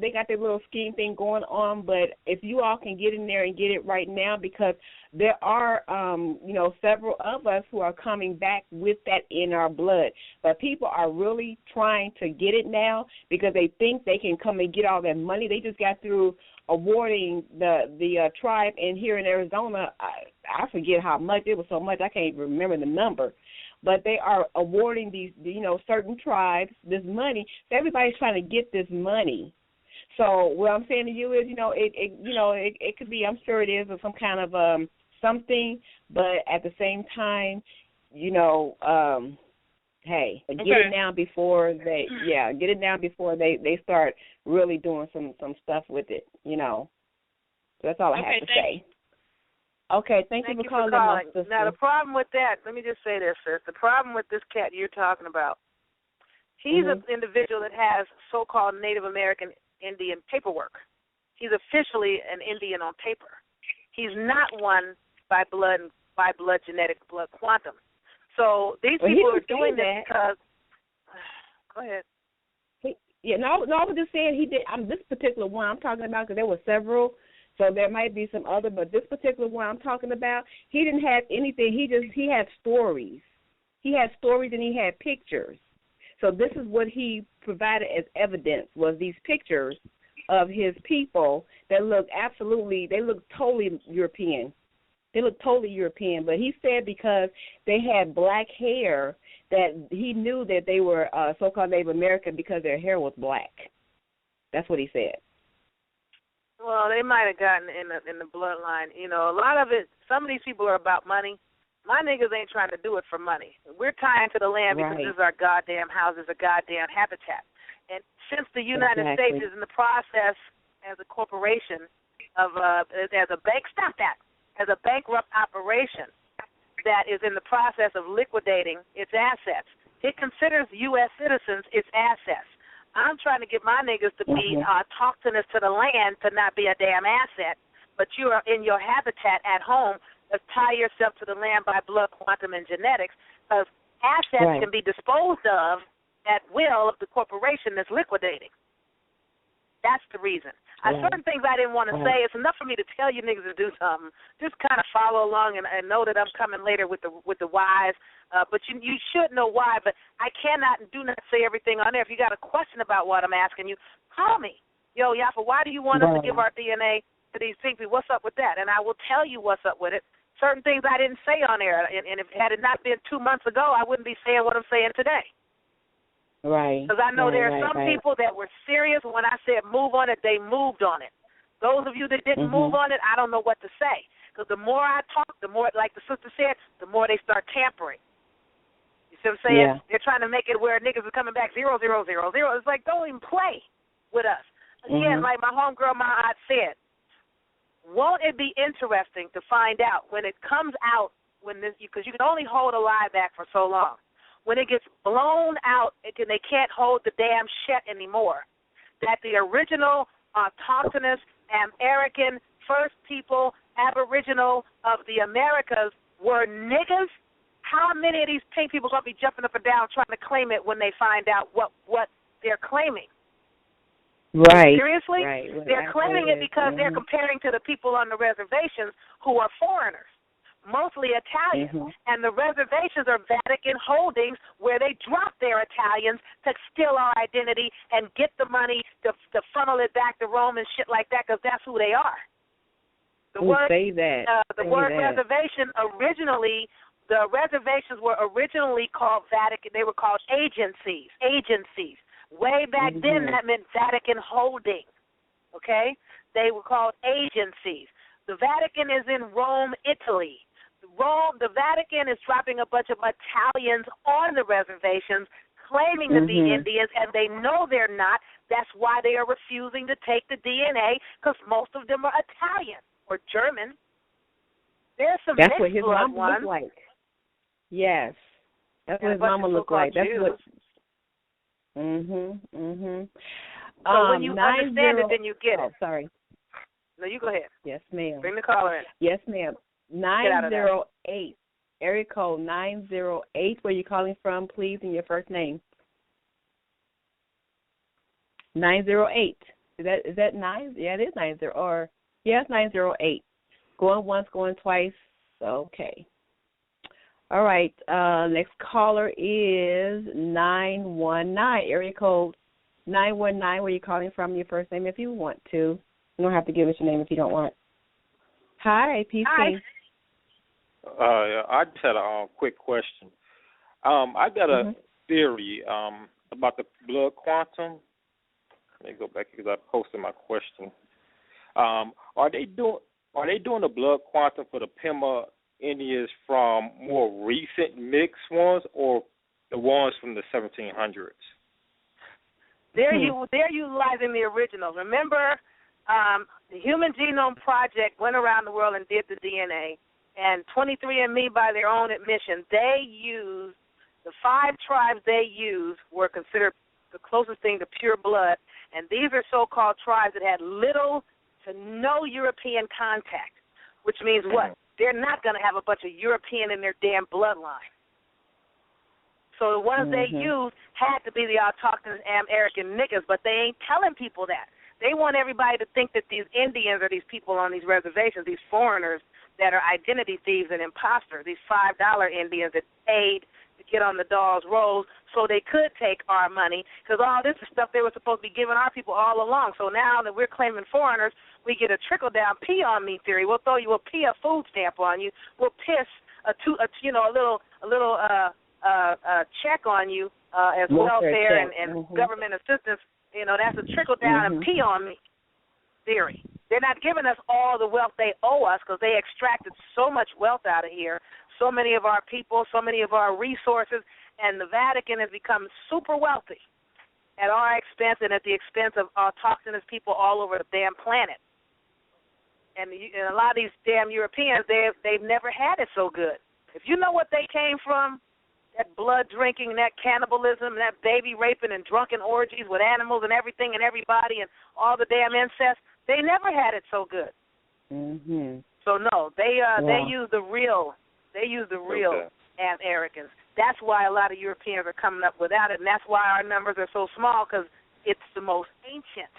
Speaker 5: they got their little scheme thing going on, but if you all can get in there and get it right now, because there are, several of us who are coming back with that in our blood. But people are really trying to get it now because they think they can come and get all that money. They just got through awarding the tribe in here in Arizona. I forget how much. It was so much I can't remember the number. But they are awarding these, certain tribes this money. So everybody's trying to get this money. So what I'm saying to you is, it could be, I'm sure it is, some kind of something. But at the same time, hey, get it down before they start really doing some stuff with it. So that's all I have to say. Okay, thank you for calling. My sister.
Speaker 1: Now, the problem with that, let me just say this, sis. The problem with this cat you're talking about, he's an individual that has so-called Native American Indian paperwork. He's officially an Indian on paper. He's not one by blood genetic, blood quantum. So these people are doing this because, go ahead.
Speaker 5: I was just saying he did. This particular one I'm talking about, because there were several. So there might be some other, but this particular one I'm talking about, he didn't have anything. He had stories. He had stories and he had pictures. So this is what he provided as evidence, was these pictures of his people that look totally European. They look totally European. But he said because they had black hair that he knew that they were so-called Native American because their hair was black. That's what he said.
Speaker 1: Well, they might have gotten in the bloodline. A lot of it, some of these people are about money. My niggas ain't trying to do it for money. We're tying to the land because this is our goddamn house, this is a goddamn habitat. And since the United States is in the process as a corporation of, as a bankrupt operation that is in the process of liquidating its assets, it considers U.S. citizens its assets. I'm trying to get my niggas to be autochthonous to the land, to not be a damn asset, but you are in your habitat at home. Let's tie yourself to the land by blood, quantum, and genetics, because assets can be disposed of at will of the corporation that's liquidating. That's the reason. Certain things I didn't want to say. It's enough for me to tell you niggas to do something. Just kind of follow along and know that I'm coming later with the whys. But you should know why. But I cannot and do not say everything on there. If you got a question about what I'm asking you, call me. Yo, Yaffa, why do you want us to give our DNA to these people? What's up with that? And I will tell you what's up with it. Certain things I didn't say on there. And if had it not been 2 months ago, I wouldn't be saying what I'm saying today.
Speaker 5: Right.
Speaker 1: Because I know there are some people that were serious. When I said move on it, they moved on it. Those of you that didn't move on it, I don't know what to say. Because the more I talk, the more, like the sister said, the more they start tampering. You see what I'm saying? Yeah. They're trying to make it where niggas are coming back 0, 0, 0, 0. It's like, don't even play with us. Again, like my homegirl, my aunt said, won't it be interesting to find out when it comes out, because you can only hold a lie back for so long. When it gets blown out, they can't hold the damn shit anymore. That the original autochthonous, American, first people, aboriginal of the Americas were niggas. How many of these pink people going to be jumping up and down trying to claim it when they find out what they're claiming?
Speaker 5: Right.
Speaker 1: Seriously?
Speaker 5: Right.
Speaker 1: They're claiming it because they're comparing to the people on the reservations who are foreigners. mostly Italian. And the reservations are Vatican holdings where they drop their Italians to steal our identity and get the money to funnel it back to Rome and shit like that, because that's who they are. The word reservation originally, the reservations were originally called Vatican. They were called agencies. Way back then, that meant Vatican holding. Okay? They were called agencies. The Vatican is in Rome, Italy. The Vatican is dropping a bunch of Italians on the reservations, claiming to be Indians, and they know they're not. That's why they are refusing to take the DNA, because most of them are Italian or German. There's some
Speaker 5: That's what his
Speaker 1: mama
Speaker 5: looked like. Yes. That's what his mama looked like. That's what.
Speaker 1: So when you understand it, then you get it.
Speaker 5: Oh, sorry.
Speaker 1: No, you go ahead.
Speaker 5: Yes, ma'am.
Speaker 1: Bring the caller in.
Speaker 5: Yes, ma'am. 908. Area code 908. Where you calling from, please, and your first name. 908. Is that 9? Yeah, it is 90. Or yes, 908. Going once, going twice. Okay. All right. Next caller is 919. Area code 919. Where you calling from, your first name, if you want to. You don't have to give us your name if you don't want. Hi, PC.
Speaker 1: Hi.
Speaker 7: I just had a quick question. I got a theory about the blood quantum. Let me go back because I posted my question. Are they doing the blood quantum for the Pima Indians from more recent mixed ones or the ones from the 1700s?
Speaker 1: They're utilizing the originals. Remember, the Human Genome Project went around the world and did the DNA, and 23andMe, by their own admission, they used the 5 tribes they used were considered the closest thing to pure blood, and these are so-called tribes that had little to no European contact, which means what? They're not going to have a bunch of European in their damn bloodline. So the ones they used had to be the autochthonous American niggas, but they ain't telling people that. They want everybody to think that these Indians are these people on these reservations, these foreigners that are identity thieves and imposters, these $5 Indians that paid to get on the doll's rolls so they could take our money, because all this is stuff they were supposed to be giving our people all along. So now that we're claiming foreigners, we get a trickle-down pee-on-me theory. We'll throw you a food stamp on you. We'll piss a little check on you as welfare and government assistance. You know, that's a trickle-down and pee-on-me theory. They're not giving us all the wealth they owe us because they extracted so much wealth out of here, so many of our people, so many of our resources, and the Vatican has become super wealthy at our expense and at the expense of autochthonous people all over the damn planet. And a lot of these damn Europeans, they've never had it so good. If you know what they came from, that blood drinking, that cannibalism, that baby raping and drunken orgies with animals and everything and everybody and all the damn incest, they never had it so good. So no, they use the real. They use the real Americans. That's why a lot of Europeans are coming up without it, and that's why our numbers are so small, because it's the most ancient.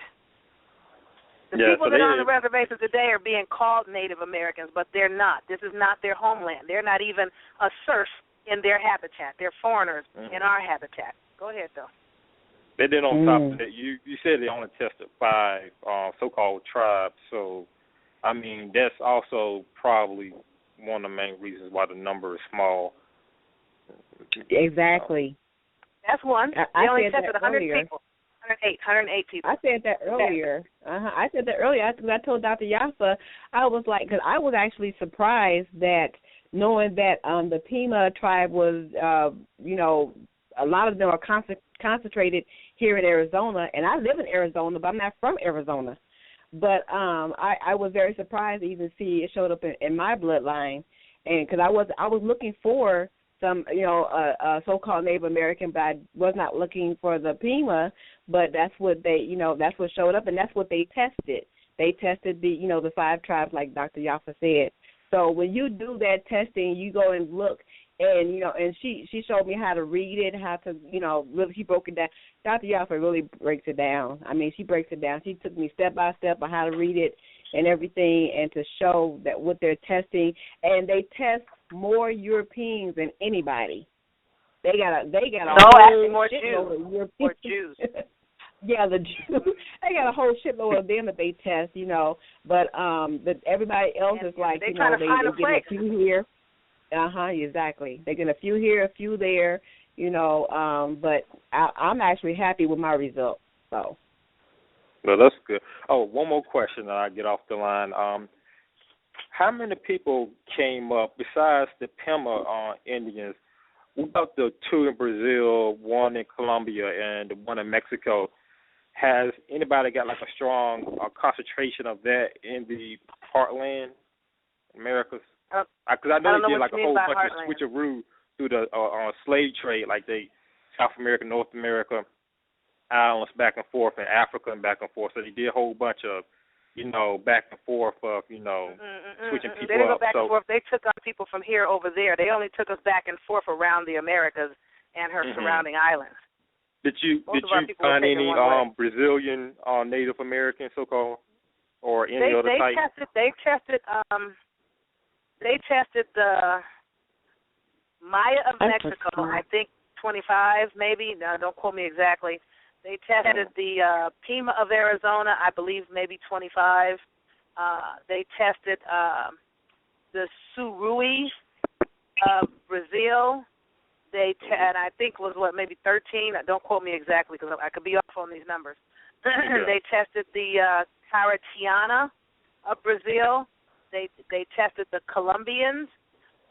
Speaker 1: The people that are on the reservations today are being called Native Americans, but they're not. This is not their homeland. They're not even a serf in their habitat. They're foreigners in our habitat. Go ahead, though.
Speaker 7: And then on top of that, you said they only tested 5 so-called tribes. So, I mean, that's also probably one of the main reasons why the number is small.
Speaker 5: Exactly.
Speaker 1: That's one. They only tested 100 people. 108 people.
Speaker 5: I said that earlier. I said that earlier because I told Dr. Yaffa, I was like, because I was actually surprised that knowing that the Pima tribe was, a lot of them are concentrated here in Arizona, and I live in Arizona, but I'm not from Arizona. But I was very surprised to even see it showed up in my bloodline, and because I was looking for some, a so-called Native American, but I was not looking for the Pima. But that's what that's what showed up, and that's what they tested. They tested the 5 tribes, like Dr. Yaffa said. So when you do that testing, you go and look, and and she showed me how to read it, how to really, she broke it down. Dr. Yaffa really breaks it down. I mean, she breaks it down. She took me step by step on how to read it, and everything, and to show that what they're testing, and they test more Europeans than anybody. They got a whole
Speaker 1: more
Speaker 5: shitload
Speaker 1: Jews.
Speaker 5: of Europeans.
Speaker 1: More Jews.
Speaker 5: Yeah, the Jews. They got a whole shitload of them that they test, But everybody else is like,
Speaker 1: they trying to find a
Speaker 5: get a few here. Exactly. They get a few here, a few there, But I'm actually happy with my results. So.
Speaker 7: Well, that's good. Oh, one more question, and I get off the line. How many people came up besides the Pima Indians? What about the two in Brazil, one in Colombia, and the one in Mexico? Has anybody got like a strong concentration of that in the heartland, Americas? Because I know they did like a whole bunch of switcheroo through the slave trade, like South America, North America, islands back and forth, and Africa and back and forth. So they did a whole bunch of, back and forth of, switching people up.
Speaker 1: They didn't go back and forth. They took our people from here over there. They only took us back and forth around the Americas and her surrounding islands.
Speaker 7: Did you find any Brazilian Native American so-called or any other type?
Speaker 1: They tested the Maya of Mexico, I think 25 maybe. No, don't quote me exactly. They tested the Pima of Arizona, I believe maybe 25. They tested the Surui of Brazil. And I think was maybe 13. Don't quote me exactly because I could be off on these numbers. They tested the Caratiana of Brazil. They tested the Colombians,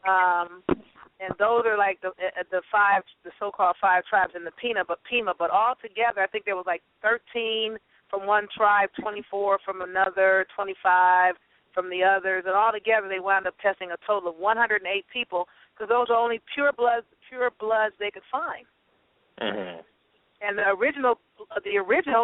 Speaker 1: and those are like the so-called five tribes in the Pima. But all together, I think there was like 13 from one tribe, 24 from another, 25 from the others, and all together they wound up testing a total of 108 people because those are only pure bloods they could find.
Speaker 7: Mm-hmm.
Speaker 1: And the originals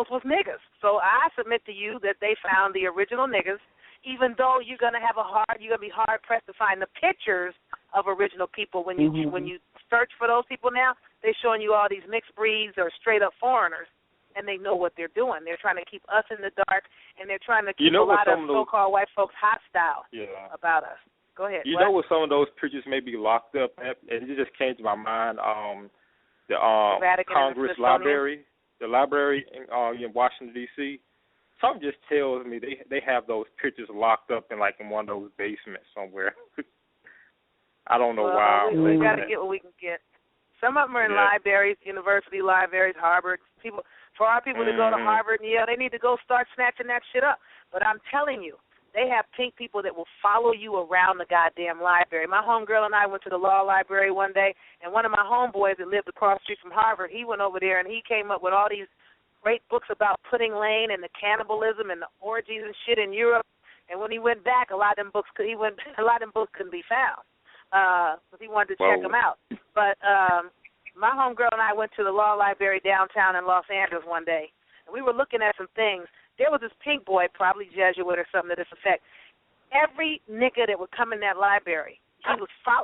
Speaker 1: was niggas. So I submit to you that they found the original niggas, even though you're gonna be hard pressed to find the pictures of original people when you search for those people now. They're showing you all these mixed breeds or straight up foreigners, and they know what they're doing. They're trying to keep us in the dark, and they're trying to keep a lot of so-called white folks hostile about us. Go ahead.
Speaker 7: You know what some of those pictures may be locked up at? And it just came to my mind, the Congress Library, the library in Washington, D.C. Something just tells me they have those pictures locked up in one of those basements somewhere. I don't know why.
Speaker 1: We got to get what we can get. Some of them are in libraries, university libraries, Harvard. For our people to go to Harvard and Yale, they need to go start snatching that shit up. But I'm telling you, they have pink people that will follow you around the goddamn library. My homegirl and I went to the law library one day, and one of my homeboys that lived across the street from Harvard, he went over there and he came up with all these great books about Pudding Lane and the cannibalism and the orgies and shit in Europe. And when he went back, a lot of them books couldn't be found because he wanted to check them out. But my homegirl and I went to the law library downtown in Los Angeles one day, and we were looking at some things. There was this pink boy, probably Jesuit or something to this effect. Every nigga that would come in that library,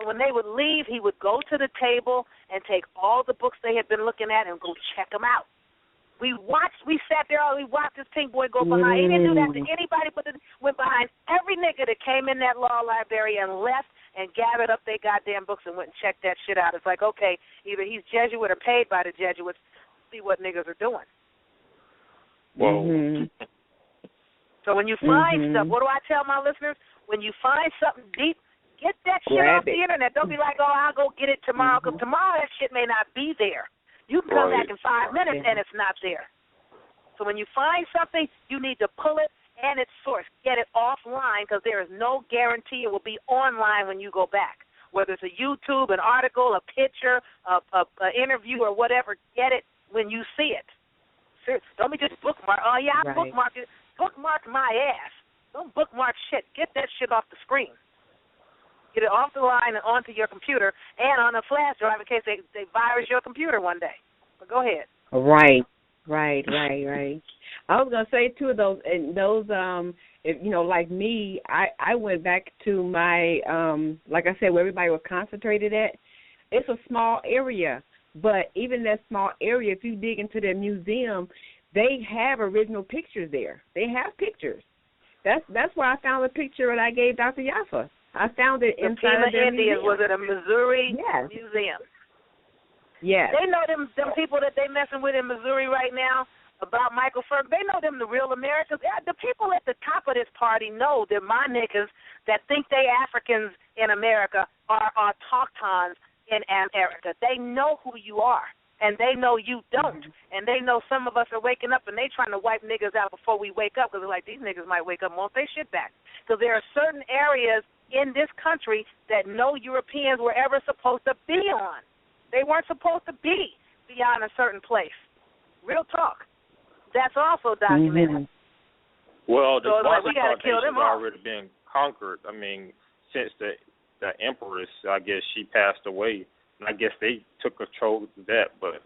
Speaker 1: when they would leave, he would go to the table and take all the books they had been looking at and go check them out. We sat there, we watched this pink boy go behind. He didn't do that to anybody, but went behind every nigga that came in that law library and left and gathered up their goddamn books and went and checked that shit out. It's like, okay, either he's Jesuit or paid by the Jesuits. See what niggas are doing.
Speaker 7: Whoa.
Speaker 5: Mm-hmm.
Speaker 1: So when you find stuff, what do I tell my listeners? When you find something deep, get that shit off the internet. Don't be like, I'll go get it tomorrow, because tomorrow that shit may not be there. You can come back in 5 minutes and it's not there. So when you find something, you need to pull it and its source. Get it offline, because there is no guarantee it will be online when you go back. Whether it's a YouTube, an article, a picture, an interview, or whatever, get it when you see it. Don't be just bookmark. Oh, yeah, I bookmarked it. Bookmark my ass. Don't bookmark shit. Get that shit off the screen. Get it off the line and onto your computer and on a flash drive in case they virus your computer one day. But go ahead.
Speaker 5: Right. I was going to say, too, those, like me, I went back to my, like I said, where everybody was concentrated at. It's a small area. But even that small area, if you dig into their museum, they have original pictures there. They have pictures. That's where I found the picture that I gave Dr. Yaffa. I found it inside of their
Speaker 1: Indians.
Speaker 5: museum.
Speaker 1: Was it a Missouri
Speaker 5: Yes.
Speaker 1: museum?
Speaker 5: Yes.
Speaker 1: They know them people that they messing with in Missouri right now about Michael Ferg. They know them the real Americans. The people at the top of this party know that my niggas that think they Africans in America are autochtons in America. They know who you are, and they know you don't. And they know some of us are waking up, and they trying to wipe niggas out before we wake up because they're like, these niggas might wake up and want their shit back. Because there are certain areas in this country that no Europeans were ever supposed to be on. They weren't supposed to be beyond a certain place. Real talk. That's also documented.
Speaker 7: Well, the
Speaker 1: we got to kill them
Speaker 7: has
Speaker 1: all.
Speaker 7: already been conquered. I mean, since the empress, I guess she passed away, and I guess they took control of that. But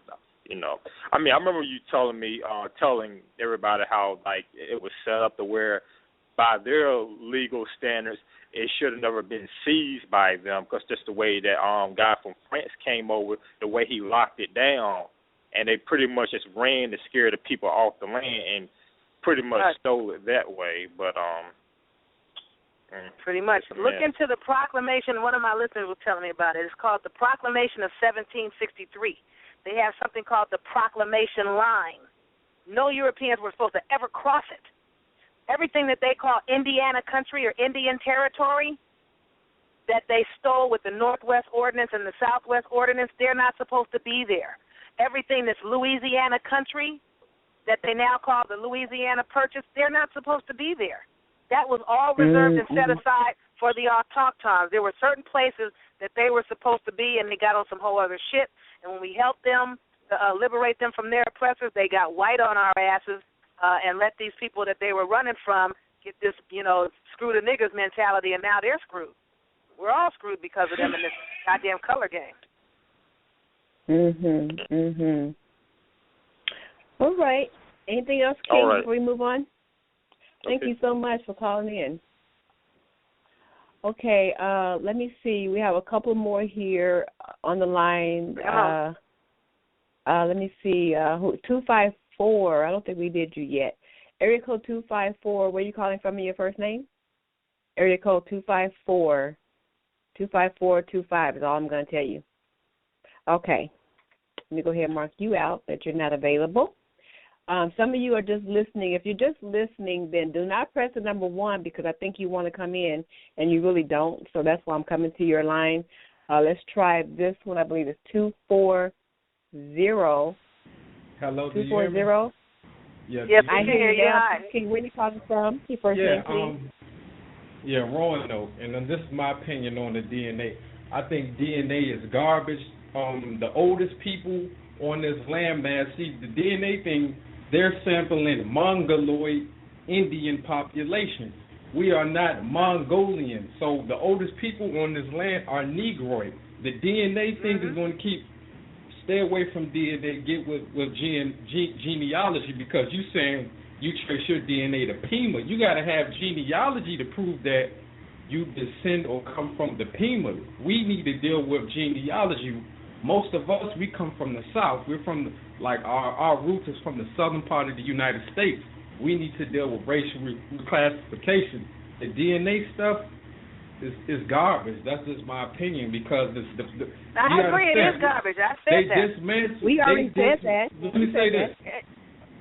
Speaker 7: you know, I mean, I remember you telling me, telling everybody how like it was set up to where, by their legal standards, it should have never been seized by them, because just the way that guy from France came over, the way he locked it down, and they pretty much just ran to scare the people off the land and pretty much stole it that way. But
Speaker 1: pretty much. Look into the proclamation. One of my listeners was telling me about it. It's called the Proclamation of 1763. They have something called the Proclamation Line. No Europeans were supposed to ever cross it. Everything that they call Indiana country or Indian territory that they stole with the Northwest Ordinance and the Southwest Ordinance, they're not supposed to be there. Everything that's Louisiana country that they now call the Louisiana Purchase, they're not supposed to be there. That was all reserved and set aside for the autochtons. There were certain places that they were supposed to be, and they got on some whole other shit. And when we helped them liberate them from their oppressors, they got white on our asses and let these people that they were running from get this, screw the niggas mentality, and now they're screwed. We're all screwed because of them in this goddamn color game.
Speaker 5: All right. Anything else, King, before we move on? Thank you so much for calling in. Okay, let me see. We have a couple more here on the line. Let me see. 254. I don't think we did you yet. Area code 254. Where are you calling from in your first name? Area code 254. 25425 is all I'm going to tell you. Okay. Let me go ahead and mark you out that you're not available. Some of you are just listening. If you're just listening, then do not press the number 1 because I think you want to come in and you really don't. So that's why I'm coming to your line. Let's try this one. I believe it's 240.
Speaker 8: Hello,
Speaker 5: 240.
Speaker 8: Yes,
Speaker 1: I hear you. Hi.
Speaker 5: King, where are you calling from? Your first name, please.
Speaker 8: Roanoke. And this is my opinion on the DNA. I think DNA is garbage. The oldest people on this landmass, see, the DNA thing, they're sampling Mongoloid Indian population. We are not Mongolian. So the oldest people on this land are Negroid. The DNA thing is going to stay away from DNA, get with genealogy, because you saying you trace your DNA to Pima. You got to have genealogy to prove that you descend or come from the Pima. We need to deal with genealogy. Most of us, we come from the South. We're from, our roots is from the southern part of the United States. We need to deal with racial reclassification. The DNA stuff is garbage. That's just my opinion, because
Speaker 1: I agree, it is garbage. I said that.
Speaker 5: We already said that.
Speaker 8: Let me say this.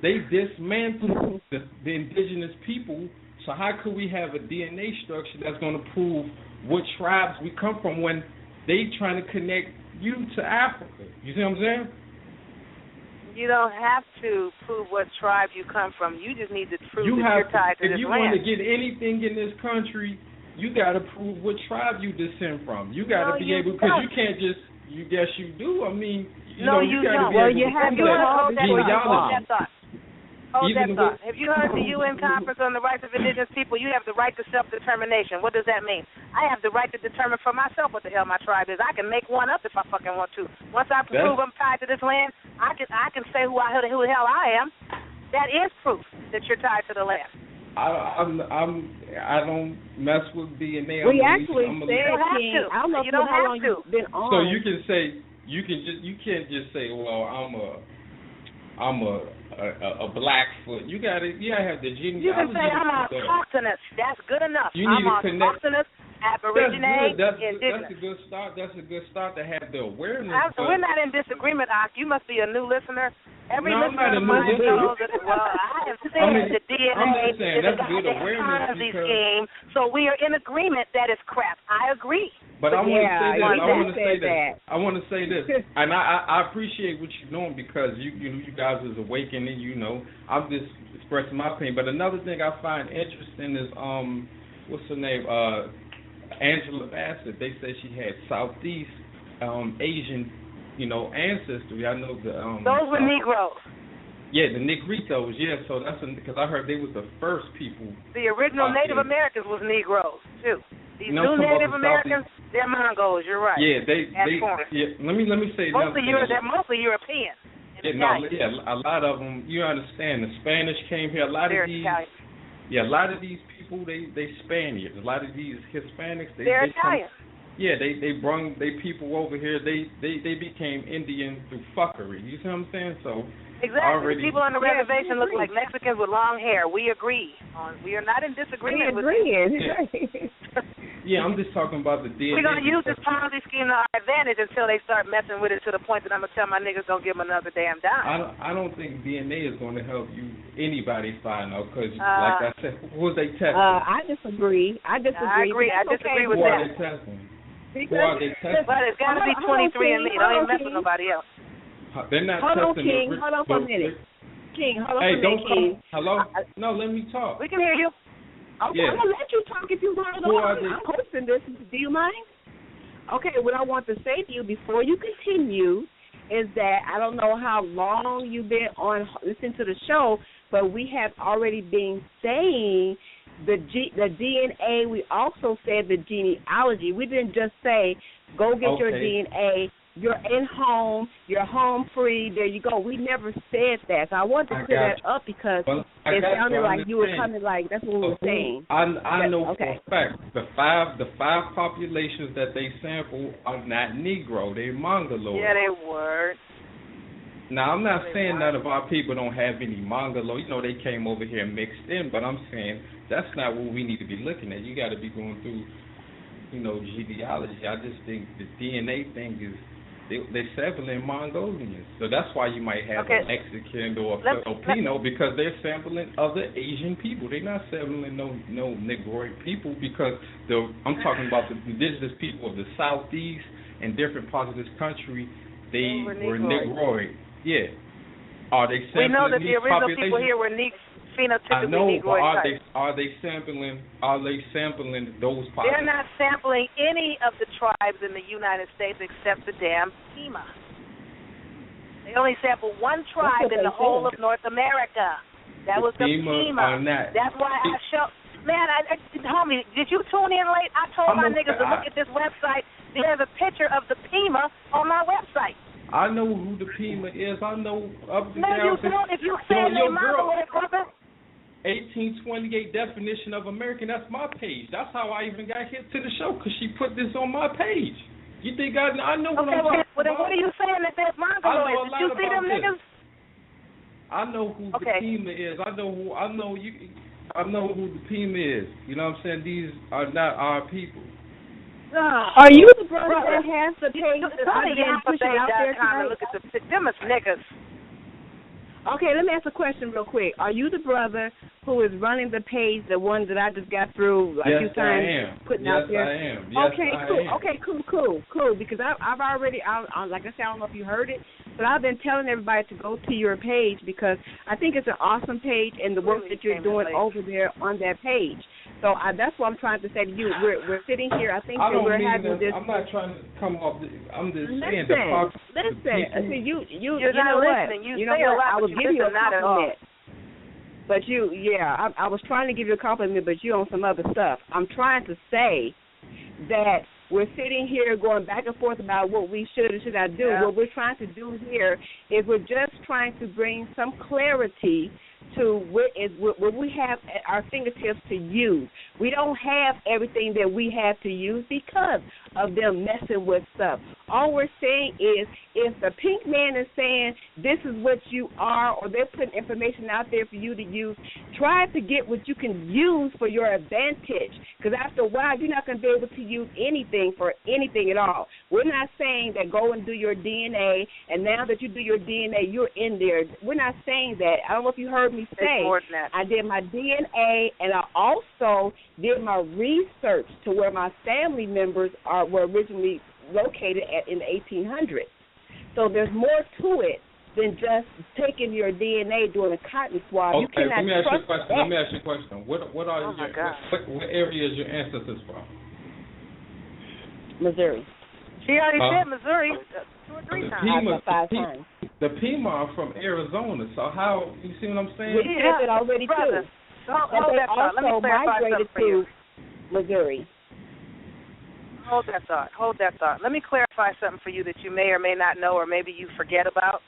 Speaker 8: They dismantled the indigenous people, so how could we have a DNA structure that's going to prove what tribes we come from when they trying to connect you to Africa? You see what I'm saying?
Speaker 1: You don't have to prove what tribe you come from. You just need to prove you're tied to this land.
Speaker 8: If you want to get anything in this country, you got to prove what tribe you descend from. You got to be able, because you can't just, yes, you do. I mean, you got to be able to prove that genealogy.
Speaker 1: Hold that thought. Have you heard the UN Conference on the Rights of Indigenous People? You have the right to self-determination. What does that mean? I have the right to determine for myself what the hell my tribe is. I can make one up if I fucking want to. Once I prove I'm tied to this land, I can say who the hell I am. That is proof that you're tied to the land.
Speaker 8: I don't mess with DNA.
Speaker 5: We actually said, King, I don't know how long you've been on.
Speaker 8: So you can say, you can't just say, well, I'm a a Blackfoot. You gotta have the genealogy.
Speaker 1: You can say I'm autochthonous. That's good enough.
Speaker 8: You need
Speaker 1: I'm
Speaker 8: to connect.
Speaker 1: autochthonous, Aborigine,
Speaker 8: That's
Speaker 1: indigenous.
Speaker 8: a good start. That's a good start to have the awareness.
Speaker 1: We're not in disagreement, Ak. You must be a new listener. Every
Speaker 8: No, I'm not
Speaker 1: listener
Speaker 8: a
Speaker 1: of mine
Speaker 8: new
Speaker 1: knows that, well, I have said the DNA
Speaker 8: I'm just saying,
Speaker 1: is a
Speaker 8: that's good
Speaker 1: goddamn
Speaker 8: awareness
Speaker 1: Ponzi
Speaker 8: because-
Speaker 1: scheme, so we are in agreement that it's crap. I agree.
Speaker 8: But I want to say this.
Speaker 5: yeah,
Speaker 8: I want to say this, and I appreciate what you're doing because you guys is awakening. I'm just expressing my opinion. But another thing I find interesting is what's her name? Angela Bassett. They say she had Southeast Asian, ancestry. I know the
Speaker 1: those were Negroes.
Speaker 8: Yeah, the Negritos. Yeah, so that's because I heard they was the first people.
Speaker 1: The original Native Americans was Negroes too. These new Native Americans, they're Mongols. You're right.
Speaker 8: Yeah, they. Yeah, let me say another thing.
Speaker 1: They're mostly European.
Speaker 8: A lot of them. You understand? The Spanish came here. A lot of these people, they Spaniards. A lot of these Hispanics,
Speaker 1: they're Italian.
Speaker 8: They brung they people over here. They became Indian through fuckery. You see what I'm saying? So
Speaker 1: exactly. People on the reservation look like Mexicans with long hair. We agree. We are not in disagreement with
Speaker 5: you.
Speaker 8: Yeah, I'm just talking about the DNA.
Speaker 1: We're going to use this Ponzi scheme to our advantage until they start messing with it to the point that I'm going to tell my niggas don't give them another damn dime.
Speaker 8: I don't think DNA is going to help anybody find out because, like I said, who are they testing?
Speaker 5: I disagree. I agree.
Speaker 1: I disagree with
Speaker 8: that. Who
Speaker 1: are
Speaker 8: they testing? Who are they testing?
Speaker 1: But it's got to be 23andMe. Don't even mess with nobody else.
Speaker 8: They're not
Speaker 5: hold
Speaker 8: testing.
Speaker 5: Hold on for a minute. King, hold on
Speaker 8: for a minute, King. Hello? No, let me talk.
Speaker 1: We can hear you.
Speaker 5: Okay, I'm going to let you talk if you want to. I'm hosting this. Do you mind? Okay, what I want to say to you before you continue is that I don't know how long you've been on listening to the show, but we have already been saying the DNA. We also said the genealogy. We didn't just say, go get your DNA. You're in home. You're home free. There you go. We never said that. So I want to clear that up because it sounded like you were coming like that's what we were saying.
Speaker 8: I know for a fact the five populations that they sample are not Negro. They're Mongoloid.
Speaker 1: Yeah, they were.
Speaker 8: Now I'm not saying none of our people don't have any Mongoloid. They came over here and mixed in, but I'm saying that's not what we need to be looking at. You got to be going through, genealogy. I just think the DNA thing is. They're sampling Mongolians, so that's why you might have a Mexican or a Filipino because they're sampling other Asian people. They're not sampling no Negroid people because I'm talking about the indigenous people of the Southeast and different parts of this country. They were Negroid. Yeah. Are they sampling?
Speaker 1: We know that the original
Speaker 8: populations?
Speaker 1: people here were phenotypically
Speaker 8: I know,
Speaker 1: Negroid.
Speaker 8: but are they sampling those populations?
Speaker 1: They're not sampling any of the tribes in the United States except the damn Pima. They only sample one tribe in the whole of North America. That was the Pima. That's why I show. Man, homie, did you tune in late? I told my niggas to look at this website. There's a picture of the Pima on my website.
Speaker 8: I know who the Pima is. I know up and
Speaker 1: down.
Speaker 8: No,
Speaker 1: you don't. If you say your Mongoloid, brother.
Speaker 8: 1828 definition of American, that's my page. That's how I even got here to the show, because she put this on my page. You think I know what I'm talking about?
Speaker 1: Then what are you saying that there's Mongoloids? Did you see them niggas?
Speaker 8: I know who the Pima is. I know who the Pima is. You know what I'm saying? These are not our people.
Speaker 5: Are you the brother that has the page that I've been pushing out there tonight?
Speaker 1: Look at them as niggas.
Speaker 5: Okay, let me ask a question real quick. Are you the brother who is running the page, the one that I just got through a few times putting out there?
Speaker 8: Yes, I am. Yes,
Speaker 5: okay, cool. I am. Okay, cool. Because I've already, like I said, I don't know if you heard it, but I've been telling everybody to go to your page because I think it's an awesome page and the work that you're doing over there on that page. So that's what I'm trying to say to you. We're sitting here. I think we're having this.
Speaker 8: I'm not trying to come off. I'm just saying
Speaker 5: Listen.
Speaker 1: You're not listening. You say a lot,
Speaker 5: I was giving you a compliment. But I was trying to give you a compliment, but you on some other stuff. I'm trying to say that we're sitting here going back and forth about what we should and should not do. Yeah. What we're trying to do here is we're just trying to bring some clarity to what we have at our fingertips to use. We don't have everything that we have to use because of them messing with stuff. All we're saying is if the pink man is saying this is what you are, or they're putting information out there for you to use, try to get what you can use for your advantage, because after a while you're not going to be able to use anything for anything at all. We're not saying that go and do your DNA, and now that you do your DNA, you're in there. We're not saying that. I don't know if you heard me say I did my DNA, and I also did my research to where my family members were originally located in the 1800s. So there's more to it than just taking your DNA, doing a cotton swab.
Speaker 8: Okay,
Speaker 5: You cannot
Speaker 8: let me ask you a question.
Speaker 5: that.
Speaker 8: Let me ask you a question. What area is your ancestors from?
Speaker 5: Missouri.
Speaker 1: She already said Missouri 2 or 3 times.
Speaker 5: 5 times.
Speaker 8: The Pima are from Arizona, so how, you see what I'm saying?
Speaker 5: We said it already too.
Speaker 1: Hold that thought. Let me
Speaker 5: also
Speaker 1: clarify
Speaker 5: migrated
Speaker 1: something for you.
Speaker 5: to Missouri.
Speaker 1: Hold that thought. Let me clarify something for you that you may or may not know, or maybe you forget about.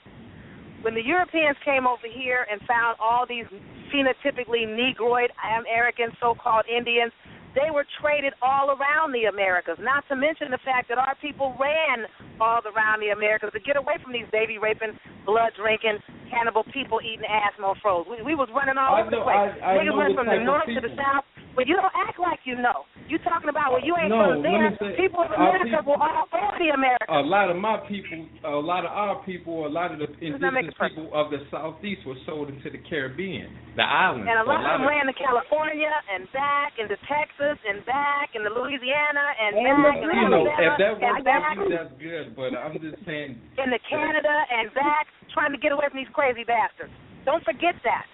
Speaker 1: When the Europeans came over here and found all these phenotypically Negroid American so-called Indians, they were traded all around the Americas, not to mention the fact that our people ran all around the Americas to get away from these baby-raping, blood-drinking, cannibal people eating ass mofros. We was running all over the place. Niggas went from the north to the south. But you don't act like you know. You talking about, well, you ain't from there. People in America were all over the Americas.
Speaker 8: A lot of my people, a lot of our people, a lot of the indigenous people of the Southeast were sold into the Caribbean, the islands.
Speaker 1: And a lot of them ran to California and back into Texas and back into Louisiana and back into Alabama.
Speaker 8: If that works for you, that's good. But I'm just saying.
Speaker 1: Into Canada and back, trying to get away from these crazy bastards. Don't forget that.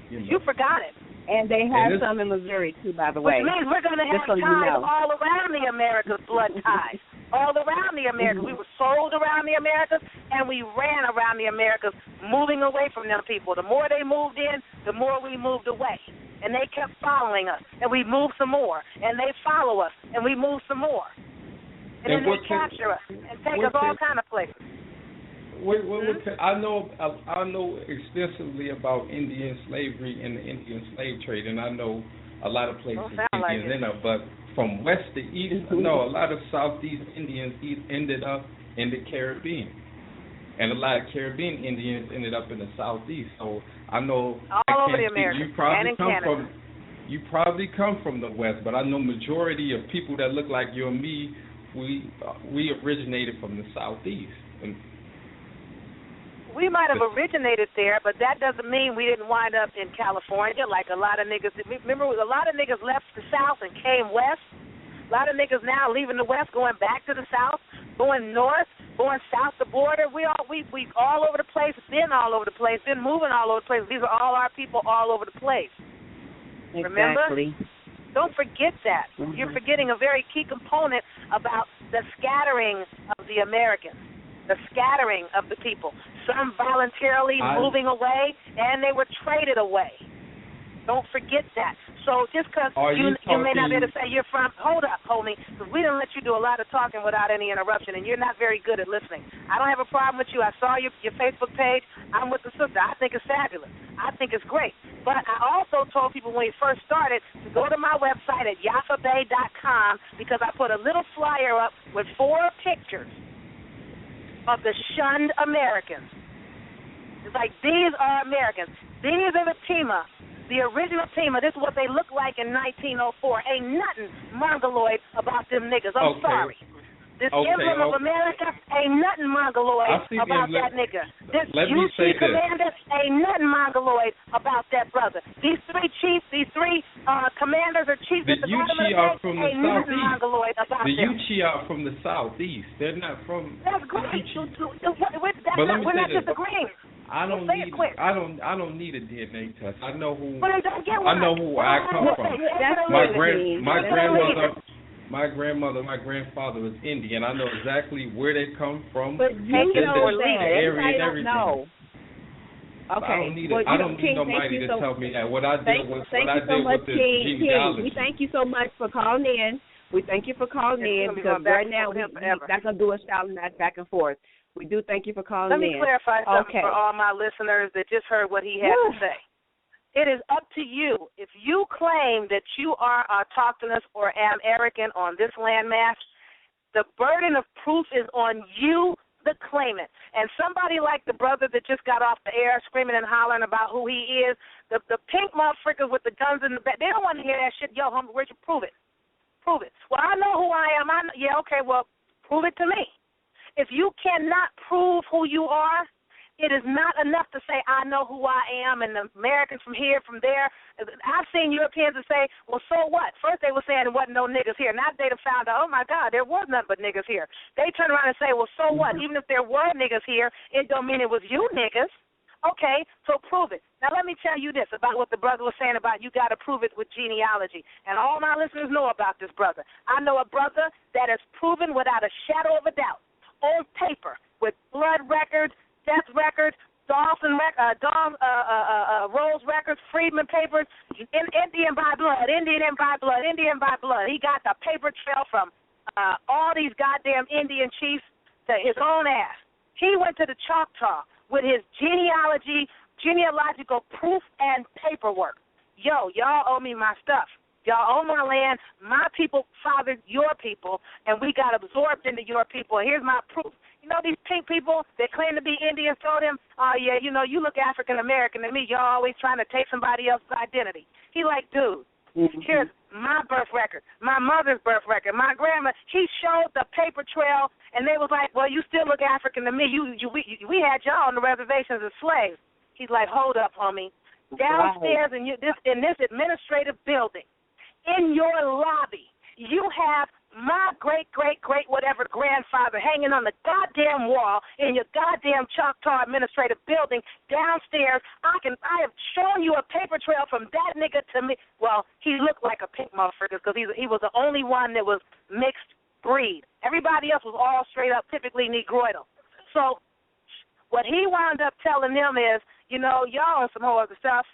Speaker 1: You forgot it.
Speaker 5: And they have some in Missouri, too, by the way.
Speaker 1: Which means we're going to have ties all around the Americas, blood ties. All around the Americas. We were sold around the Americas, and we ran around the Americas, moving away from them people. The more they moved in, the more we moved away. And they kept following us, and we moved some more. And they follow us, and we move some more. And then they capture us and take us all kind of places.
Speaker 8: I know extensively about Indian slavery and the Indian slave trade, and I know a lot of places Indians end up. But from west to east, a lot of Southeast Indians ended up in the Caribbean, and a lot of Caribbean Indians ended up in the Southeast. So I know
Speaker 1: all over the Americas,
Speaker 8: you probably come from the west, but I know majority of people that look like you and me, we originated from the Southeast.
Speaker 1: We might have originated there, but that doesn't mean we didn't wind up in California like a lot of niggas. Remember, a lot of niggas left the South and came west. A lot of niggas now leaving the West, going back to the South, going north, going south the border. We all over the place, been all over the place, been moving all over the place. These are all our people all over the place.
Speaker 5: Exactly.
Speaker 1: Remember? Don't forget that. Mm-hmm. You're forgetting a very key component about the scattering of the Americans. The scattering of the people. Some voluntarily moving away, and they were traded away. Don't forget that. So just because you may not be able to say you're from, hold up, homie, because we didn't let you do a lot of talking without any interruption, and you're not very good at listening. I don't have a problem with you. I saw your Facebook page. I'm with the sister. I think it's fabulous. I think it's great. But I also told people when we first started to go to my website at yaffabay.com, because I put a little flyer up with 4 pictures of the shunned Americans. It's like, these are Americans. These are the Pima, the original Pima. This is what they look like in 1904. Ain't nothing mongoloid about them niggas. I'm sorry. This emblem of America ain't nothing mongoloid about that nigga. This UC commander ain't nothing mongoloid about that brother. These 3 chiefs, these 3 commanders or chiefs at the bottom of the page ain't nothing mongoloid about them.
Speaker 8: The UC are from the Southeast. They're not from.
Speaker 1: That's great. We're not disagreeing.
Speaker 8: I don't need a DNA test. I know who.
Speaker 1: But don't get one.
Speaker 8: I know who I come from. My grandmother, my grandfather was Indian. I know exactly where they come from.
Speaker 5: But you know that.
Speaker 8: Everybody don't know.
Speaker 5: Okay.
Speaker 8: I don't need nobody to tell me that. What I did was the genealogy.
Speaker 5: We thank you so much for calling in. We thank you for calling in, because right now we're not going to do a shouting match back and forth. We do thank you for calling
Speaker 1: in. Let me clarify something for all my listeners that just heard what he had to say. It is up to you. If you claim that you are autochthonous or American on this landmass, the burden of proof is on you, the claimant. And somebody like the brother that just got off the air screaming and hollering about who he is, the pink motherfuckers with the guns in the back, they don't want to hear that shit. Yo, homie, where'd you prove it? Prove it. Well, I know who I am. Yeah, okay, well, prove it to me. If you cannot prove who you are, it is not enough to say, I know who I am, and the Americans from here, from there. I've seen Europeans that say, well, so what? First they were saying there wasn't no niggas here. Now they found out, oh, my God, there was nothing but niggas here. They turn around and say, well, so what? Even if there were niggas here, it don't mean it was you niggas. Okay, so prove it. Now let me tell you this about what the brother was saying about you got to prove it with genealogy. And all my listeners know about this brother. I know a brother that is proven without a shadow of a doubt on paper with blood records, death records, Rose records, Freedman papers, Indian by blood. He got the paper trail from all these goddamn Indian chiefs to his own ass. He went to the Choctaw with his genealogical proof and paperwork. Yo, y'all owe me my stuff. Y'all own my land. My people fathered your people, and we got absorbed into your people. And here's my proof. You know these pink people that claim to be Indians told him, oh, yeah, you know, you look African-American to me. Y'all always trying to take somebody else's identity. He like, dude, here's my birth record, my mother's birth record, my grandma. He showed the paper trail, and they was like, well, you still look African to me. We had y'all on the reservations as slaves. He's like, hold up, homie. Downstairs in this administrative building, in your lobby, you have my great whatever grandfather hanging on the goddamn wall in your goddamn Choctaw administrative building downstairs. I have shown you a paper trail from that nigga to me. Well, he looked like a pink motherfucker because he was the only one that was mixed breed. Everybody else was all straight up, typically negroidal. So what he wound up telling them is, you know, y'all on some whole other stuff.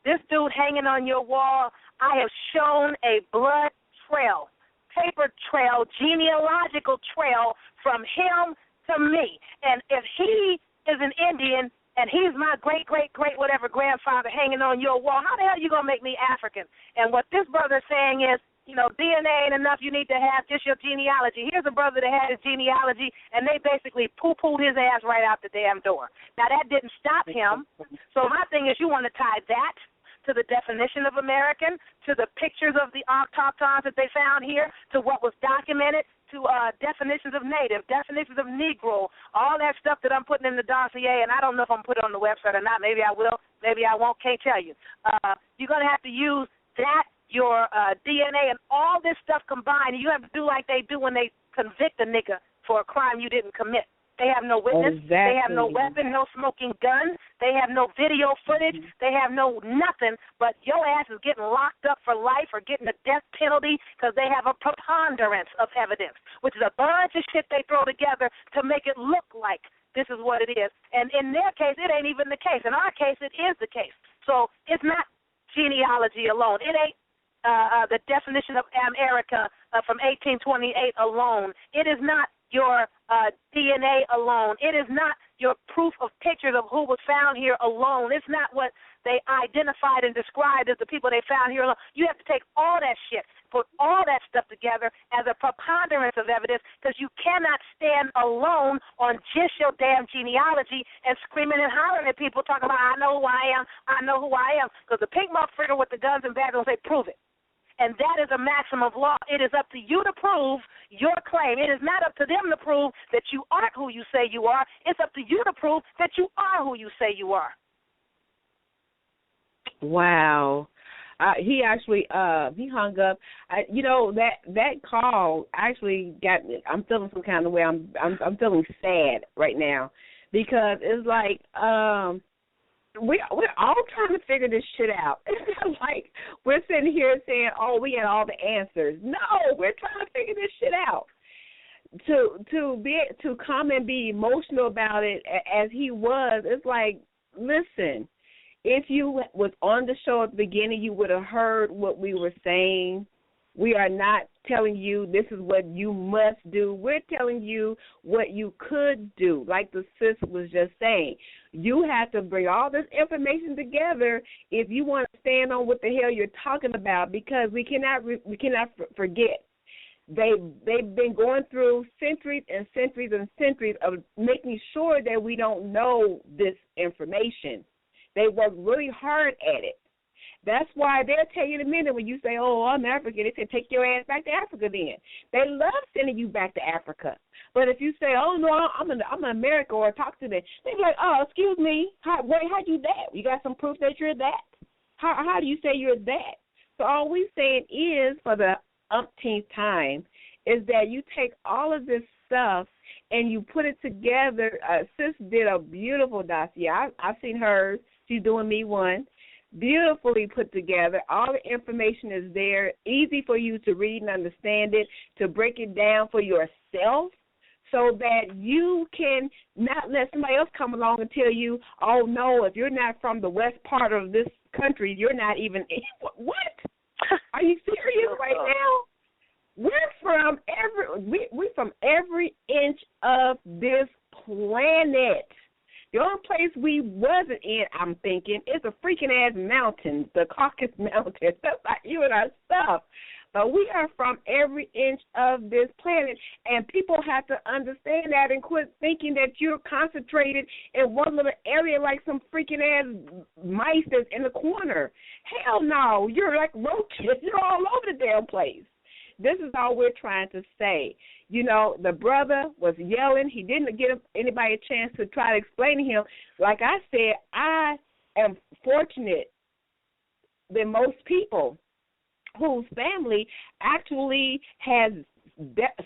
Speaker 1: This dude hanging on your wall, I have shown a blood trail, paper trail, genealogical trail from him to me. And if he is an Indian and he's my great whatever grandfather hanging on your wall, how the hell are you going to make me African? And what this brother is saying is, you know, DNA ain't enough. You need to have just your genealogy. Here's a brother that had his genealogy, and they basically poo-pooed his ass right out the damn door. Now, that didn't stop him. So my thing is you want to tie that to the definition of American, to the pictures of the autochtons that they found here, to what was documented, to definitions of Native, definitions of Negro, all that stuff that I'm putting in the dossier, and I don't know if I'm putting it on the website or not. Maybe I will. Maybe I won't. Can't tell you. You're going to have to use that, your DNA, and all this stuff combined. You have to do like they do when they convict a nigga for a crime you didn't commit. They have no witness. Exactly. They have no weapon, no smoking gun. They have no video footage. They have no nothing, but your ass is getting locked up for life or getting a death penalty because they have a preponderance of evidence, which is a bunch of shit they throw together to make it look like this is what it is. And in their case, it ain't even the case. In our case, it is the case. So it's not genealogy alone. It ain't the definition of America from 1828 alone. It is not your DNA alone. It is not your proof of pictures of who was found here alone. It's not what they identified and described as the people they found here alone. You have to take all that shit, put all that stuff together as a preponderance of evidence, because you cannot stand alone on just your damn genealogy and screaming and hollering at people talking about, I know who I am, I know who I am, because the pink motherfucker with the guns and bags will say, prove it. And that is a maxim of law. It is up to you to prove your claim. It is not up to them to prove that you aren't who you say you are. It's up to you to prove that you are who you say you are.
Speaker 5: Wow. He actually he hung up. That call actually got me. I'm feeling some kind of way. I'm feeling sad right now because it's like we're all trying to figure this shit out. It's not like we're sitting here saying, "Oh, we had all the answers." No, we're trying to figure this shit out. To come and be emotional about it as he was, it's like, listen, if you was on the show at the beginning, you would have heard what we were saying. We are not telling you this is what you must do. We're telling you what you could do. Like the sis was just saying, you have to bring all this information together if you want to stand on what the hell you're talking about, because we cannot forget. They've been going through centuries and centuries and centuries of making sure that we don't know this information. They work really hard at it. That's why they'll tell you in a minute when you say, oh, I'm African, they say, take your ass back to Africa then. They love sending you back to Africa. But if you say, oh, no, I'm in America, or talk to them, they be like, oh, excuse me, how'd you that? You got some proof that you're that? How do you say you're that? So all we're saying is, for the umpteenth time, is that you take all of this stuff and you put it together. Sis did a beautiful dossier. I've seen hers. She's doing me one. Beautifully put together. All the information is there, easy for you to read and understand it, to break it down for yourself, so that you can not let somebody else come along and tell you, oh, no, if you're not from the west part of this country, you're not even in. What? Are you serious right now? We're from every inch of this planet. The only place we wasn't in, I'm thinking, is a freaking ass mountain, the Caucasus Mountains. That's like you and our stuff. But we are from every inch of this planet, and people have to understand that and quit thinking that you're concentrated in one little area like some freaking ass mice that's in the corner. Hell no, you're like roaches. You're all over the damn place. This is all we're trying to say. You know, the brother was yelling. He didn't give anybody a chance to try to explain to him. Like I said, I am fortunate than most people whose family actually has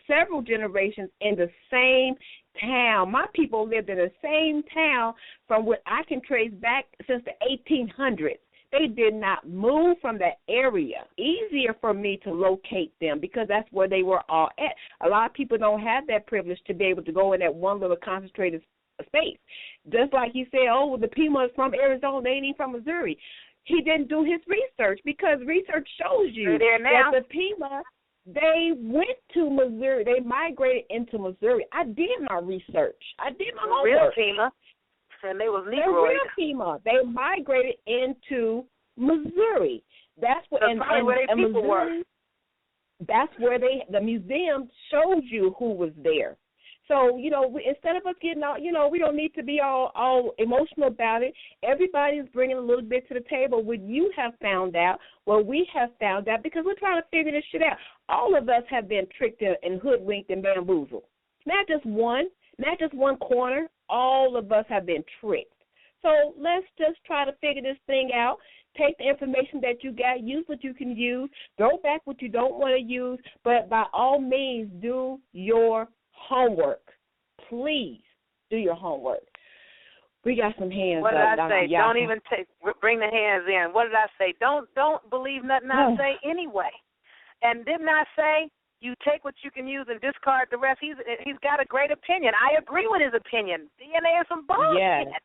Speaker 5: several generations in the same town. My people lived in the same town from what I can trace back since the 1800s. They did not move from that area. Easier for me to locate them because that's where they were all at. A lot of people don't have that privilege to be able to go in that one little concentrated space. Just like he said, oh, well, the Pima is from Arizona, they ain't even from Missouri. He didn't do his research because research shows you that the Pima, they went to Missouri. They migrated into Missouri. I did my research. I did my homework.
Speaker 1: Real Pima. And they was Negroid.
Speaker 5: The real Pima. They migrated into Missouri. That's what,
Speaker 1: and where they people
Speaker 5: Missouri, were. That's where the museum shows you who was there. So, you know, instead of us getting all, you know, we don't need to be all emotional about it. Everybody's bringing a little bit to the table. What you have found out, what we have found out, because we're trying to figure this shit out. All of us have been tricked and hoodwinked and bamboozled. Not just one corner. All of us have been tricked. So let's just try to figure this thing out. Take the information that you got, use what you can use, throw back what you don't want to use, but by all means do your homework. Please do your homework. We got some hands
Speaker 1: up. What did I say?
Speaker 5: Yaffa.
Speaker 1: Don't even bring the hands in. What did I say? Don't believe nothing I say anyway. And didn't I say you take what you can use and discard the rest? He's got a great opinion. I agree with his opinion. DNA is some bullshit.
Speaker 5: Yes.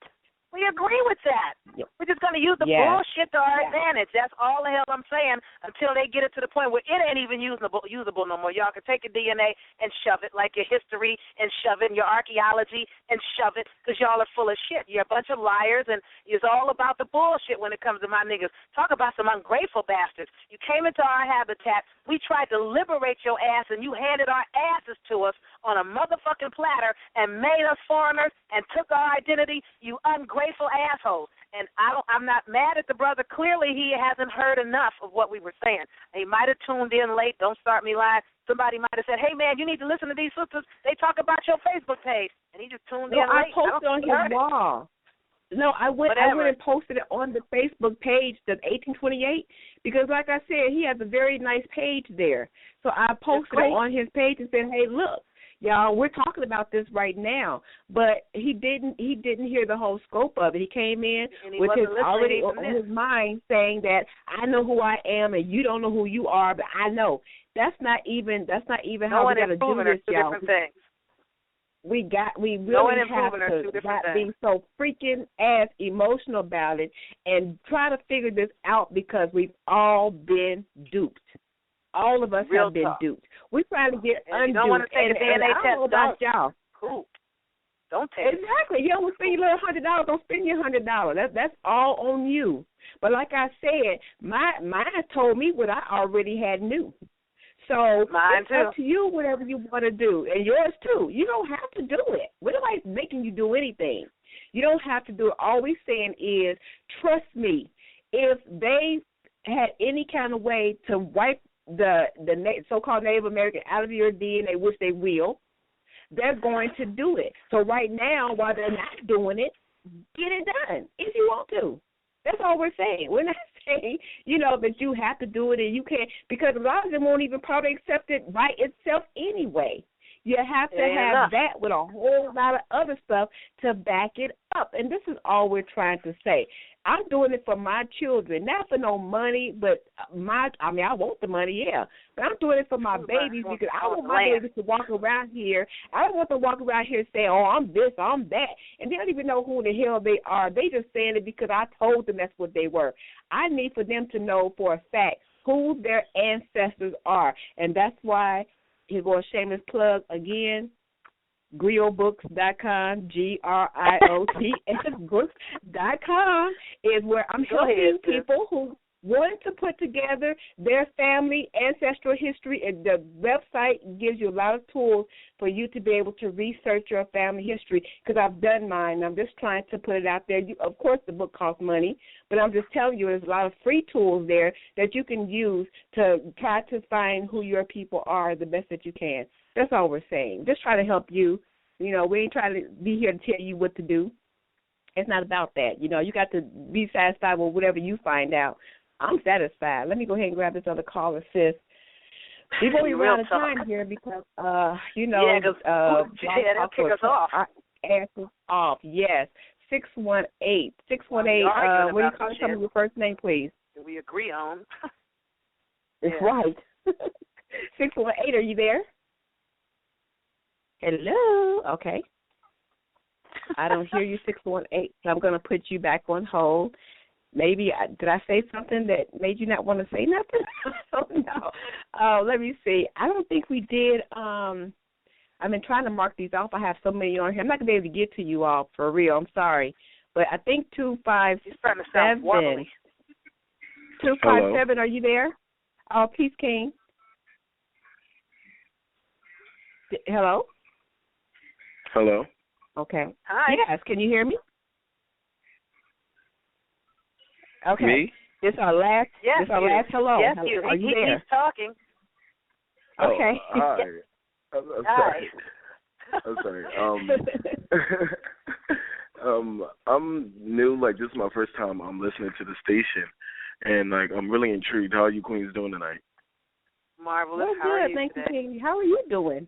Speaker 1: We agree with that.
Speaker 5: Yep.
Speaker 1: We're just going to use the bullshit to our advantage. That's all the hell I'm saying until they get it to the point where it ain't even usable no more. Y'all can take your DNA and shove it like your history and shove it, and your archaeology and shove it, because y'all are full of shit. You're a bunch of liars, and it's all about the bullshit when it comes to my niggas. Talk about some ungrateful bastards. You came into our habitat. We tried to liberate your ass, and you handed our asses to us on a motherfucking platter and made us foreigners and took our identity, you ungrateful assholes. And I'm not mad at the brother. Clearly he hasn't heard enough of what we were saying. He might have tuned in late. Don't start me lying. Somebody might have said, hey, man, you need to listen to these sisters. They talk about your Facebook page. And he just tuned in late.
Speaker 5: I posted on his wall. No, I went and posted it on the Facebook page, the 1828, because like I said, he has a very nice page there. So I posted it on his page and said, hey, look, y'all, we're talking about this right now, but he didn't hear the whole scope of it. He came in with his already on his mind saying that I know who I am and you don't know who you are, but I know. That's not even how we got to do this, y'all. We really have to not be so freaking ass emotional about it and try to figure this out, because we've all been duped. All of us
Speaker 1: Real
Speaker 5: have been
Speaker 1: talk.
Speaker 5: duped. We're trying to get
Speaker 1: And if you
Speaker 5: unduped.
Speaker 1: don't want to take a DNA
Speaker 5: I don't know
Speaker 1: test,
Speaker 5: about y'all.
Speaker 1: Cool. Don't take it.
Speaker 5: Exactly. You don't want to spend your little $100. Don't spend your $100. That's all on you. But like I said, mine told me what I already had knew. So
Speaker 1: Mine
Speaker 5: it's
Speaker 1: too.
Speaker 5: up to you, whatever you want to do, and yours too. You don't have to do it. We're nobody's making you do anything. You don't have to do it. All we're saying is, trust me. If they had any kind of way to wipe the so-called Native American out of your DNA, which they will, they're going to do it. So right now, while they're not doing it, get it done if you want to. That's all we're saying. We're not saying, that you have to do it and you can't, because a lot of them won't even probably accept it by itself anyway. You have to have that with a whole lot of other stuff to back it up. And this is all we're trying to say. I'm doing it for my children, not for no money, but I want the money, yeah. But I'm doing it for my babies because I want my babies to walk around here. I don't want them to walk around here and say, oh, I'm this, I'm that. And they don't even know who the hell they are. They just saying it because I told them that's what they were. I need for them to know for a fact who their ancestors are. And that's why, here goes a shameless plug again, GriotBooks.com, GRIOTSBooks.com is where I'm helping people who want to put together their family ancestral history, and the website gives you a lot of tools for you to be able to research your family history, because I've done mine. I'm just trying to put it out there. Of course, the book costs money, but I'm just telling you there's a lot of free tools there that you can use to try to find who your people are the best that you can. That's all we're saying. Just try to help you. We ain't trying to be here to tell you what to do. It's not about that. You got to be satisfied with whatever you find out. I'm satisfied. Let me go ahead and grab this other caller, sis. Before we run out of time here because,
Speaker 1: they'll kick us off.
Speaker 5: Asses off, yes. 618. 618, what do you call it? Tell me your first name, please.
Speaker 1: That we agree on.
Speaker 5: It's right. 618, are you there? Hello. Okay. I don't hear you, 618, so I'm going to put you back on hold. Maybe, did I say something that made you not want to say nothing? I don't know. Let me see. I don't think we did. I've been trying to mark these off. I have so many on here. I'm not going to be able to get to you all, for real. I'm sorry. But I think 257. 257, are you there? Oh, Peace King. Hello?
Speaker 9: Hello.
Speaker 5: Okay.
Speaker 1: Hi.
Speaker 5: Yes, can you hear me? Okay.
Speaker 9: Me?
Speaker 5: This our last.
Speaker 1: Yes,
Speaker 5: this our last hello.
Speaker 1: Yes,
Speaker 5: hello. Are you
Speaker 1: he
Speaker 5: there?
Speaker 1: He's talking.
Speaker 5: Okay.
Speaker 9: Oh, hi. I'm sorry. I'm sorry. I'm new. Like, this is my first time listening to the station, and I'm really intrigued. How are you queens doing tonight?
Speaker 1: Marvelous.
Speaker 5: Well,
Speaker 1: How are
Speaker 5: good.
Speaker 1: you
Speaker 5: Thank
Speaker 1: today?
Speaker 5: you. How are you doing?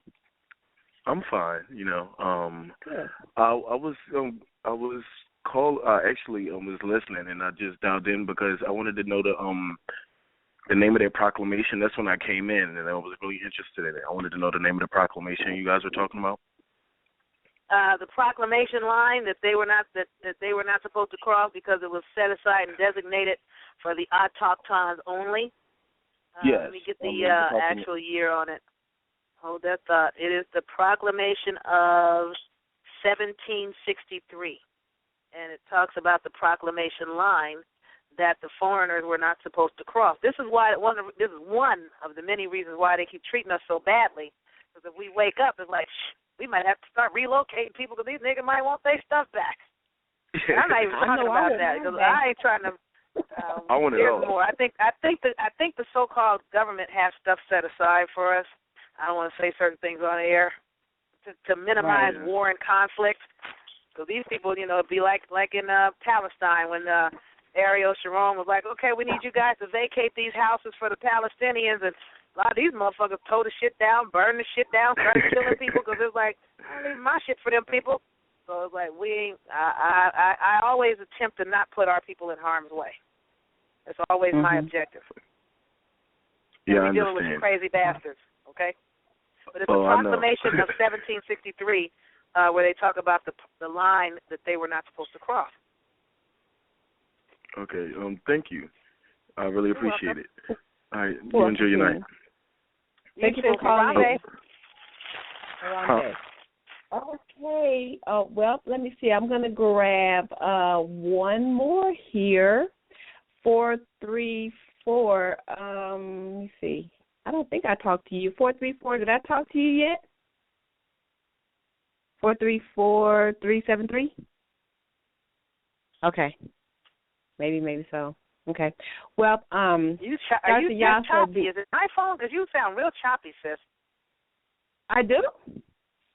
Speaker 9: I'm fine.
Speaker 5: Good.
Speaker 9: I was listening, and I just dialed in because I wanted to know the name of their proclamation. That's when I came in, and I was really interested in it. I wanted to know the name of the proclamation you guys were talking about.
Speaker 1: The proclamation line that they were not supposed to cross because it was set aside and designated for the autochtons only.
Speaker 9: Yes.
Speaker 1: Let me get the actual year on it. Hold that thought. It is the proclamation of 1763. And it talks about the proclamation line that the foreigners were not supposed to cross. This is one of the many reasons why they keep treating us so badly. Because if we wake up, it's like, we might have to start relocating people because these niggas might want their stuff back. I'm not even talking about that because I ain't trying to.
Speaker 9: I want it all.
Speaker 1: More. I think the so-called government has stuff set aside for us. I don't want to say certain things on the air to minimize war and conflict. So these people, it'd be like in Palestine when Ariel Sharon was like, okay, we need you guys to vacate these houses for the Palestinians, and a lot of these motherfuckers tore the shit down, burned the shit down, started killing people because it's like, I don't leave my shit for them people. So it's like I always attempt to not put our people in harm's way. That's always my objective.
Speaker 9: Yeah,
Speaker 1: we're dealing with some crazy bastards, okay? But it's a proclamation of 1763 where they talk about the line that they were not supposed to cross.
Speaker 9: Okay, thank you. I really appreciate it. All right, you
Speaker 5: well,
Speaker 9: enjoy your night.
Speaker 5: Thank you for calling in. Okay. Well, let me see. I'm going to grab one more here. 434. Let me see. I don't think I talked to you. 434. Did I talk to you yet? 434-373. Okay. Maybe so. Okay. Well,
Speaker 1: are you choppy? Is it my phone? Because you sound real choppy, sis.
Speaker 5: I do.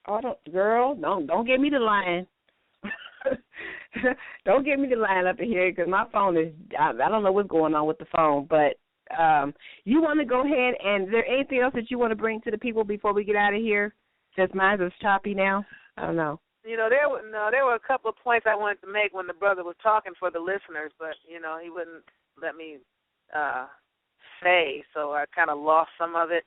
Speaker 5: Oh, don't get me the line. Don't get me the line up in here because my phone is. I don't know what's going on with the phone, but you want to go ahead and is there anything else that you want to bring to the people before we get out of here? Since mine is choppy now. I don't know.
Speaker 1: There were a couple of points I wanted to make when the brother was talking for the listeners, but he wouldn't let me say, so I kind of lost some of it.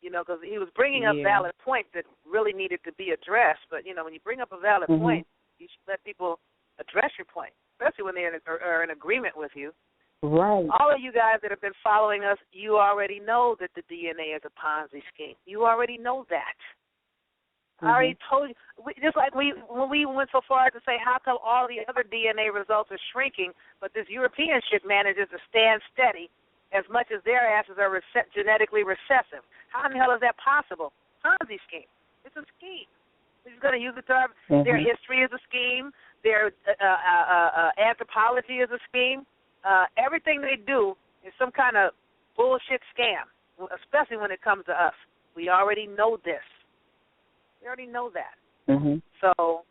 Speaker 1: Because he was bringing up valid points that really needed to be addressed. But when you bring up a valid point, you should let people address your point, especially when they are in agreement with you.
Speaker 5: Right.
Speaker 1: All of you guys that have been following us, you already know that the DNA is a Ponzi scheme. You already know that. I already told you. Just like when we went so far as to say, how come all the other DNA results are shrinking, but this European shit manages to stand steady as much as their asses are genetically recessive? How in the hell is that possible? Ponzi scheme. It's a scheme. We're just going to use the term. Their history is a scheme. Their anthropology is a scheme. Everything they do is some kind of bullshit scam, especially when it comes to us. We already know this. We already know that. So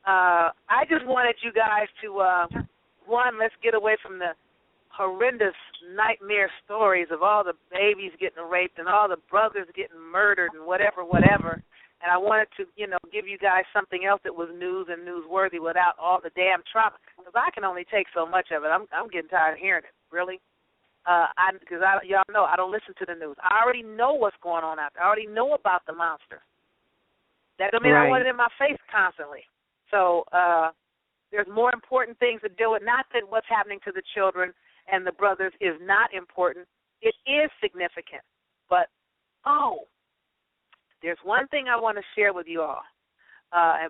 Speaker 1: I just wanted you guys to, let's get away from the horrendous nightmare stories of all the babies getting raped and all the brothers getting murdered and whatever. And I wanted to, give you guys something else that was news and newsworthy without all the damn trauma. Because I can only take so much of it. I'm getting tired of hearing it, really. Because y'all know I don't listen to the news. I already know what's going on out there. I already know about the monster. That doesn't mean I want it in my face constantly. So there's more important things to deal with. Not that what's happening to the children and the brothers is not important. It is significant. But, there's one thing I want to share with you all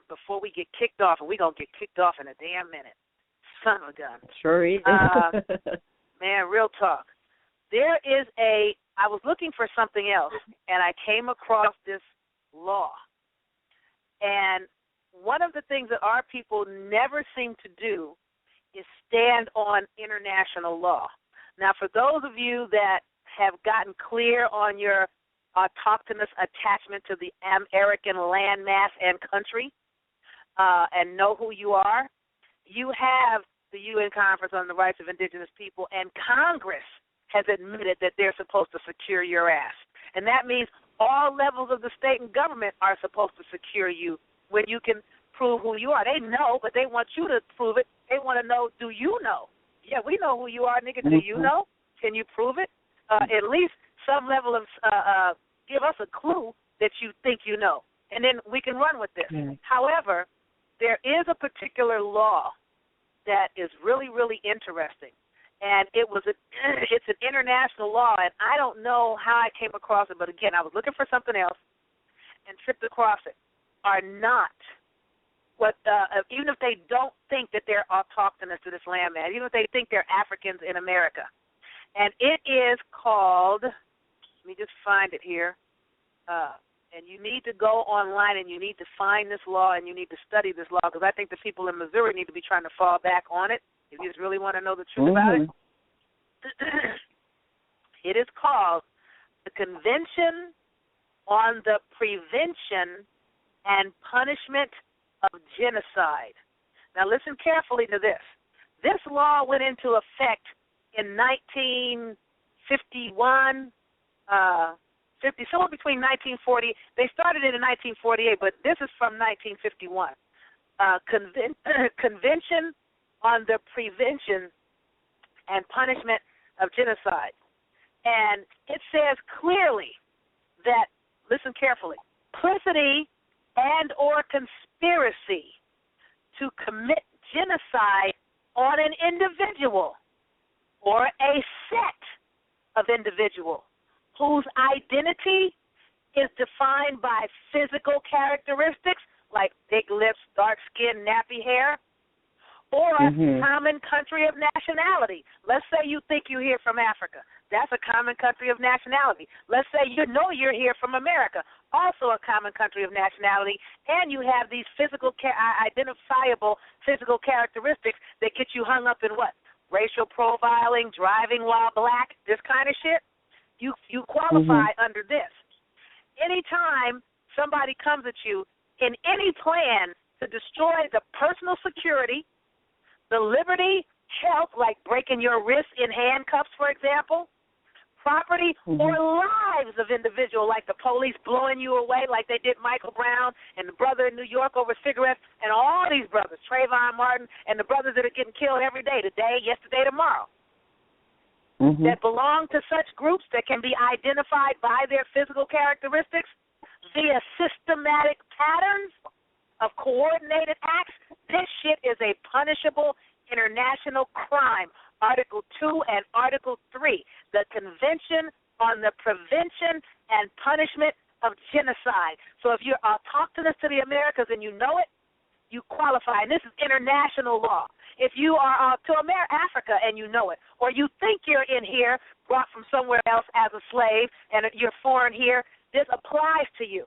Speaker 1: before we get kicked off, and we're going to get kicked off in a damn minute. Son of a gun.
Speaker 5: Sure is.
Speaker 1: Man, real talk. I was looking for something else, and I came across this law. And one of the things that our people never seem to do is stand on international law. Now, for those of you that have gotten clear on your autochthonous attachment to the American landmass and country and know who you are, you have the UN Conference on the Rights of Indigenous People, and Congress has admitted that they're supposed to secure your ass. And that means all levels of the state and government are supposed to secure you when you can prove who you are. They know, but they want you to prove it. They want to know, do you know? Yeah, we know who you are, nigga. Do you know? Can you prove it? At least some level of give us a clue that you think you know, and then we can run with this. However, there is a particular law that is really, really interesting, and it's an international law, and I don't know how I came across it, but again, I was looking for something else and tripped across it. Are not what even if they don't think that they're autochthonous to this land, man, even if they think they're Africans in America, and it is called. Let me just find it here. And you need to go online and you need to find this law and you need to study this law, because I think the people in Missouri need to be trying to fall back on it if you just really want to know the truth about it. It is called the Convention on the Prevention and Punishment of Genocide. Now listen carefully to this. This law went into effect in 1951, somewhere between 1940. They started it in 1948, but this is from 1951. Convention on the Prevention and Punishment of Genocide. And it says clearly that, listen carefully, complicity and or conspiracy to commit genocide on an individual or a set of individuals whose identity is defined by physical characteristics like big lips, dark skin, nappy hair, or a common country of nationality. Let's say you think you're here from Africa. That's a common country of nationality. Let's say you know you're here from America, also a common country of nationality, and you have these identifiable physical characteristics that get you hung up in what? Racial profiling, driving while black, this kind of shit. You qualify under this. Anytime somebody comes at you in any plan to destroy the personal security, the liberty, health, like breaking your wrists in handcuffs, for example, property, or lives of individuals, like the police blowing you away like they did Michael Brown and the brother in New York over cigarettes, and all these brothers, Trayvon Martin, and the brothers that are getting killed every day, today, yesterday, tomorrow, that belong to such groups that can be identified by their physical characteristics via systematic patterns of coordinated acts. This shit is a punishable international crime. Article 2 and Article 3, the Convention on the Prevention and Punishment of Genocide. So if you're autochthonous to the Americas and you know it, you qualify. And this is international law. If you are to Africa and you know it, or you think you're in here, brought from somewhere else as a slave, and you're foreign here, this applies to you.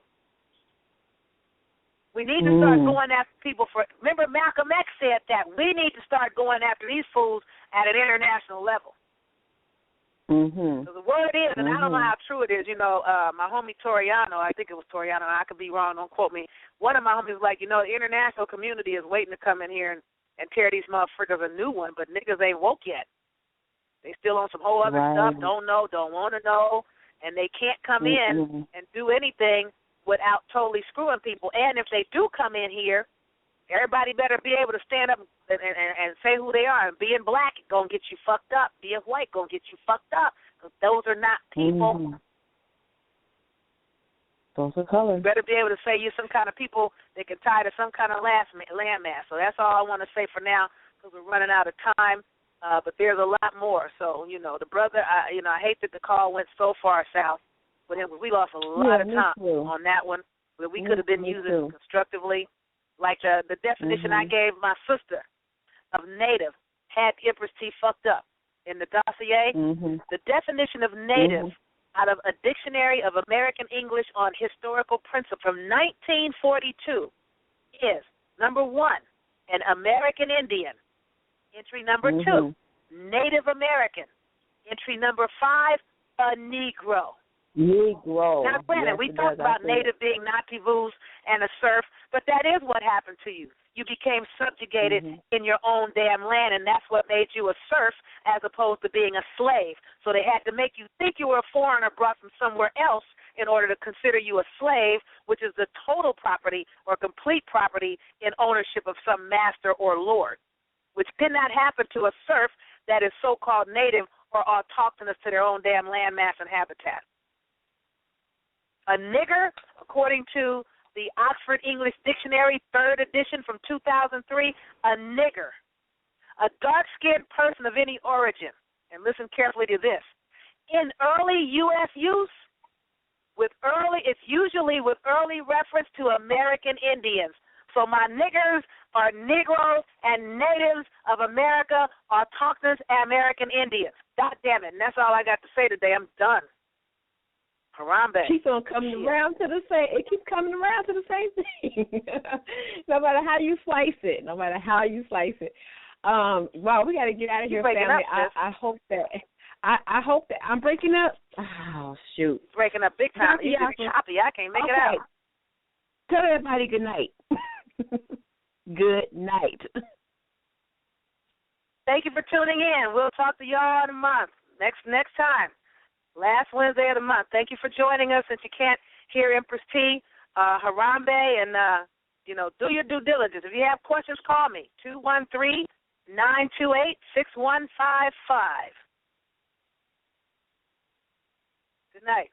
Speaker 1: We need to start going after people for, remember Malcolm X said that. We need to start going after these fools at an international level. So the word is, and I don't know how true it is, my homie Toriano, I think it was Toriano, I could be wrong, don't quote me. One of my homies was like, the international community is waiting to come in here and tear these motherfuckers a new one, but niggas ain't woke yet. They still on some whole other stuff, don't know, don't want to know, and they can't come in and do anything without totally screwing people. And if they do come in here, everybody better be able to stand up and say who they are. And being black gonna get you fucked up. Being white gonna get you fucked up. Because those are not people.
Speaker 5: Those are colors.
Speaker 1: You better be able to say you're some kind of people that can tie to some kind of landmass. So that's all I want to say for now, because we're running out of time. But there's a lot more. So, the brother, I hate that the call went so far south with him. We lost a lot of time on that one that we could have been using constructively. Like the definition I gave my sister of native had Empress T fucked up in the dossier. The definition of native out of a Dictionary of American English on Historical Principle from 1942 is, number 1, an American Indian. Entry number 2, Native American. Entry number 5, a Negro. Now, granted, we talked about native being nativus and a serf, but that is what happened to you. You became subjugated in your own damn land, and that's what made you a serf as opposed to being a slave. So they had to make you think you were a foreigner brought from somewhere else in order to consider you a slave, which is the total property or complete property in ownership of some master or lord, which did not happen to a serf that is so-called native or autochthonous to their own damn landmass and habitat. A nigger, according to the Oxford English Dictionary, 3rd edition from 2003, a nigger, a dark-skinned person of any origin. And listen carefully to this. In early U.S. use, it's usually with early reference to American Indians. So my niggers are Negroes and natives of America, autochthonous American Indians. God damn it. And that's all I got to say today. I'm done. Harambe.
Speaker 5: Keep on coming around to the same. It keeps coming around to the same thing. No matter how you slice it. Wow, we got to get out of here, family. I hope that. I hope that I'm breaking up. Oh shoot,
Speaker 1: breaking up big time. It's choppy. I can't make it out.
Speaker 5: Tell everybody good night. Good night.
Speaker 1: Thank you for tuning in. We'll talk to y'all in a month. Next time. Last Wednesday of the month. Thank you for joining us. Since you can't hear Empress T, Harambe, and, do your due diligence. If you have questions, call me, 213-928-6155. Good night.